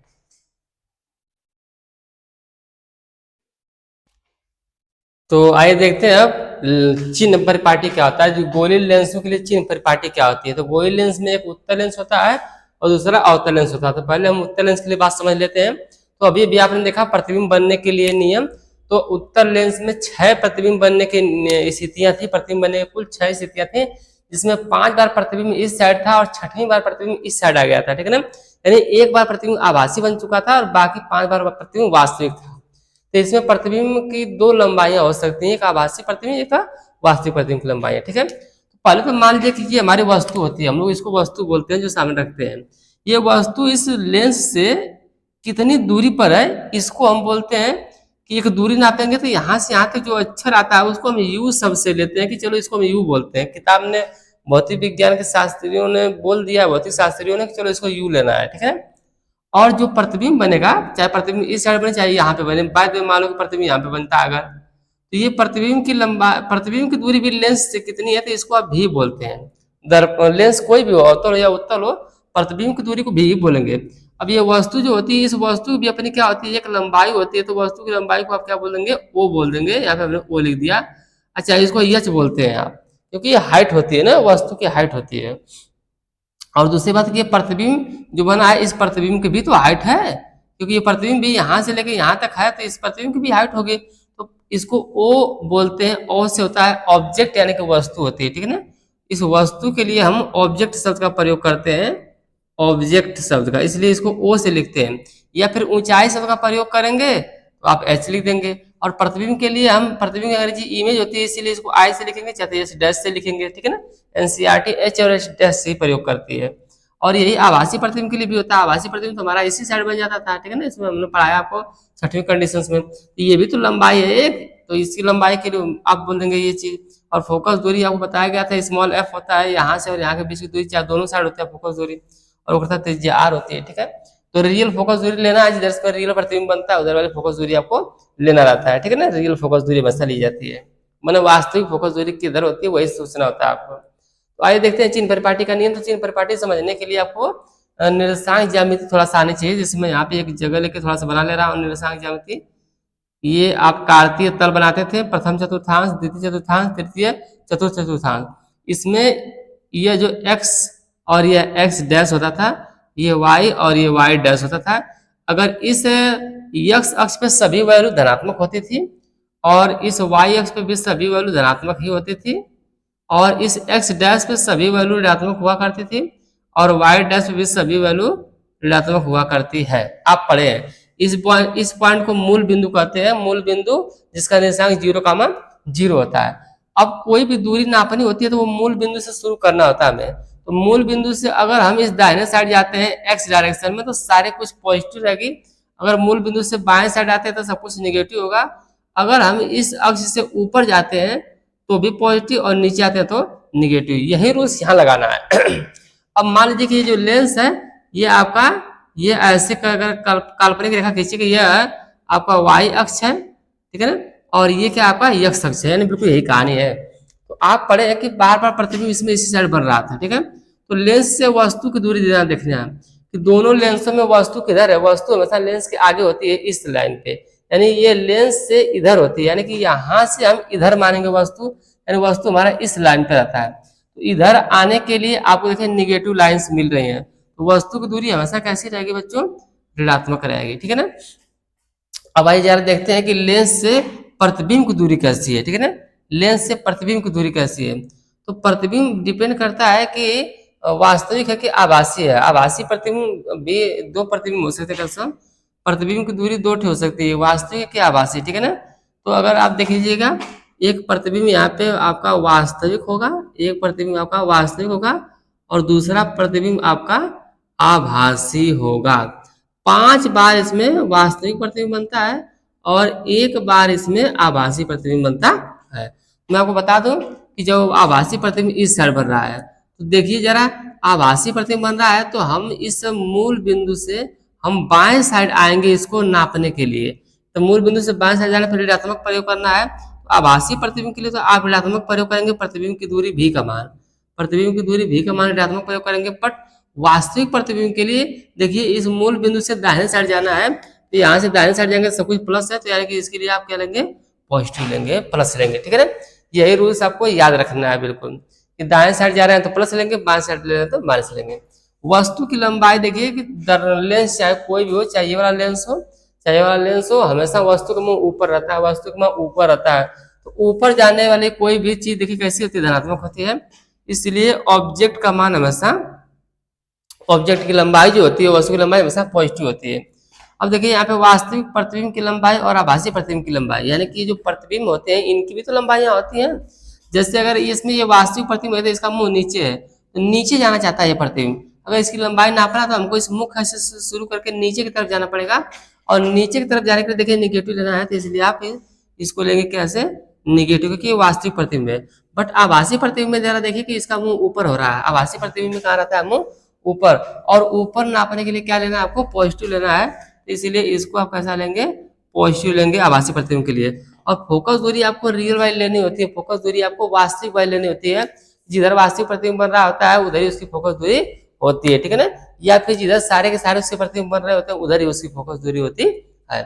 तो आइए देखते हैं अब चिन्ह परिपाटी क्या होता है, जो गोलीय लेंसों के लिए चिन्ह परिपाटी क्या होती है। तो गोलीय लेंस में एक उत्तल लेंस होता है और दूसरा अवतल लेंस होता है। तो पहले हम उत्तल लेंस के लिए बात समझ लेते हैं। तो अभी भी आपने देखा प्रतिबिंब बनने के लिए नियम, तो उत्तल लेंस में 6 प्रतिबिंब बनने की स्थितियां थी, प्रतिबिंब बनने की कुल 6 स्थितियां थी, जिसमें 5 बार प्रतिबिंब इस साइड था और 6वीं बार प्रतिबिंब इस साइड आ गया था, ठीक है ना। यानी एक बार प्रतिबिंब आभासी बन चुका था और बाकी 5 बार प्रतिबिंब वास्तविक था। तो इसमें प्रतिबिंब की 2 लंबाइयां हो सकती हैं, एक आभासी प्रतिबिंब, एक वास्तविक प्रतिबिंब की लंबाइयां, ठीक है। तो पहले तो मान लीजिए कि ये हमारी वस्तु होती है, हम लोग इसको वस्तु बोलते हैं जो सामने रखते हैं। ये वस्तु इस लेंस से कितनी दूरी पर है, इसको हम बोलते हैं कि एक दूरी नापेंगे, तो यहाँ से यहाँ तक जो अक्षर आता है उसको हम यू शब्द से लेते हैं, कि चलो इसको हम यू बोलते हैं। किताब ने भौतिक विज्ञान के शास्त्रियों ने बोल दिया, भौतिक शास्त्रियों ने, कि चलो इसको यू लेना है, ठीक है। और जो प्रतिबिंब बनेगा, चाहे प्रतिबिंब इस साइड बने चाहे यहाँ पे बने, बाद में मान लो कि प्रतिबिंब यहाँ पे बनता है अगर, तो ये प्रतिबिंब की प्रतिबिंब की दूरी भी लेंस से कितनी है, तो इसको आप भी बोलते हैं। लेंस कोई भी हो, अवतल हो या उत्तल हो, प्रतिबिंब की दूरी को भी बोलेंगे। अब ये वस्तु जो होती है, इस वस्तु की भी अपनी क्या होती है, एक लंबाई होती है, तो वस्तु की लंबाई को आप क्या बोल देंगे, ओ बोल देंगे। यहाँ पे हमने ओ लिख दिया। अच्छा, इसको एच बोलते हैं आप, क्योंकि ये हाइट होती है ना, वस्तु की हाइट होती है। और दूसरी बात कि ये प्रतिबिंब जो बना है, इस प्रतिबिंब की भी तो हाइट है, क्योंकि ये प्रतिबिंब भी यहाँ से लेके यहाँ तक है, तो इस प्रतिबिंब की भी हाइट होगी। तो इसको ओ बोलते हैं। ओ से होता है ऑब्जेक्ट, यानी कि वस्तु होती है, ठीक है ना। इस वस्तु के लिए हम ऑब्जेक्ट शब्द का प्रयोग करते हैं, ऑब्जेक्ट शब्द का, इसलिए इसको ओ से लिखते हैं। या फिर ऊंचाई शब्द का प्रयोग करेंगे तो आप एच लिख देंगे। और प्रतिबिंब के लिए हम, प्रतिबिंब की अंग्रेजी इमेज होती है, इसीलिए इसको आई से लिखेंगे, चाहे एच डैश से लिखेंगे, ठीक है ना। एनसीईआरटी एच और एच डैश से प्रयोग करती है। और यही आभासी प्रतिबिंब के लिए भी होता है। आभासी प्रतिबिंब तो हमारा इसी साइड बन जाता था, ठीक है ना, इसमें हमने पढ़ाया आपको 6वीं कंडीशंस में। तो ये भी तो लंबाई है एक, तो इसकी लंबाई के लिए आप बोल देंगे ये चीज। और फोकस दूरी आपको बताया गया था, स्मॉल एफ होता है यहाँ से और यहाँ के बीच की दूरी, चाहे दोनों साइड होता है फोकस दूरी, और वो त्रिज्या आर होती है, ठीक है। तो रियल फोकस दूरी लेना है, जिधर पर रियल प्रतिबिंब बनता है उधर वाली फोकस दूरी आपको लेना रहता है, ठीक है ना। रियल फोकस दूरी हमेशा ली जाती है, मतलब वास्तविक फोकस दूरी किधर होती है वही सोचना होता है आपको। तो आइए देखते हैं चिन्ह परिपाटी का नियम। तो चिन्ह परिपाटी समझने के लिए आपको निर्देशांक ज्यामिति थोड़ा सा आनी चाहिए। जैसे मैं यहाँ पे एक जगह लेके थोड़ा सा बना ले रहा हूँ निर्देशांक ज्यामिति। ये आप कार्तीय तल बनाते थे, प्रथम चतुर्थांश, द्वितीय चतुर्थांश, तृतीय चतुर्थ चतुर्थांश। इसमें ये जो x और ये x डैश होता था, ये y और ये y डैश होता था। अगर इस x अक्ष पे सभी वैल्यू धनात्मक होती थी और इस y अक्ष पे भी सभी वैल्यू धनात्मक ही होती थी, और इस x डैश पे सभी वैल्यू ऋणात्मक हुआ करती थी, और y डैश पे भी सभी वैल्यू ऋणात्मक हुआ करती है। आप पढ़े हैं इस पॉइंट को मूल बिंदु कहते हैं, मूल बिंदु जिसका निर्देशांक 0,0 होता है। अब कोई भी दूरी नापनी होती है तो वो मूल बिंदु से शुरू करना होता है हमें। तो मूल बिंदु से अगर हम इस दाहिने साइड जाते हैं एक्स डायरेक्शन में तो सारे कुछ पॉजिटिव रहेगी। अगर मूल बिंदु से बाएं साइड आते हैं तो सब कुछ निगेटिव होगा। अगर हम इस अक्ष से ऊपर जाते हैं तो भी पॉजिटिव और नीचे आते हैं तो निगेटिव। यही रूल्स यहाँ लगाना है। अब मान लीजिए कि ये जो लेंस है ये आपका, ये ऐसे अगर काल्पनिक रेखा खींचिए कि यह आपका y अक्ष है, ठीक है ना, और ये क्या आपका x अक्ष है, यानी बिल्कुल यही कहानी है। तो आप पढ़े हैं कि बार बार प्रतिबिंब इसमें इसी साइड बन रहा था, ठीक है। तो लेंस से वस्तु की दूरी देना देखना है कि दोनों लेंसों में वस्तु किधर है। वस्तु हमेशा लेंस के आगे होती है इस लाइन पे, यानी ये लेंस से इधर होती है, यानी कि यहाँ से हम इधर मानेंगे वस्तु, यानी वस्तु हमारा इस लाइन पे रहता है। तो इधर आने के लिए आपको देखिए निगेटिव लाइन्स मिल रही हैं, तो वस्तु की दूरी हमेशा कैसी रहेगी बच्चों, ऋणात्मक रहेगी, ठीक है ना। अब आइए जरा देखते हैं कि लेंस से प्रतिबिंब की दूरी कैसी है, ठीक है ना। लेंस से प्रतिबिंब की दूरी कैसी है, तो प्रतिबिंब डिपेंड करता है कि वास्तविक है कि आभासी है। आभासी प्रतिबिंब भी दो प्रतिबिंब हो सकते हैं, प्रतिबिंब की दूरी दो हो सकती है, वास्तविक की आभासी, ठीक है ना। तो अगर आप देख लीजिएगा एक प्रतिबिंब यहाँ पे आपका वास्तविक होगा, एक प्रतिबिंब आपका वास्तविक होगा और दूसरा प्रतिबिंब आपका आभासी होगा। 5 बार इसमें वास्तविक प्रतिबिंब बनता है और 1 बार इसमें आभासी प्रतिबिंब बनता है। मैं आपको बता दूं कि जब आभासी प्रतिबिंब इस साइड बन रहा है तो देखिए जरा, आभासी प्रतिबिंब बन रहा है तो हम इस मूल बिंदु से हम बाएं साइड आएंगे इसको नापने के लिए। तो मूल बिंदु से बाएं साइड जाने पर ऋणात्मक प्रयोग करना है। तो आभासी प्रतिबिंब के लिए तो आप ऋणात्मक प्रयोग करेंगे, प्रतिबिंब की दूरी भी का मान, प्रतिबिंब की दूरी भी का मान ऋणात्मक प्रयोग करेंगे। बट वास्तविक प्रतिबिंब के लिए देखिए इस मूल बिंदु से दाहिने साइड जाना है, तो यहाँ से दाहिने साइड जाएंगे सब कुछ प्लस है, तो यानी कि इसके लिए आप क्या लेंगे, पॉजिटिव लेंगे, प्लस लेंगे, ठीक है ना। यही रूल्स आपको याद रखना है बिल्कुल, कि दाएं साइड जा रहे हैं तो प्लस लेंगे, बाएं साइड ले रहे हैं तो माइनस लेंगे। वस्तु की लंबाई देखिए कि लेंस चाहे कोई भी हो, चाहे ये वाला लेंस हो चाहे वाला लेंस हो, हमेशा वस्तु का मुंह ऊपर रहता है, वस्तु का मुंह ऊपर रहता है। तो ऊपर जाने वाली कोई भी चीज देखिए कैसी होती है, धनात्मक होती है। इसलिए ऑब्जेक्ट का मान हमेशा, ऑब्जेक्ट की लंबाई जो होती है, वस्तु की लंबाई हमेशा पॉजिटिव होती है। अब देखिए यहाँ पे वास्तविक प्रतिबिंब की लंबाई और आभासी प्रतिबिंब की लंबाई, यानी कि जो प्रतिबिंब होते हैं इनकी भी तो लंबाइयाँ होती हैं। जैसे अगर इसमें ये वास्तविक प्रतिबिंब है तो इसका मुंह नीचे है, तो नीचे जाना चाहता है ये प्रतिबिंब। अगर इसकी लंबाई नापना तो हमको इस मुख से शुरू करके नीचे की तरफ जाना पड़ेगा, और नीचे की तरफ जाने के लिए देखिए निगेटिव लेना है, तो इसलिए आप इसको लेंगे कैसे, निगेटिव, क्योंकि वास्तविक प्रतिबिंब है। बट आभासी प्रतिबिंब में जरा देखिए कि इसका मुंह ऊपर हो रहा है। आभासी प्रतिबिंब में कहाँ रहता है, मुंह ऊपर, और ऊपर नापने के लिए क्या लेना है आपको, पॉजिटिव लेना है। तो इसीलिए इसको आप कैसा लेंगे, पॉजिटिव लेंगे आभासी प्रतिबिंब के लिए। और फोकस दूरी आपको रियल वाली लेनी होती है, फोकस दूरी आपको वास्तविक वाली लेनी होती है। जिधर वास्तविक प्रतिबिंब बन रहा होता है उधर ही उसकी फोकस दूरी होती है, ठीक है ना, या फिर जिधर सारे के सारे उसके प्रतिबिंब बन रहे होते हैं उधर ही उसकी फोकस दूरी होती है।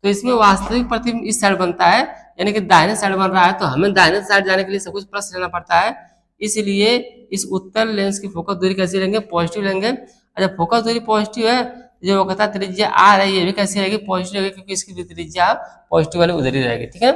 तो इसमें वास्तविक प्रतिबिंब इस साइड बनता है, यानी कि दाहिने साइड बन रहा है, तो हमें दाहिने साइड जाने के लिए सब कुछ प्लस लेना पड़ता है। इसलिए इस उत्तल लेंस की फोकस दूरी कैसी लेंगे, पॉजिटिव लेंगे। अच्छा, फोकस दूरी पॉजिटिव है, जो कहता त्रिज्या आर है ये भी कैसी रहेगी, पॉजिटिव रहेगी, क्योंकि इसकी भी त्रिज्या पॉजिटिव वाली उधर ही रहेगी, ठीक है।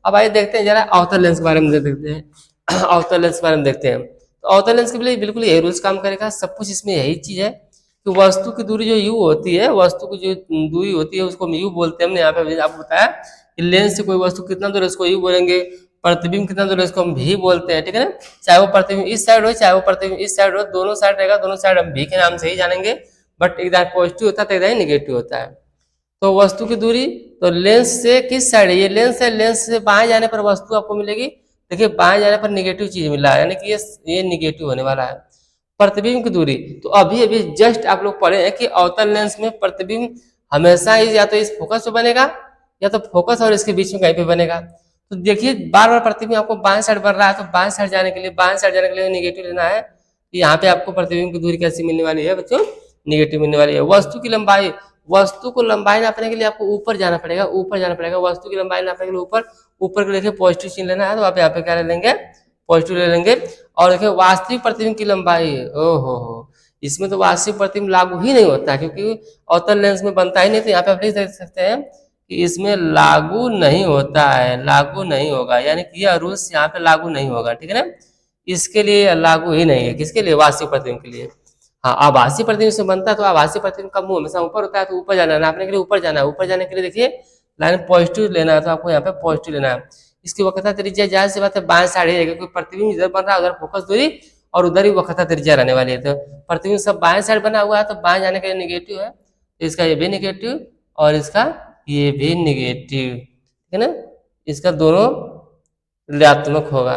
अब आइए देखते हैं जरा अवतल लेंस के बारे में देखते हैं। अवतल लेंस के बारे में देखते हैं, तो अवतल लेंस के लिए बिल्कुल यही रूल्स काम करेगा, सब कुछ इसमें यही चीज है कि वस्तु की दूरी जो यू होती है, वस्तु की जो दूरी होती है उसको हम यू बोलते हैं। हमने यहाँ पे आपको बताया कि लेंस से कोई वस्तु कितना दूर है उसको यू बोलेंगे, प्रतिबिंब कितना दूर है उसको हम भी बोलते हैं, ठीक है ना। चाहे वो प्रतिबिंब इस साइड हो चाहे वो प्रतिबिंब इस साइड हो, दोनों साइड रहेगा, दोनों साइड हम भी के नाम से ही जानेंगे, बट इधर पॉजिटिव होता है तो इधर निगेटिव होता है। तो वस्तु की दूरी, तो लेंस से किस साइड है, ये लेंस है, लेंस से बाएं जाने पर वस्तु आपको मिलेगी, देखिए बाएं जाने पर निगेटिव चीज मिला है, यानी कि ये निगेटिव होने वाला है। प्रतिबिंब की दूरी, तो अभी अभी जस्ट आप लोग पढ़े हैं कि अवतल लेंस में प्रतिबिंब हमेशा ही या तो इस फोकस पे बनेगा या तो फोकस और इसके बीच में कहीं पे बनेगा। तो देखिए बार बार प्रतिबिंब आपको बाएं साइड बन रहा है, तो बाएं साइड जाने के लिए निगेटिव लेना है। तो यहाँ पे आपको प्रतिबिंब की दूरी कैसी मिलने वाली है बच्चों, निगेटिव मिलने वाली है। वस्तु की लंबाई, वस्तु को लंबाई नापने के लिए आपको ऊपर जाना पड़ेगा, ऊपर जाना पड़ेगा। वस्तु की लंबाई नापने के लिए ऊपर, ऊपर के लिए पॉजिटिव चिन्ह लेना है, तो आप यहाँ पे क्या ले लेंगे, पॉजिटिव ले लेंगे। और देखिए वास्तविक प्रतिबिंब की लंबाई, ओहो इसमें तो वास्तविक प्रतिबिंब लागू ही नहीं होता, क्योंकि अवतल लेंस में बनता ही नहीं, तो यहाँ पे आप लिख सकते हैं कि इसमें लागू नहीं होता है, लागू नहीं होगा, यानी कि यह रूल्स यहाँ पे लागू नहीं होगा, ठीक है ना। इसके लिए लागू ही नहीं है, किसके लिए, वास्तविक प्रतिबिंब के लिए। हाँ, आभासी प्रतिबिंब से बनता है, तो आभासी प्रतिबिंब का मुंह हमेशा ऊपर होता है, तो ऊपर जाना है, नापने के लिए ऊपर जाना है। ऊपर जाने के लिए देखिए लाइन पॉजिटिव लेना है, तो आपको यहाँ पे पॉजिटिव लेना है। इसकी वक्रता त्रिज्या जाहिर सी बात है बाएं साइड ही रहेगी, क्योंकि प्रतिबिंब इधर बन रहा है, उधर फोकस दूरी और उधर ही वक्रता त्रिज्या रहने वाली है। तो प्रतिबिंब सब बाएं साइड बना हुआ है, तो बाएं जाने के लिए निगेटिव है, तो इसका ये भी निगेटिव और इसका ये भी निगेटिव, ठीक है ना, इसका दोनों ऋणात्मक होगा।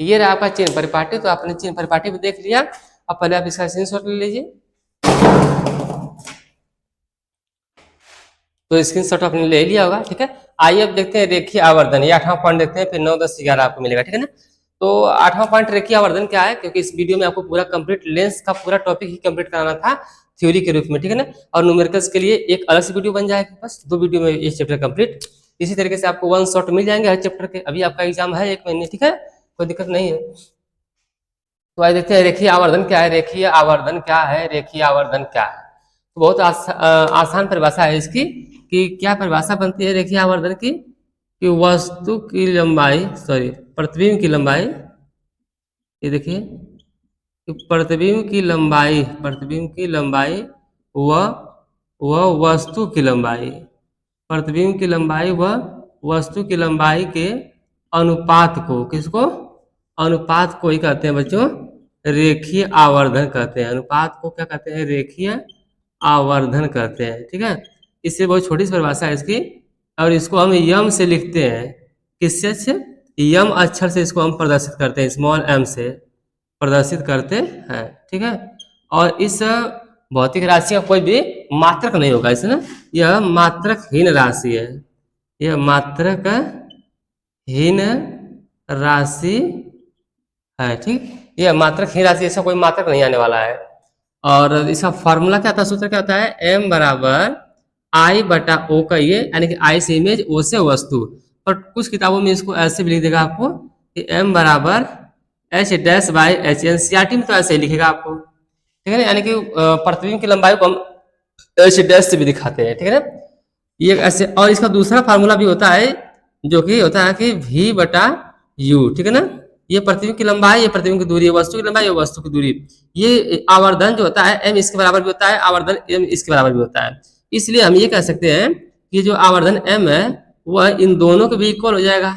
ये रहा आपका चिन्ह परिपाटी, तो आपने चिन्ह परिपाटी भी देख लिया। अब पहले आप इसका स्क्रीनशॉट ले लीजिए, तो स्क्रीनशॉट आपने ले लिया होगा, ठीक है। आइए अब देखते हैं रेखीय आवर्धन, ये 8वां पॉइंट देखते हैं, फिर 9, 10, 11 आपको मिलेगा, ठीक है ना। तो 8वां पॉइंट रेखीय आवर्धन क्या है, क्योंकि इस वीडियो में आपको पूरा कंप्लीट लेंस का पूरा टॉपिक ही कंप्लीट कराना था थ्योरी के रूप में, ठीक है ना। और न्यूमेरिकल्स के लिए एक अलग से वीडियो बन जाएगा, बस 2 वीडियो में ये चैप्टर कंप्लीट। इसी तरीके से आपको 1 शॉट मिल जाएंगे हर चैप्टर के। अभी आपका एग्जाम है 1 महीने, ठीक है, कोई दिक्कत नहीं है। तो आइए देखते हैं रेखीय आवर्धन क्या है, रेखीय आवर्धन क्या है, रेखीय आवर्धन क्या है। तो बहुत आसान परिभाषा है इसकी, कि क्या परिभाषा बनती है रेखीय आवर्धन की, कि वस्तु की लंबाई, सॉरी प्रतिबिंब की लंबाई, ये देखिए कि प्रतिबिंब की लंबाई, प्रतिबिंब की लंबाई व वस्तु की लंबाई, प्रतिबिंब की लंबाई व वस्तु की लंबाई के अनुपात को, किसको, अनुपात को ही कहते हैं बच्चों रेखीय आवर्धन कहते हैं। अनुपात को क्या कहते हैं, रेखीय आवर्धन कहते हैं, ठीक है। इससे बहुत छोटी सी परिभाषा है इसकी, और इसको हम यम से लिखते हैं, किससे से, यम अक्षर से इसको हम प्रदर्शित करते हैं, स्मॉल एम से प्रदर्शित करते हैं, ठीक है। और इस भौतिक राशि का कोई भी मात्रक नहीं होगा इसमें, यह मात्रकहीन राशि है, यह मात्रकहीन राशि है, ठीक, यह मात्रकहीन राशि, ऐसा कोई मात्रक नहीं आने वाला है। और इसका फॉर्मूला क्या था, सूत्र क्या होता है, m बराबर I बटा O का ये, यानी कि I से इमेज, O से वस्तु। और कुछ किताबों में इसको ऐसे भी लिख देगा आपको कि m बराबर h dash by h, NCERT में तो ऐसे ही लिखेगा आपको, ठीक है ना। यानी कि प्रतिबिंब की लंबाई को हम h डैश से भी दिखाते हैं, ठीक है ना, ये ऐसे। और इसका दूसरा फार्मूला भी होता है, जो कि होता है कि v बटा u, ठीक है ना। ये प्रतिबिंब की लंबाई, ये प्रतिबिंब की दूरी, वस्तु की लंबाई, ये वस्तु की दूरी। ये आवर्धन जो होता है m इसके बराबर भी होता है, आवर्धन m इसके बराबर भी होता है। इसलिए हम ये कह सकते हैं कि जो आवर्धन m है वह इन दोनों के भी इक्वल हो जाएगा,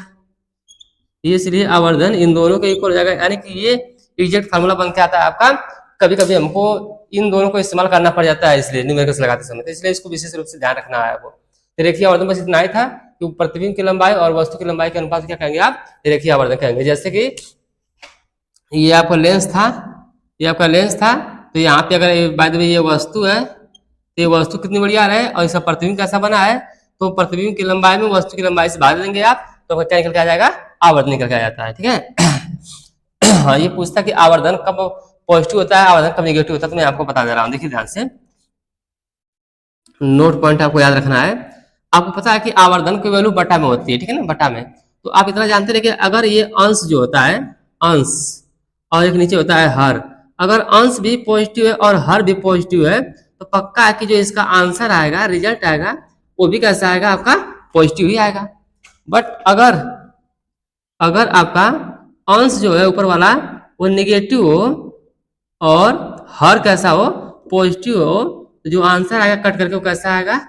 इसलिए आवर्धन इन दोनों के इक्वल हो जाएगा, यानी कि ये एग्जैक्ट फार्मूला बन के आता है आपका। कभी कभी हमको इन दोनों को इस्तेमाल करना पड़ जाता है, इसलिए न्यूमेरिकल्स लगाते समय, तो इसलिए इसको विशेष रूप से ध्यान रखना है आपको। तो रेखीय आवर्धन बस इतना ही था कि प्रतिबिंब की लंबाई और वस्तु की लंबाई के अनुपात क्या कहेंगे आप, रेखीय आवर्धन कहेंगे। जैसे कि ये आपका लेंस था, ये आपका लेंस था, तो यहाँ पे अगर बाय द वे ये वस्तु है, तो ये वस्तु कितनी बढ़िया है, और इसका प्रतिबिंब कैसा बना है, तो प्रतिबिंब की लंबाई में वस्तु की लंबाई से भाग देंगे आप, तो क्या निकल के आ जाएगा, आवर्धन निकल के आ जाता है, ठीक है। हाँ, ये पूछता कि आवर्धन कब पॉजिटिव होता है, आवर्धन कब निगेटिव होता है, तो मैं आपको बता दे रहा हूँ। देखिए ध्यान से, नोट पॉइंट आपको याद रखना है। आपको पता है कि आवर्धन की वैल्यू बटा में होती है, ठीक है ना, बटा में। तो आप इतना जानते रहे कि अगर ये अंश जो होता है, अंश, और एक नीचे होता है हर, अगर अंश भी पॉजिटिव है और हर भी पॉजिटिव है, तो पक्का है कि जो इसका आंसर आएगा, रिजल्ट आएगा, वो भी कैसा आएगा, आपका पॉजिटिव ही आएगा। बट अगर अगर आपका अंश जो है ऊपर वाला वो निगेटिव हो और हर कैसा हो, पॉजिटिव हो, तो जो आंसर आएगा कट करके वो कैसा आएगा,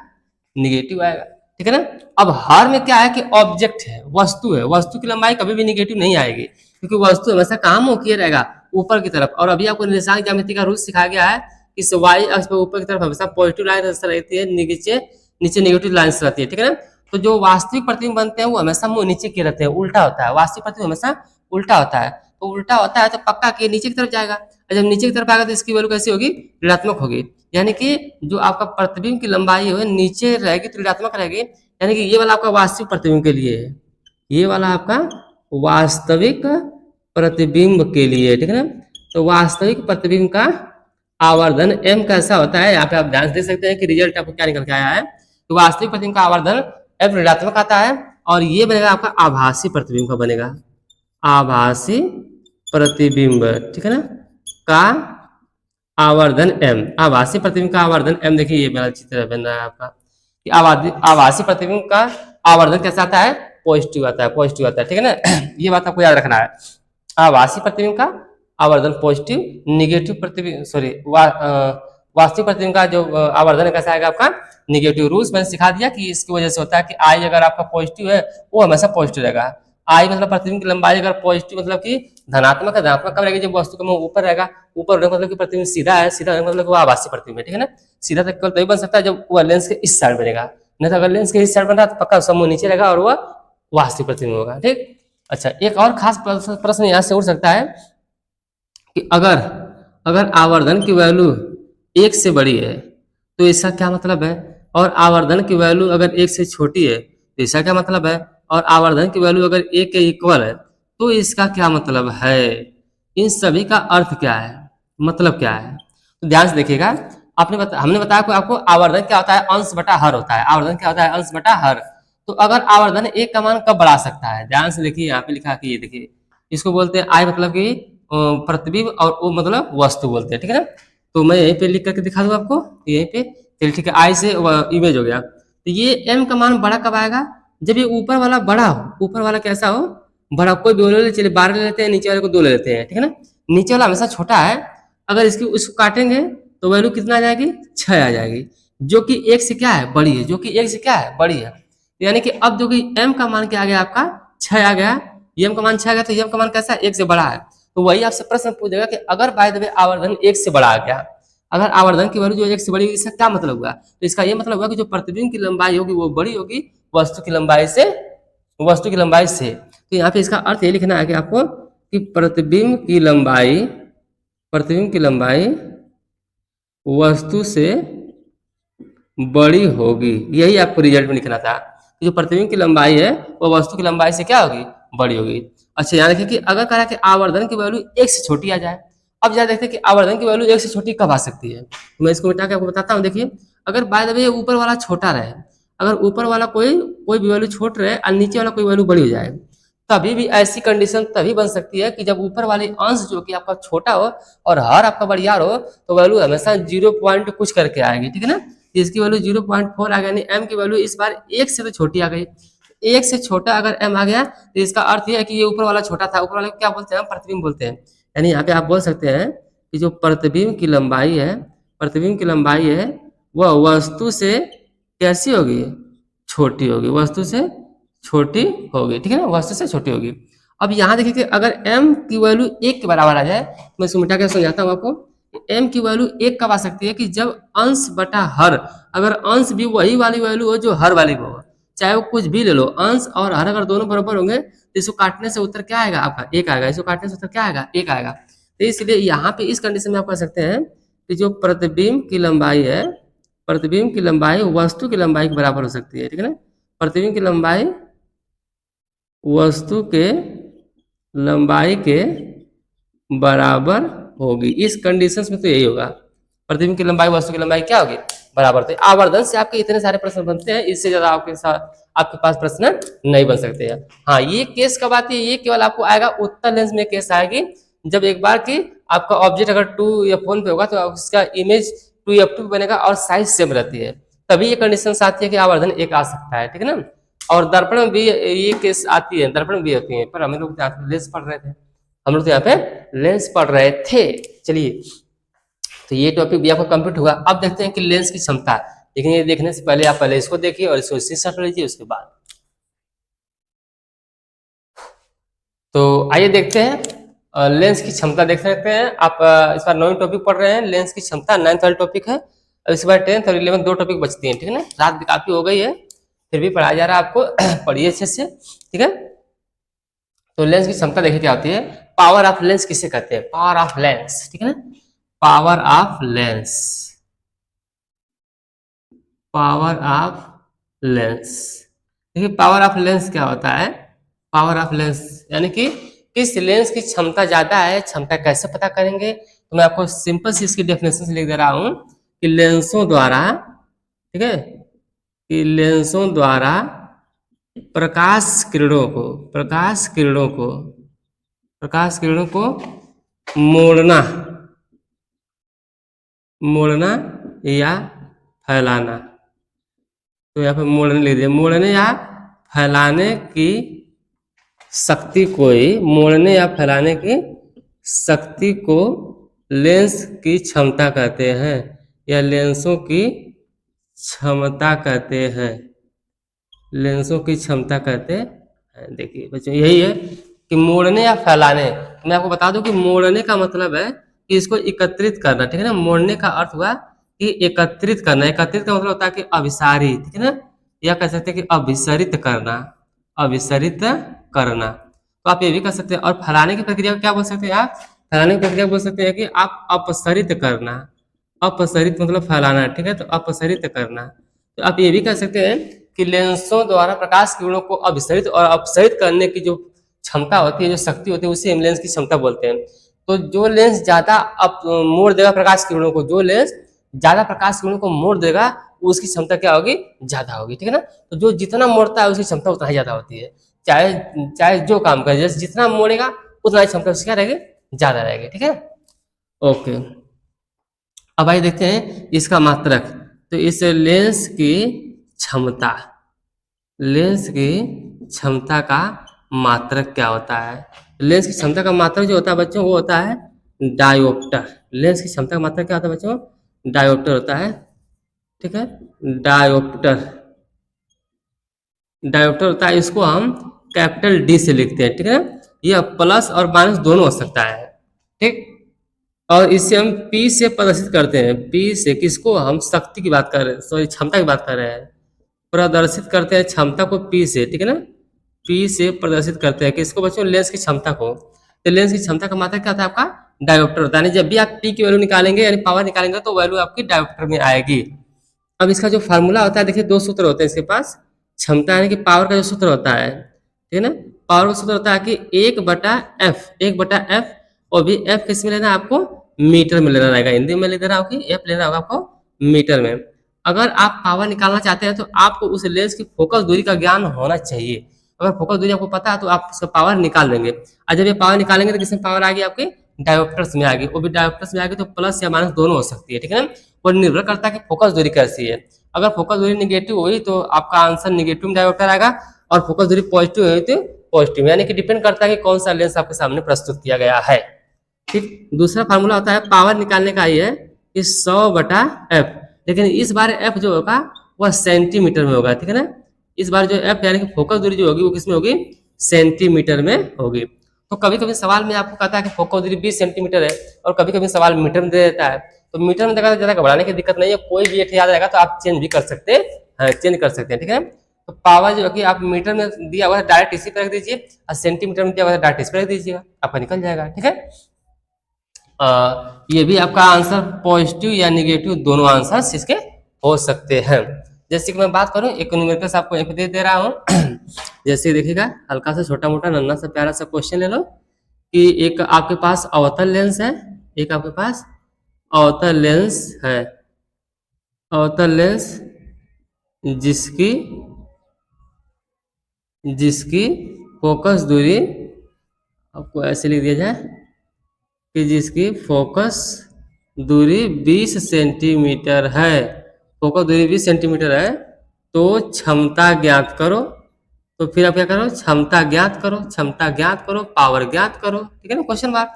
निगेटिव आएगा, ठीक है ना। अब हर में क्या है कि ऑब्जेक्ट है, वस्तु है, वस्तु की लंबाई कभी भी निगेटिव नहीं आएगी, क्योंकि वस्तु हमेशा कहाँ मुंह किए रहेगा, ऊपर की तरफ। और अभी आपको निर्देशांक ज्यामिति का रूल सिखाया गया है कि इस वाई अक्ष पर ऊपर की तरफ हमेशा पॉजिटिव लाइन रहती है, नीचे नीचे निगेटिव लाइन रहती है, ठीक है ना। तो जो वास्तविक प्रतिबिंब बनते हैं वो हमेशा मुंह नीचे किए रहते हैं, उल्टा होता है, वास्तविक प्रतिबिंब हमेशा उल्टा होता है। तो उल्टा होता है तो पक्का कि नीचे की तरफ जाएगा, और जब नीचे की तरफ आएगा तो इसकी वैल्यू कैसी होगी, ऋणात्मक होगी। यानी कि जो आपका प्रतिबिंब की लंबाई है नीचे रहेगी तो ऋणात्मक रहेगी, यानी कि ये वाला आपका वास्तविक प्रतिबिंब के लिए है, ये वाला आपका वास्तविक प्रतिबिंब के लिए, ठीक है ना। तो वास्तविक प्रतिबिंब का आवर्धन m कैसा होता है, यहाँ पे आप ध्यान दे सकते हैं कि रिजल्ट आपको क्या निकल के आया है। तो वास्तविक प्रतिबिंब का आवर्धन m ऋणात्मक आता है, और ये बनेगा आपका आभासी प्रतिबिंब का बनेगा, आभासी प्रतिबिंब, ठीक है ना, का आवर्धन m, आभासी प्रतिबिंब का आवर्धन m। देखिए ये मेरा चित्र बन रहा है आपका कि आभासी प्रतिबिंब का आवर्धन कैसा आता है, पॉजिटिव आता है, पॉजिटिव आता है, ठीक है ना। ये बात आपको याद रखना है, आभासी प्रतिबिंब का आवर्धन पॉजिटिव, निगेटिव प्रतिबिंब सॉरी वास्तविक प्रतिबिंब का जो आवर्धन कैसा आएगा, आपका निगेटिव। रूल्स मैंने सिखा दिया कि इसकी वजह से होता है कि आई अगर आपका पॉजिटिव है वो हमेशा पॉजिटिव रहेगा, आई मतलब प्रतिबिंब की लंबाई अगर पॉजिटिव मतलब कि धनात्मक है, धनात्मक कब रहेगी, जब वस्तु का मुंह ऊपर रहेगा, ऊपर मतलब कि प्रतिबिंब सीधा है, सीधा मतलब वो आभासी प्रतिबिंब है, ठीक है ना। सीधा तक तभी बन सकता है जब वह लेंस के इस साइड बनेगा, नहीं तो अगर लेंस के इस साइड बन रहा है तो पक्का समूह नीचे रहेगा और वह वास्तविक प्रतिबिंब होगा, ठीक। अच्छा, एक और खास प्रश्न यहाँ से उठ सकता है कि अगर अगर आवर्धन की वैल्यू 1 से बड़ी है तो इसका क्या मतलब है, और आवर्धन की वैल्यू अगर 1 से छोटी है तो इसका क्या मतलब है, और आवर्धन की वैल्यू अगर 1 के इक्वल है तो इसका क्या मतलब है, इन सभी का अर्थ क्या है, मतलब क्या है। तो ध्यान से देखिएगा, हमने बताया कि आपको आवर्धन क्या होता है, अंश बटा हर होता है, आवर्धन क्या होता है, अंश बटा हर। तो अगर आवर्धन 1 का मान कब बढ़ा सकता है, ध्यान से देखिए, यहाँ पे लिखा है कि ये देखिए, इसको बोलते हैं आई मतलब कि प्रतिबिंब, और ओ मतलब वस्तु बोलते हैं, ठीक है ना। तो मैं यहीं पे लिख करके दिखा दूं आपको, यहीं पे, चलिए ठीक है, आई से इमेज हो गया। तो ये एम का मान बड़ा कब आएगा, जब ये ऊपर वाला बड़ा हो, ऊपर वाला कैसा हो, बड़ा। कोई भी ले, चलिए 12 ले लेते हैं, नीचे वाले को 2 ले लेते हैं, ठीक है ना। नीचे वाला हमेशा छोटा है, अगर इसको काटेंगे तो वैल्यू कितना आ जाएगी, 6 आ जाएगी, जो कि 1 से क्या है, बड़ी है, जो कि 1 से क्या है, बड़ी है। यानी कि अब जो कि m का मान क्या आ गया, आपका 6 आ गया, m का मान 6 आ गया, तो m का मान कैसा है, 1 से बड़ा है। तो वही आपसे प्रश्न पूछेगा कि अगर बाय द वे आवर्धन 1 से बड़ा आ गया, अगर आवर्धन की वैल्यू जो 1 से बड़ी, इसका क्या मतलब हुआ, तो इसका ये मतलब हुआ कि जो प्रतिबिंब की लंबाई होगी वो बड़ी होगी वस्तु की लंबाई से, वस्तु की लंबाई से। तो यहाँ पे इसका अर्थ ये लिखना है कि आपको कि प्रतिबिंब की लंबाई वस्तु से बड़ी होगी, यही आपको रिजल्ट में लिखना था कि जो प्रतिबिंब की लंबाई है वो वस्तु की लंबाई से क्या होगी, बड़ी होगी। अच्छा, यहाँ देखिए कि अगर कह रहा है कि आवर्धन की वैल्यू 1 से छोटी आ जाए, अब जरा देखते हैं कि आवर्धन की वैल्यू 1 से छोटी कब आ सकती है। तो मैं इसको मिटा के आपको बताता हूँ। देखिए, अगर बाय द वे ऊपर वाला छोटा रहे, अगर ऊपर वाला कोई भी वैल्यू छोट रहे और नीचे वाला कोई वैल्यू बड़ी हो जाए, तभी भी ऐसी कंडीशन तभी बन सकती है कि जब ऊपर वाले अंश जो कि आपका छोटा हो और हर आपका बड़ियार हो, तो वैल्यू हमेशा 0 पॉइंट कुछ करके आएगी, ठीक है ना। इसकी वैल्यू 0.4 आ गया, यानी m की वैल्यू इस बार 1 से तो छोटी आ गई। 1 से छोटा अगर m आ गया तो इसका अर्थ यह है कि ये ऊपर वाला छोटा था, ऊपर वाले को क्या बोलते हैं, प्रतिबिंब बोलते हैं। यानी यहाँ पे आप बोल सकते हैं कि जो प्रतिबिंब की लंबाई है वह वस्तु से कैसी होगी, छोटी होगी, वस्तु से छोटी होगी, ठीक है ना, वस्तु से छोटी होगी। अब यहाँ देखिए कि अगर m की वैल्यू 1 के बराबर आ जाए, मैं इसको मिटा के समझाता हूँ आपको। m की वैल्यू 1 कब आ सकती है कि जब अंश बटा हर, अगर अंश भी वही वाली वैल्यू हो जो हर वाली हो, चाहे वो कुछ भी ले लो, अंश और हर अगर दोनों बराबर होंगे तो इसको काटने से उत्तर क्या आएगा, आपका 1 आएगा, इसको काटने से उत्तर क्या आएगा, 1 आएगा। तो इसलिए यहाँ पे इस कंडीशन में आप कह सकते हैं कि जो प्रतिबिंब की लंबाई है, प्रतिबिंब की लंबाई वस्तु की लंबाई के बराबर हो सकती है, ठीक है ना। प्रतिबिंब की लंबाई वस्तु के लंबाई के बराबर होगी। इस कंडीशंस में तो यही होगा, प्रतिबिंब की लंबाई वस्तु की लंबाई क्या होगी, बराबर। तो आवर्धन से आपके इतने सारे प्रश्न बनते हैं, इससे ज्यादा आपके साथ आपके पास प्रश्न नहीं बन सकते हैं। हाँ, ये केस कब आती है, ये केवल आपको आएगा उत्तल लेंस में केस आएगी, जब एक बार की आपका ऑब्जेक्ट अगर 2f1 पे होगा तो उसका इमेज 2f2 पे बनेगा और साइज सेम रहती है, तभी ये कंडीशन आती है कि आवर्धन 1 आ सकता है, ठीक है ना। और दर्पण में भी ये केस आती है, दर्पण भी होती है, पर हम लोग लेंस पढ़ रहे थे, हम लोग तो यहाँ पे लेंस पढ़ रहे थे। चलिए, तो ये टॉपिक भी आपको कंप्लीट हुआ। अब देखते हैं कि लेंस की क्षमता, लेकिन ये देखने से पहले आप पहले इसको देखिए और इसको स्क्रीनशॉट लीजिए उसके बाद। तो आइए देखते हैं लेंस की क्षमता देख सकते हैं आप। इस बार 9वीं टॉपिक पढ़ रहे हैं, लेंस की क्षमता 9th वाला टॉपिक है, और इस बार 10th और 11th दो टॉपिक बचती हैं, ठीक है ना। रात भी काफी हो गई है, फिर भी पढ़ाया जा रहा है आपको, पढ़िए अच्छे से, ठीक है। तो लेंस की क्षमता देखिए क्या होती है। पावर ऑफ लेंस किसे कहते हैं, पावर ऑफ लेंस, ठीक है ना, power of lens, power of lens. देखिए पावर ऑफ लेंस क्या होता है, पावर ऑफ लेंस यानी कि किस लेंस की क्षमता ज्यादा है, क्षमता कैसे पता करेंगे, तो मैं आपको सिंपल सी इसकी डेफिनेशन लिख दे रहा हूं कि लेंसों द्वारा, ठीक है, कि लेंसों द्वारा प्रकाश किरणों को, प्रकाश किरणों को, प्रकाश किरणों को मोड़ना, मोड़ना या फैलाना। तो यहाँ पे मोड़ने लिख दिया, मोड़ने या फैलाने की शक्ति को ही, मोड़ने या फैलाने की शक्ति को लेंस की क्षमता कहते हैं, या लेंसों की क्षमता कहते हैं, लेंसों की क्षमता कहते हैं। देखिए बच्चों यही है कि मोड़ने या फैलाने। मैं आपको बता दूं कि मोड़ने का मतलब है कि इसको एकत्रित करना, ठीक है ना। मोड़ने का अर्थ हुआ कि एकत्रित करना, एकत्रित का मतलब होता है कि अभिसारित, ठीक है ना, या कह सकते हैं कि अभिसरित करना, अभिसरित करना। तो आप ये भी कर सकते हैं। और फैलाने की प्रक्रिया को क्या बोल सकते हैं आप, फैलाने की प्रक्रिया बोल सकते हैं कि आप अपसरित करना, अपसरित मतलब फैलाना, ठीक है, तो अपसरित करना। तो आप ये भी कह सकते हैं कि लेंसों द्वारा प्रकाश किरणों को अभिसरित और अपसरित करने की जो क्षमता होती है, जो शक्ति होती है, उसे हम लेंस की क्षमता बोलते हैं। तो जो लेंस ज्यादा अप मोड़ देगा प्रकाश किरणों को, जो लेंस ज्यादा प्रकाश किरणों को मोड़ देगा उसकी क्षमता क्या होगी, ज्यादा होगी, ठीक है ना। तो जो जितना मोड़ता है उसकी क्षमता उतना ही ज्यादा होती है, चाहे चाहे जो काम करे, जैसे जितना मोड़ेगा उतना ही क्षमता उसकी क्या रहेगी, ज्यादा रहेगी, ठीक है। ओके, अब आइए देखते हैं इसका मात्रक। तो इस लेंस की क्षमता, लेंस की क्षमता का मात्रक क्या होता है। लेंस की क्षमता का मात्रक जो होता है बच्चों वो होता है डायोप्टर। लेंस की क्षमता का मात्रक क्या होता है बच्चों, डायोप्टर होता है, ठीक है, डायोप्टर, डायोप्टर होता है। इसको हम कैपिटल डी से लिखते हैं, ठीक है। यह प्लस और माइनस दोनों हो सकता है, ठीक। और इससे हम P से प्रदर्शित करते हैं, P से किसको, हम शक्ति की बात कर रहे हैं, सॉरी क्षमता की बात कर रहे हैं, प्रदर्शित करते हैं क्षमता को P से, ठीक है ना। P से प्रदर्शित करते हैं किसको बच्चों, लेंस की क्षमता को। तो लेंस की क्षमता का मात्रक क्या होता है आपका, डायोप्टर होता है। जब भी आप P की वैल्यू निकालेंगे यानी पावर निकालेंगे तो वैल्यू आपकी डायोप्टर में आएगी। अब इसका जो फार्मूला होता है देखिए, दो सूत्र होते हैं इसके पास, क्षमता यानी कि पावर का जो सूत्र होता है, ठीक है ना, पावर का सूत्र होता है कि 1/f, 1/f, और भी f किस में लेना है आपको, मीटर में लेना रहेगा। हिंदी में लिख दे रहा हूँ कि f लेना होगा आपको मीटर में। अगर आप पावर निकालना चाहते हैं तो आपको उस लेंस की फोकस दूरी का ज्ञान होना चाहिए। अगर फोकस दूरी आपको पता है तो आप उसका पावर निकाल देंगे। और जब ये पावर निकालेंगे तो किसमें पावर आएगी आपके, डायोप्टर्स में आएगी। वो भी डायोप्टर्स में आएगी तो प्लस या माइनस दोनों हो सकती है, ठीक है ना। वो निर्भर करता है कि फोकस दूरी कैसी है। अगर फोकस दूरी निगेटिव हुई तो आपका आंसर निगेटिव डायोप्टर आएगा, और फोकस दूरी पॉजिटिव हुई तो पॉजिटिव, यानी कि डिपेंड करता है कि कौन सा लेंस आपके सामने प्रस्तुत किया गया है, ठीक। दूसरा फार्मूला होता है पावर निकालने का, ये कि 100/f, लेकिन इस बार f जो होगा वह सेंटीमीटर में होगा, ठीक है ना। इस बार जो f यानी कि फोकस दूरी जो होगी वो किसमें होगी, सेंटीमीटर में होगी। तो कभी कभी सवाल में आपको कहता है कि फोकस दूरी 20 सेंटीमीटर है, और कभी कभी सवाल मीटर में दे देता है। तो मीटर में देखा तो ज्यादा घबराने की दिक्कत नहीं है, कोई भी एक याद रहेगा तो आप चेंज भी कर सकते हैं, चेंज कर सकते हैं, ठीक है। तो पावर जो कि आप मीटर में दिया हुआ है डायरेक्ट इसी पर रख दीजिए, और सेंटीमीटर में दिया हुआ है डायरेक्ट इस पर रख दीजिएगा, आपका निकल जाएगा, ठीक है। ये भी आपका आंसर पॉजिटिव या निगेटिव दोनों आंसर इसके हो सकते हैं। जैसे कि मैं बात करूं एक न्यूमेरिकल्स आपको यहाँ पे दे रहा हूं। जैसे देखिएगा हल्का सा छोटा मोटा नन्ना सा प्यारा सा क्वेश्चन ले लो कि एक आपके पास अवतल लेंस है, एक आपके पास अवतल लेंस है, अवतल लेंस जिसकी जिसकी फोकस दूरी, आपको ऐसे लिख दिया जाए कि जिसकी फोकस दूरी 20 सेंटीमीटर है, फोकस दूरी 20 सेंटीमीटर है, तो क्षमता ज्ञात करो। तो फिर आप क्या करो, क्षमता ज्ञात करो, क्षमता ज्ञात करो, पावर ज्ञात करो, ठीक है ना, क्वेश्चन मार्क।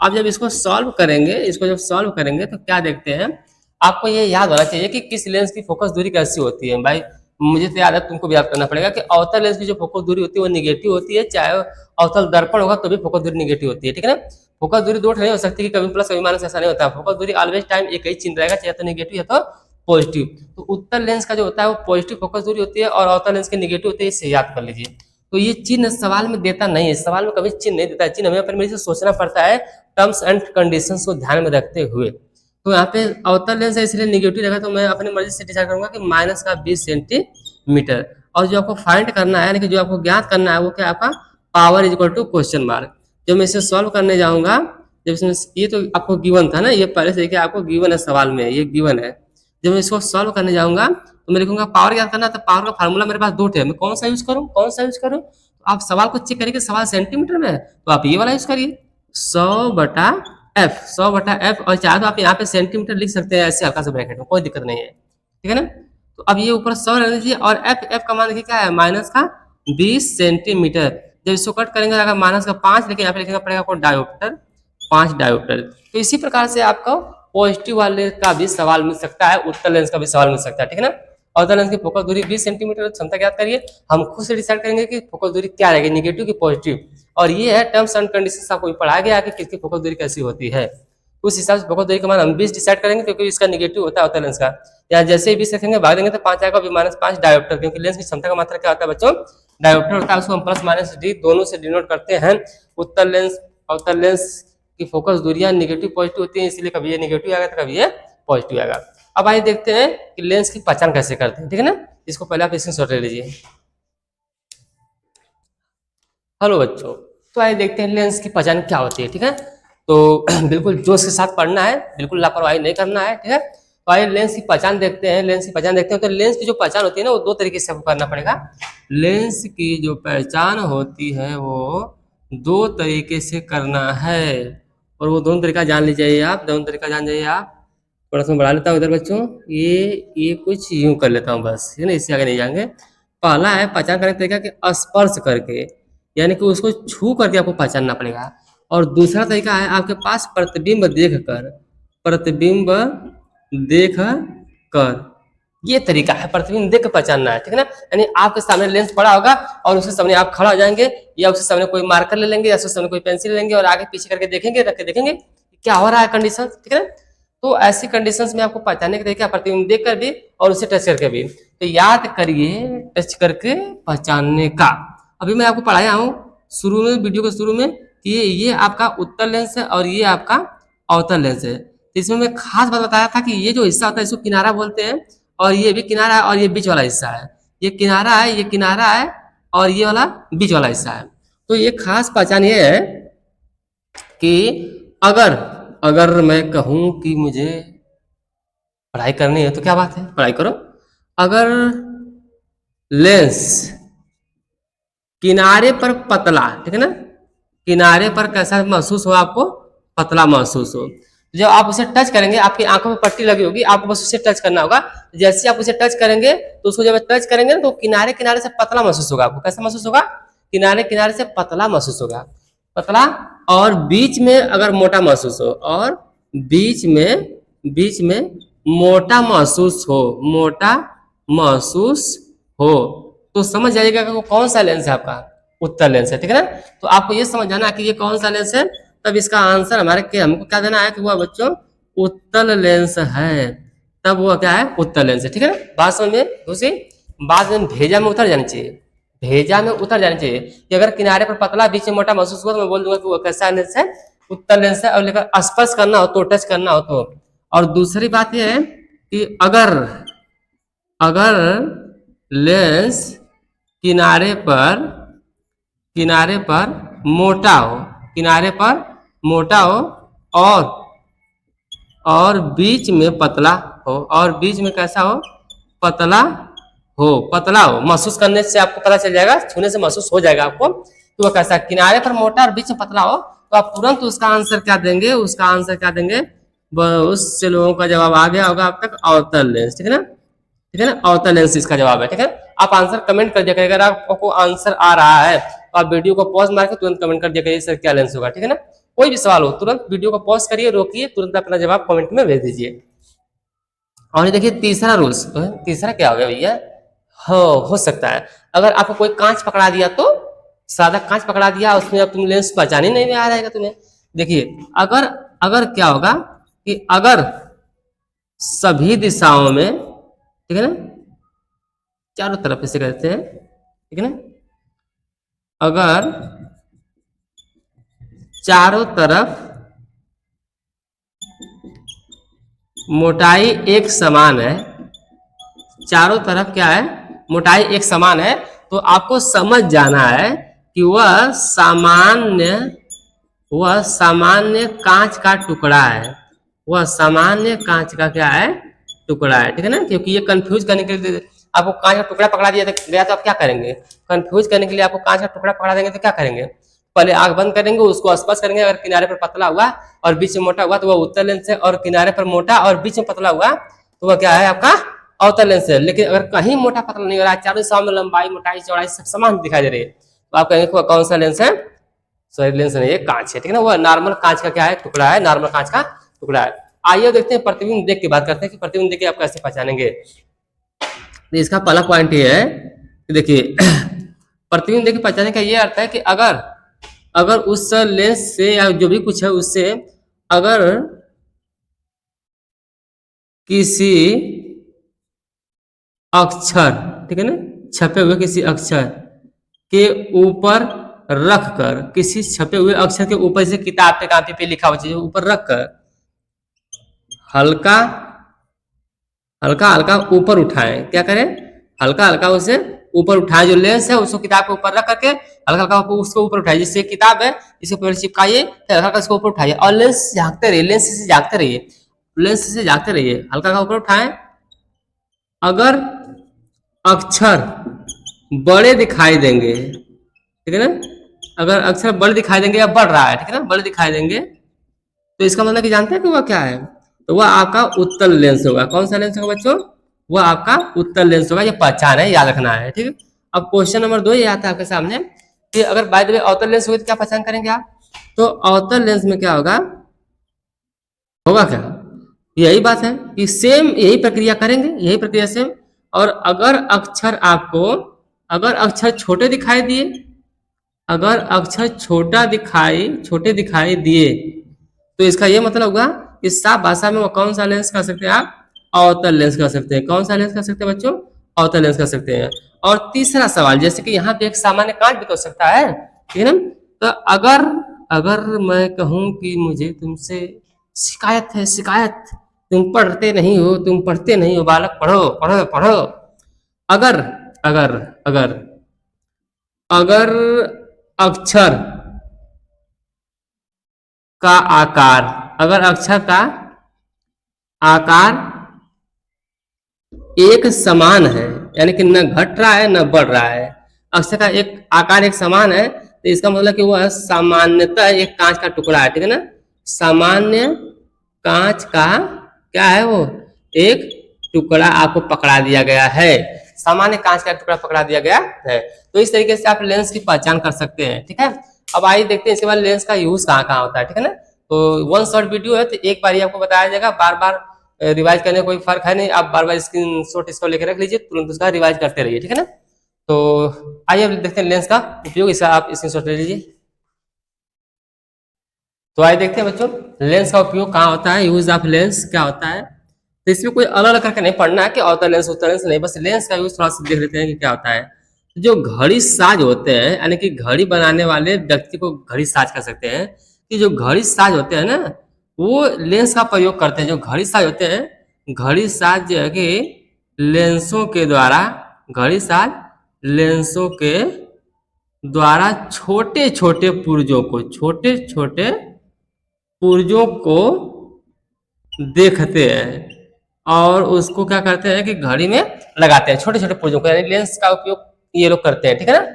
अब जब इसको सॉल्व करेंगे, इसको जब सॉल्व करेंगे तो क्या देखते हैं, आपको ये याद होना चाहिए कि किस लेंस की फोकस दूरी कैसी होती है। भाई मुझे तो याद है, तुमको भी याद करना पड़ेगा कि अवतल लेंस की जो फोकस दूरी होती है वो निगेटिव होती है, चाहे अवतल दर्पण होगा तो भी फोकस दूरी निगेटिव होती है, ठीक है ना। फोकस दूरी दो नहीं हो सकती कि कभी प्लस कभी माइनस, ऐसा नहीं होता। फोकस दूरी ऑलवेज टाइम एक ही चिन्ह रहेगा, चाहे तो निगेटिव या तो पॉजिटिव। तो उत्तल लेंस का जो होता है वो पॉजिटिव फोकस दूरी होती है और अवतल लेंस की निगेटिव होती है, इससे याद कर लीजिए। तो ये चिन्ह सवाल में देता नहीं है, सवाल में कभी चिन्ह नहीं देता है, चिन्ह हमें अपने से सोचना पड़ता है टर्म्स एंड कंडीशंस को ध्यान में रखते हुए। तो यहाँ पे अवतल लेंस है इसलिए निगेटिव रहेगा, तो मैं अपनी मर्जी से डिसाइड करूंगा कि माइनस का 20 सेंटीमीटर। और जो आपको फाइंड करना है, यानी कि जो आपको ज्ञात करना है, वो क्या आपका power is equal to question mark. जब मैं इसे सॉल्व करने जाऊंगा, जब इसमें ये तो आपको गिवन था ना, ये पहले से देखिए आपको गिवन है, सवाल में ये गिवन है। जब मैं इसको सॉल्व करने जाऊंगा तो मैं लिखूंगा पावर ज्ञात करना, तो पावर का फार्मूला मेरे पास दो थे, मैं कौन सा यूज करूं, कौन सा यूज करूं। तो आप सवाल को चेक करिए, सवाल सेंटीमीटर में है तो आप ये वाला यूज करिए 100/f, 100/f। और चाहे तो आप यहाँ पे सेंटीमीटर लिख सकते हैं ऐसे हल्का सा ब्रैकेट में, कोई दिक्कत नहीं है, ठीक है ना। तो अब ये ऊपर 100 रहने दीजिए, और एफ का मान देखिए क्या है, माइनस का 20 सेंटीमीटर। जब इसको कट करेंगे अगर माइनस का 5, लेकिन यहाँ पे लिखना पड़ेगा आपको डायोप्टर, 5 डायोप्टर। तो इसी प्रकार से आपको पॉजिटिव वाले का भी सवाल मिल सकता है, उत्तल लेंस का भी सवाल मिल सकता है, ठीक है ना। अवतल लेंस की फोकस दूरी 20 सेंटीमीटर, क्षमता ज्ञात करिए। हम खुद से डिसाइड करेंगे कि फोकस दूरी क्या रहेगी, निगेटिव की पॉजिटिव। और ये है टर्म्स एंड कंडीशंस, आपको पढ़ाया गया कि किसकी फोकस दूरी कैसी होती है, उस हिसाब से फोकस दूरी का मान हम 20 डिसाइड करेंगे, क्योंकि इसका निगेटिव होता है अवतल लेंस का। या जैसे ही 20 रखेंगे भाग देंगे तो 5 आएगा, -5 डायोप्टर, क्योंकि लेंस की क्षमता का मात्रा क्या होता है बच्चों, डायोप्टर होता है, उसको हम प्लस माइनस डी दोनों से डिनोट करते हैं। उत्तल लेंस अवतल लेंस की फोकस दूरियां निगेटिव पॉजिटिव होती है, इसलिए कभी ये निगेटिव आएगा तो कभी ये पॉजिटिव आएगा। अब आइए देखते हैं कि लेंस की पहचान कैसे करते हैं, ठीक है ना। इसको पहले आप स्क्रीनशॉट ले लीजिए। हेलो बच्चों, तो आइए देखते हैं लेंस की पहचान क्या होती है, ठीक है। तो बिल्कुल जोश के साथ पढ़ना है, बिल्कुल लापरवाही नहीं करना है, ठीक है। तो आइए लेंस की पहचान देखते हैं, लेंस की पहचान देखते हैं। तो लेंस की जो पहचान होती है ना, वो दो तरीके से आपको करना पड़ेगा। लेंस की जो पहचान होती है वो दो तरीके से करना है, और वो दोनों तरीका जान लीजिए आप, दोनों तरीका जान जाइए आप। थोड़ा सा बढ़ा लेता हूँ इधर बच्चों, ये कुछ यूं कर लेता हूँ बस, है ना, इससे आगे नहीं जाएंगे। पहला है पहचान करने का तरीका कि स्पर्श करके, यानी कि उसको छू करके आपको पहचानना पड़ेगा। और दूसरा तरीका है आपके पास प्रतिबिंब देख कर, प्रतिबिंब देख कर, ये तरीका है, प्रतिबिंब देख कर पहचानना है, ठीक है ना। यानी आपके सामने लेंस पड़ा होगा और उसके सामने आप खड़ा हो जाएंगे, या उसके सामने कोई मार्कर ले लेंगे, या उसके सामने कोई पेंसिल ले लेंगे और आगे पीछे करके देखेंगे, रख के देखेंगे क्या हो रहा है कंडीशन, ठीक है ना। तो ऐसी कंडीशंस में आपको पहचानने के तरीका प्रतिबिंब देख कर भी और उसे टच करके भी। तो याद करिए टच करके पहचानने का। अभी मैं आपको पढ़ाया हूँ शुरू में, वीडियो के शुरू में, कि ये आपका उत्तल लेंस है और ये आपका अवतल लेंस है। तो इसमें मैं खास बात बताया था कि ये जो हिस्सा होता है इसको किनारा बोलते हैं, और ये भी किनारा है, और ये बीच वाला हिस्सा है, ये किनारा है, ये किनारा है, और ये वाला बीच वाला हिस्सा है। तो ये खास पहचान ये है कि अगर अगर मैं कहूं कि मुझे पढ़ाई करनी है तो क्या बात है, पढ़ाई करो। अगर लेंस किनारे पर पतला, ठीक है ना, किनारे पर कैसा महसूस हो आपको, पतला महसूस हो, जब आप उसे टच करेंगे आपकी आंखों में पट्टी लगी होगी, आपको बस उसे टच करना होगा। जैसे आप उसे टच करेंगे तो उसको जब टच करेंगे तो किनारे किनारे से पतला महसूस होगा, आपको कैसा महसूस होगा, किनारे किनारे से पतला महसूस होगा, पतला। और बीच में अगर मोटा महसूस हो, और बीच में मोटा महसूस हो, मोटा महसूस हो, तो समझ जाइएगा कि वो कौन सा लेंस है, आपका उत्तल लेंस है, ठीक है ना। तो आपको ये समझ जाना कि ये कौन सा लेंस है, तब इसका आंसर हमारे के हमको क्या देना है कि वह बच्चों उत्तल लेंस है, तब वो क्या है, उत्तल लेंस है, ठीक है ना। बात समझ में दूसरी बात में भेजा में उतर जानी चाहिए, भेजा में उतर जानी चाहिए कि अगर किनारे पर पतला बीच में मोटा महसूस हुआ तो मैं बोल दूंगा कि वो कैसा लेंस है, उत्तल लेंस है। और लेकर स्पर्श करना हो तो, टच करना हो तो। और दूसरी बात यह है कि अगर अगर लेंस किनारे पर मोटा हो, किनारे पर मोटा हो, और और बीच में पतला हो, और बीच में कैसा हो, पतला हो, पतला हो। महसूस करने से आपको पता चल जाएगा, छूने से महसूस हो जाएगा आपको कि वह कैसा, किनारे पर मोटा और बीच में पतला हो, तो आप तुरंत उसका आंसर क्या देंगे, उसका आंसर क्या देंगे, उससे लोगों का जवाब आ गया होगा अब तक, अवतल लेंस। ठीक है ना, ठीक है ना, अवतल लेंस इसका जवाब है। ठीक है, आप आंसर कमेंट कर दिया करिए, अगर आपको आंसर आ रहा है तो आप वीडियो को पॉज मार के तुरंत कमेंट कर दिया करिए सर क्या लेंस होगा। ठीक है ना, कोई भी सवाल हो तुरंत वीडियो को पॉज करिए, रोकिए, तुरंत अपना जवाब कमेंट में भेज दीजिए। और ये देखिए तीसरा रूल्स, तीसरा क्या हो गया भैया, हो सकता है अगर आपको कोई कांच पकड़ा दिया, तो सादा कांच पकड़ा दिया, उसमें अब तुम लेंस पहचान ही नहीं आ रहेगा तुम्हें। देखिए अगर अगर क्या होगा कि अगर सभी दिशाओं में, ठीक है ना, चारों तरफ इसे कहते हैं, ठीक है ना, अगर चारों तरफ मोटाई एक समान है, चारों तरफ क्या है, मोटाई एक समान है, तो आपको समझ जाना है कि वह सामान्य कांच का टुकड़ा है, वह सामान्य कांच का क्या है, टुकड़ा है। ठीक है ना, क्योंकि ये कंफ्यूज करने के लिए आपको कांच का टुकड़ा पकड़ा दिया गया, तो आप क्या करेंगे, कंफ्यूज करने के लिए आपको कांच का टुकड़ा पकड़ा देंगे तो क्या करेंगे, पहले आंख बंद करेंगे, उसको स्पर्श करेंगे, अगर किनारे पर पतला हुआ और बीच में मोटा हुआ तो वह उत्तल लेंस है, और किनारे पर मोटा और बीच में पतला हुआ तो वह क्या है, आपका अवतल लेंस है। लेकिन अगर कहीं मोटा पतला नहीं हो रहा है, चारों दिशाओं में लंबाई मोटाई चौड़ाई सब समान दिखाई दे रही है, तो आप कहेंगे कौन सा लेंस है, सॉरी लेंस नहीं, ये कांच है। ठीक है ना, वो नॉर्मल कांच का क्या है, टुकड़ा है, नॉर्मल कांच का टुकड़ा है। आइए देखते हैं प्रतिबिंब देख के बात करते हैं कि प्रतिबिंब देख के आप कैसे पहचानेंगे। तो इसका पहला पॉइंट ये है कि देखिए प्रतिबिंब देख के पहचानने का ये अर्थ है कि अगर अगर उस लेंस से या जो भी कुछ है उससे अगर किसी अक्षर, ठीक है ना, छपे हुए किसी अक्षर के ऊपर रखकर, किसी छपे हुए अक्षर के ऊपर, जैसे किताब पे कापी पे लिखा हुआ चीज ऊपर रखकर हल्का हल्का हल्का ऊपर उठाएं, क्या करें, हल्का हल्का उसे ऊपर उठाएं, जो लेंस है उसको किताब के ऊपर रख करके हल्का हल्का उसको ऊपर उठाइए, जिससे किताब है इसके ऊपर चिपकाइए, फिर हल्का हल्का इसको ऊपर उठाइए और लेंस झांकते रहिए, लेंस से झांकते रहिए, लेंस से झांकते रहिए, हल्का हल्का ऊपर उठाएं। अगर अक्षर बड़े दिखाई देंगे, ठीक है ना, अगर अक्षर बड़े दिखाई देंगे या बढ़ रहा है, ठीक है ना, बड़े दिखाई देंगे, तो इसका मतलब कि जानते हैं कि वह क्या है, तो वह आपका उत्तल लेंस होगा। कौन सा लेंस होगा बच्चों, वह आपका उत्तल लेंस होगा, ये पहचान है, याद रखना है। ठीक है, अब क्वेश्चन नंबर 2 ये आता है आपके सामने कि अगर बाय द वे अवतल लेंस होगी तो क्या पहचान करेंगे आप, तो अवतल लेंस में क्या होगा, होगा क्या, यही बात है कि सेम यही प्रक्रिया करेंगे, यही प्रक्रिया सेम। और अगर अक्षर आपको, अगर अक्षर छोटे दिखाई दिए, अगर अक्षर छोटे दिखाई दिए, तो इसका ये मतलब होगा कि साफ भाषा में वो कौन सा लेंस कर सकते हैं आप, अवतल लेंस कर सकते हैं। कौन सा लेंस कर सकते हैं बच्चों, अवतल लेंस कर सकते हैं। और तीसरा सवाल, जैसे कि यहाँ पे एक सामान्य कांच भी तो सकता है, ठीक है ना, तो अगर अगर मैं कहूँ कि मुझे तुमसे शिकायत है, शिकायत, तुम पढ़ते नहीं हो, तुम पढ़ते नहीं हो बालक, पढ़ो पढ़ो पढ़ो। अगर अगर अगर अगर अक्षर का आकार, अगर अक्षर का आकार एक समान है, यानी कि न घट रहा है न बढ़ रहा है, अक्षर का एक आकार एक समान है, तो इसका मतलब कि वह सामान्यतः एक कांच का टुकड़ा है। ठीक है ना, सामान्य कांच का क्या है, वो एक टुकड़ा आपको पकड़ा दिया गया है, सामान्य कांच का टुकड़ा पकड़ा दिया गया है। तो इस तरीके से आप लेंस की पहचान कर सकते हैं। ठीक है, अब आइए देखते हैं इसके बाद लेंस का यूज कहाँ कहाँ होता है। ठीक है ना, तो वन शॉट वीडियो है, तो एक बार ही आपको बताया जाएगा, बार बार रिवाइज करने कोई फर्क है नहीं, आप बार बार स्क्रीनशॉट इसको लेकर रख लीजिए, तुरंत उसका रिवाइज करते रहिए। ठीक है ना, तो आइए अब देखते हैं लेंस का उपयोग, इसका आप स्क्रीनशॉट ले लीजिए। तो आइए देखते हैं बच्चों लेंस का उपयोग कहाँ होता है, यूज ऑफ लेंस क्या होता है। तो इसमें कोई अलग अलग करके नहीं पढ़ना है कि अवतल लेंस उत्तल लेंस नहीं, बस लेंस का यूज थोड़ा सा देख लेते हैं कि क्या होता है। जो घड़ी साज होते हैं, यानी कि घड़ी बनाने वाले व्यक्ति को घड़ी साज कर सकते हैं, कि जो घड़ी साज होते हैं ना, वो लेंस का प्रयोग करते हैं। जो घड़ी साज होते हैं, घड़ी साज जो है कि लेंसों के द्वारा, घड़ी साज लेंसों के द्वारा छोटे छोटे पुर्जों को, छोटे छोटे पुर्जों को देखते हैं और उसको क्या करते हैं कि घड़ी में लगाते हैं, छोटे छोटे पुर्जों को, यानी लेंस का उपयोग ये लोग करते हैं, ठीक है ना।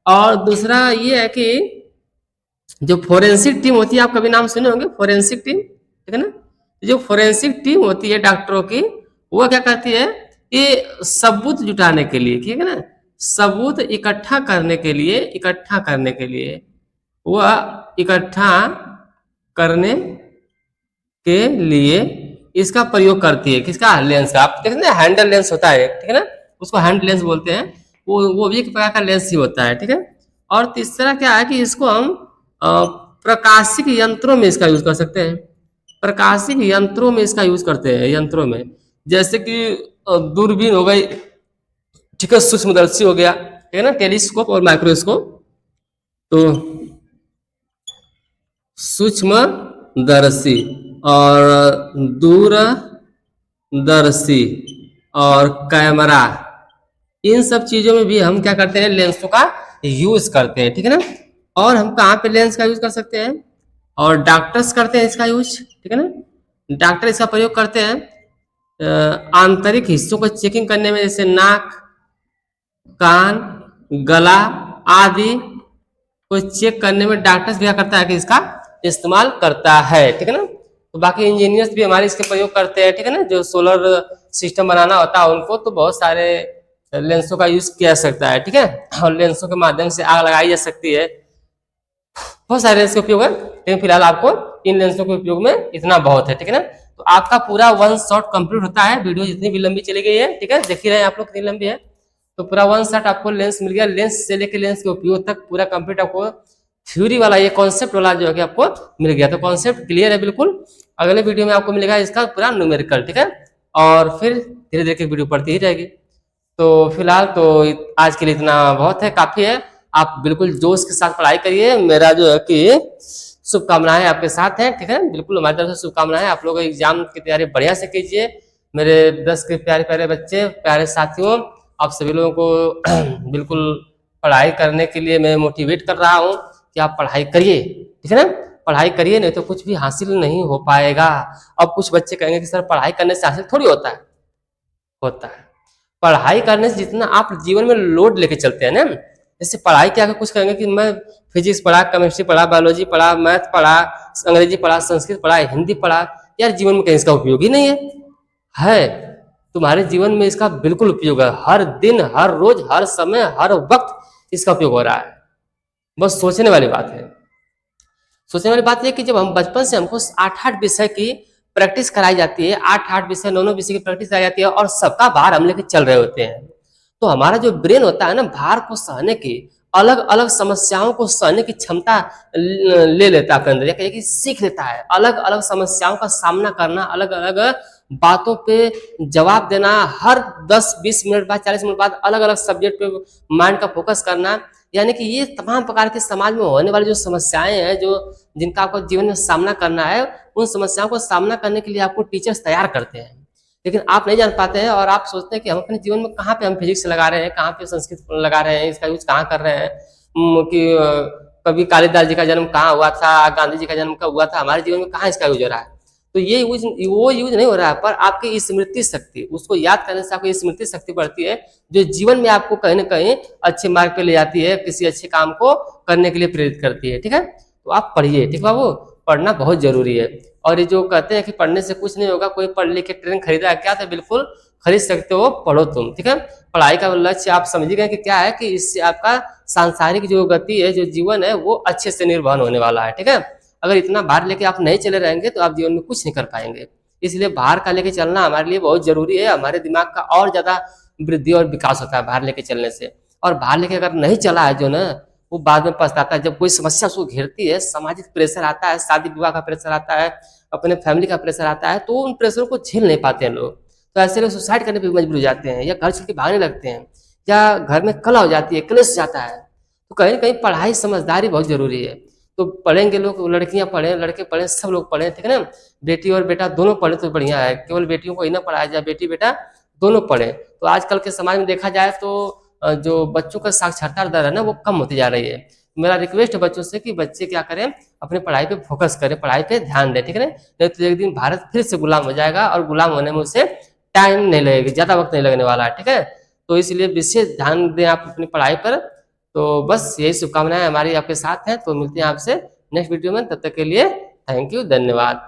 और दूसरा ये है कि जो फोरेंसिक टीम होती है, आप कभी नाम सुने होंगे फोरेंसिक टीम, ठीक है ना। जो फोरेंसिक टीम होती है डॉक्टरों की, वो क्या करती है, ये सबूत जुटाने के लिए, ठीक है ना, सबूत इकट्ठा करने के लिए वह इकट्ठा करने के लिए इसका प्रयोग करती है, किसका, लेंस का। आप देखते हैं हैंडल लेंस होता है, ठीक है ना, उसको हैंड लेंस बोलते हैं। वो भी एक प्रकार का लेंस ही होता है, ठीक है। और तीसरा क्या है कि इसको हम प्रकाशिक यंत्रों में इसका यूज कर सकते हैं, प्रकाशिक यंत्रों में इसका यूज करते हैं, यंत्रों में, जैसे कि दूरबीन हो गई, ठीक है, सूक्ष्मदर्शी हो गया, ठीक है ना, टेलीस्कोप और माइक्रोस्कोप। तो सूक्ष्मदर्शी और दूरदर्शी और कैमरा, इन सब चीजों में भी हम क्या करते हैं, लेंसों का यूज करते हैं, ठीक है ना। और हम कहाँ पे लेंस का यूज कर सकते हैं, और डॉक्टर्स करते हैं इसका यूज, ठीक है ना। डॉक्टर इसका प्रयोग करते हैं आंतरिक हिस्सों को चेकिंग करने में, जैसे नाक, कान, गला आदि को चेक करने में डॉक्टर्स भी क्या करता है कि इसका इस्तेमाल करता है, ठीक है ना। तो बाकी इंजीनियर्स भी हमारे इसके प्रयोग करते हैं, ठीक है ना, जो सोलर सिस्टम बनाना होता है उनको, तो बहुत सारे लेंसों का यूज किया जा सकता है, ठीक है। और लेंसों के माध्यम से आग लगाई जा सकती है, बहुत सारे लेंस के उपयोग है, लेकिन फिलहाल आपको इन लेंसों के उपयोग में इतना बहुत है, ठीक है ना। तो आपका पूरा वन शॉट कंप्लीट होता है, वीडियो जितनी भी लंबी चली गई है, ठीक है, देख ही रहे हैं आप लोग कितनी लंबी है। तो पूरा वन शॉट आपको लेंस मिल गया, लेंस से लेकर लेंस के उपयोग तक पूरा कंप्लीट आपको थ्योरी वाला, ये कॉन्सेप्ट वाला जो है कि आपको मिल गया। तो कॉन्सेप्ट क्लियर है बिल्कुल। अगले वीडियो में आपको मिलेगा इसका पूरा न्यूमेरिकल, ठीक है, और फिर धीरे धीरे वीडियो पढ़ती ही रहेगी। तो फिलहाल तो आज के लिए इतना बहुत है, काफी है। आप बिल्कुल जोश के साथ पढ़ाई करिए, मेरा जो है कि शुभकामनाएं आपके साथ हैं, ठीक है, बिल्कुल हमारी तरफ से शुभकामनाएं। आप लोग एग्जाम की तैयारी बढ़िया से कीजिए। मेरे 10 के प्यारे प्यारे बच्चे, प्यारे साथियों, आप सभी लोगों को बिल्कुल पढ़ाई करने के लिए मैं मोटिवेट कर रहा हूँ कि आप पढ़ाई करिए, ठीक है ना, पढ़ाई करिए, नहीं तो कुछ भी हासिल नहीं हो पाएगा। अब कुछ बच्चे कहेंगे कि सर पढ़ाई करने से हासिल थोड़ी होता है, होता है। पढ़ाई करने से जितना आप जीवन में लोड लेके चलते हैं ना, जैसे पढ़ाई के आगे कुछ कहेंगे कि मैं फिजिक्स पढ़ा, केमिस्ट्री पढ़ा, बायोलॉजी पढ़ा, मैथ पढ़ा, अंग्रेजी पढ़ा, संस्कृत पढ़ा, हिंदी पढ़ा, यार जीवन में कहीं इसका उपयोग ही नहीं है। तुम्हारे जीवन में इसका बिल्कुल उपयोग है, हर दिन, हर रोज, हर समय, हर वक्त इसका उपयोग हो रहा है। बस सोचने वाली बात है। सोचने वाली बात यह कि जब हम बचपन से हमको 8-8 विषय की प्रैक्टिस कराई जाती है, 8-8 विषय, 9-9 विषय की प्रैक्टिस कराई जाती है, और सबका भार हम लेके चल रहे होते हैं, तो हमारा जो ब्रेन होता है ना, भार को सहने की, अलग अलग समस्याओं को सहने की क्षमता ले लेता है अपने अंदर, या कि सीख लेता है। अलग अलग समस्याओं का सामना करना, अलग अलग बातों पे जवाब देना, हर 10-20 मिनट बाद, 40 मिनट बाद अलग अलग सब्जेक्ट पे माइंड का फोकस करना, यानी कि ये तमाम प्रकार के समाज में होने वाली जो समस्याएं हैं, जो जिनका आपको जीवन में सामना करना है, उन समस्याओं को सामना करने के लिए आपको टीचर्स तैयार करते हैं। लेकिन आप नहीं जान पाते हैं, और आप सोचते हैं कि हम अपने जीवन में कहाँ पे हम फिजिक्स लगा रहे हैं, कहाँ पे संस्कृत लगा रहे हैं, इसका यूज कहाँ कर रहे हैं, कि कभी कालिदास जी का जन्म कहाँ हुआ था, गांधी जी का जन्म कब हुआ था, हमारे जीवन में कहाँ इसका यूज हो रहा है। तो ये यूज, वो यूज नहीं हो रहा है, पर आपकी स्मृति शक्ति, उसको याद करने से आपकी स्मृति शक्ति बढ़ती है, जो जीवन में आपको कहीं ना कहीं अच्छे मार्ग पे ले जाती है, किसी अच्छे काम को करने के लिए प्रेरित करती है, ठीक है। तो आप पढ़िए, ठीक बाबू, पढ़ना बहुत जरूरी है। और ये जो कहते हैं कि पढ़ने से कुछ नहीं होगा, कोई पढ़ लिख के ट्रेन खरीदा है क्या, तो बिल्कुल खरीद सकते हो, पढ़ो तुम, ठीक है। पढ़ाई का लक्ष्य आप समझ गए कि क्या है, कि इससे आपका सांसारिक जो गति है, जो जीवन है, वो अच्छे से निर्वहन होने वाला है, ठीक है। अगर इतना भार लेके आप नहीं चले रहेंगे तो आप जीवन में कुछ नहीं कर पाएंगे। इसलिए भार का लेके चलना हमारे लिए बहुत जरूरी है, हमारे दिमाग का और ज्यादा वृद्धि और विकास होता है भार लेके चलने से। और भार लेके अगर नहीं चला है जो ना, वो बाद में पछताता है। जब कोई समस्या उसको घेरती है, सामाजिक प्रेशर आता है, शादी विवाह का प्रेशर आता है, अपने फैमिली का प्रेशर आता है, तो उन प्रेशर को झेल नहीं पाते हैं लोग, तो ऐसे लोग सुसाइड करने पर मजबूर हो जाते हैं, या घर छोड़ के भागने लगते हैं, या घर में कलह हो जाती है, क्लेश जाता है। तो कहीं ना कहीं पढ़ाई समझदारी बहुत जरूरी है। तो पढ़ेंगे लोग, लड़कियां पढ़ें, लड़के पढ़ें, सब लोग पढ़ें, ठीक है ना। बेटी और बेटा दोनों पढ़े तो बढ़िया है, केवल बेटियों को ही ना पढ़ाया जाए, बेटी बेटा दोनों पढ़े। तो आजकल के समाज में देखा जाए तो जो बच्चों का साक्षरता दर है ना, वो कम होती जा रही है। मेरा रिक्वेस्ट है बच्चों से कि बच्चे क्या करें, अपनी पढ़ाई पे फोकस करें, पढ़ाई पे ध्यान दें, ठीक है ना। नहीं तो एक दिन भारत फिर से गुलाम हो जाएगा और गुलाम होने में उसे टाइम नहीं लगेगा, ज्यादा वक्त नहीं लगने वाला है, ठीक है। तो इसलिए विशेष ध्यान दें आप अपनी पढ़ाई पर। तो बस यही शुभकामनाएं हमारी आपके साथ हैं। तो मिलते हैं आपसे नेक्स्ट वीडियो में, तब तक के लिए थैंक यू, धन्यवाद।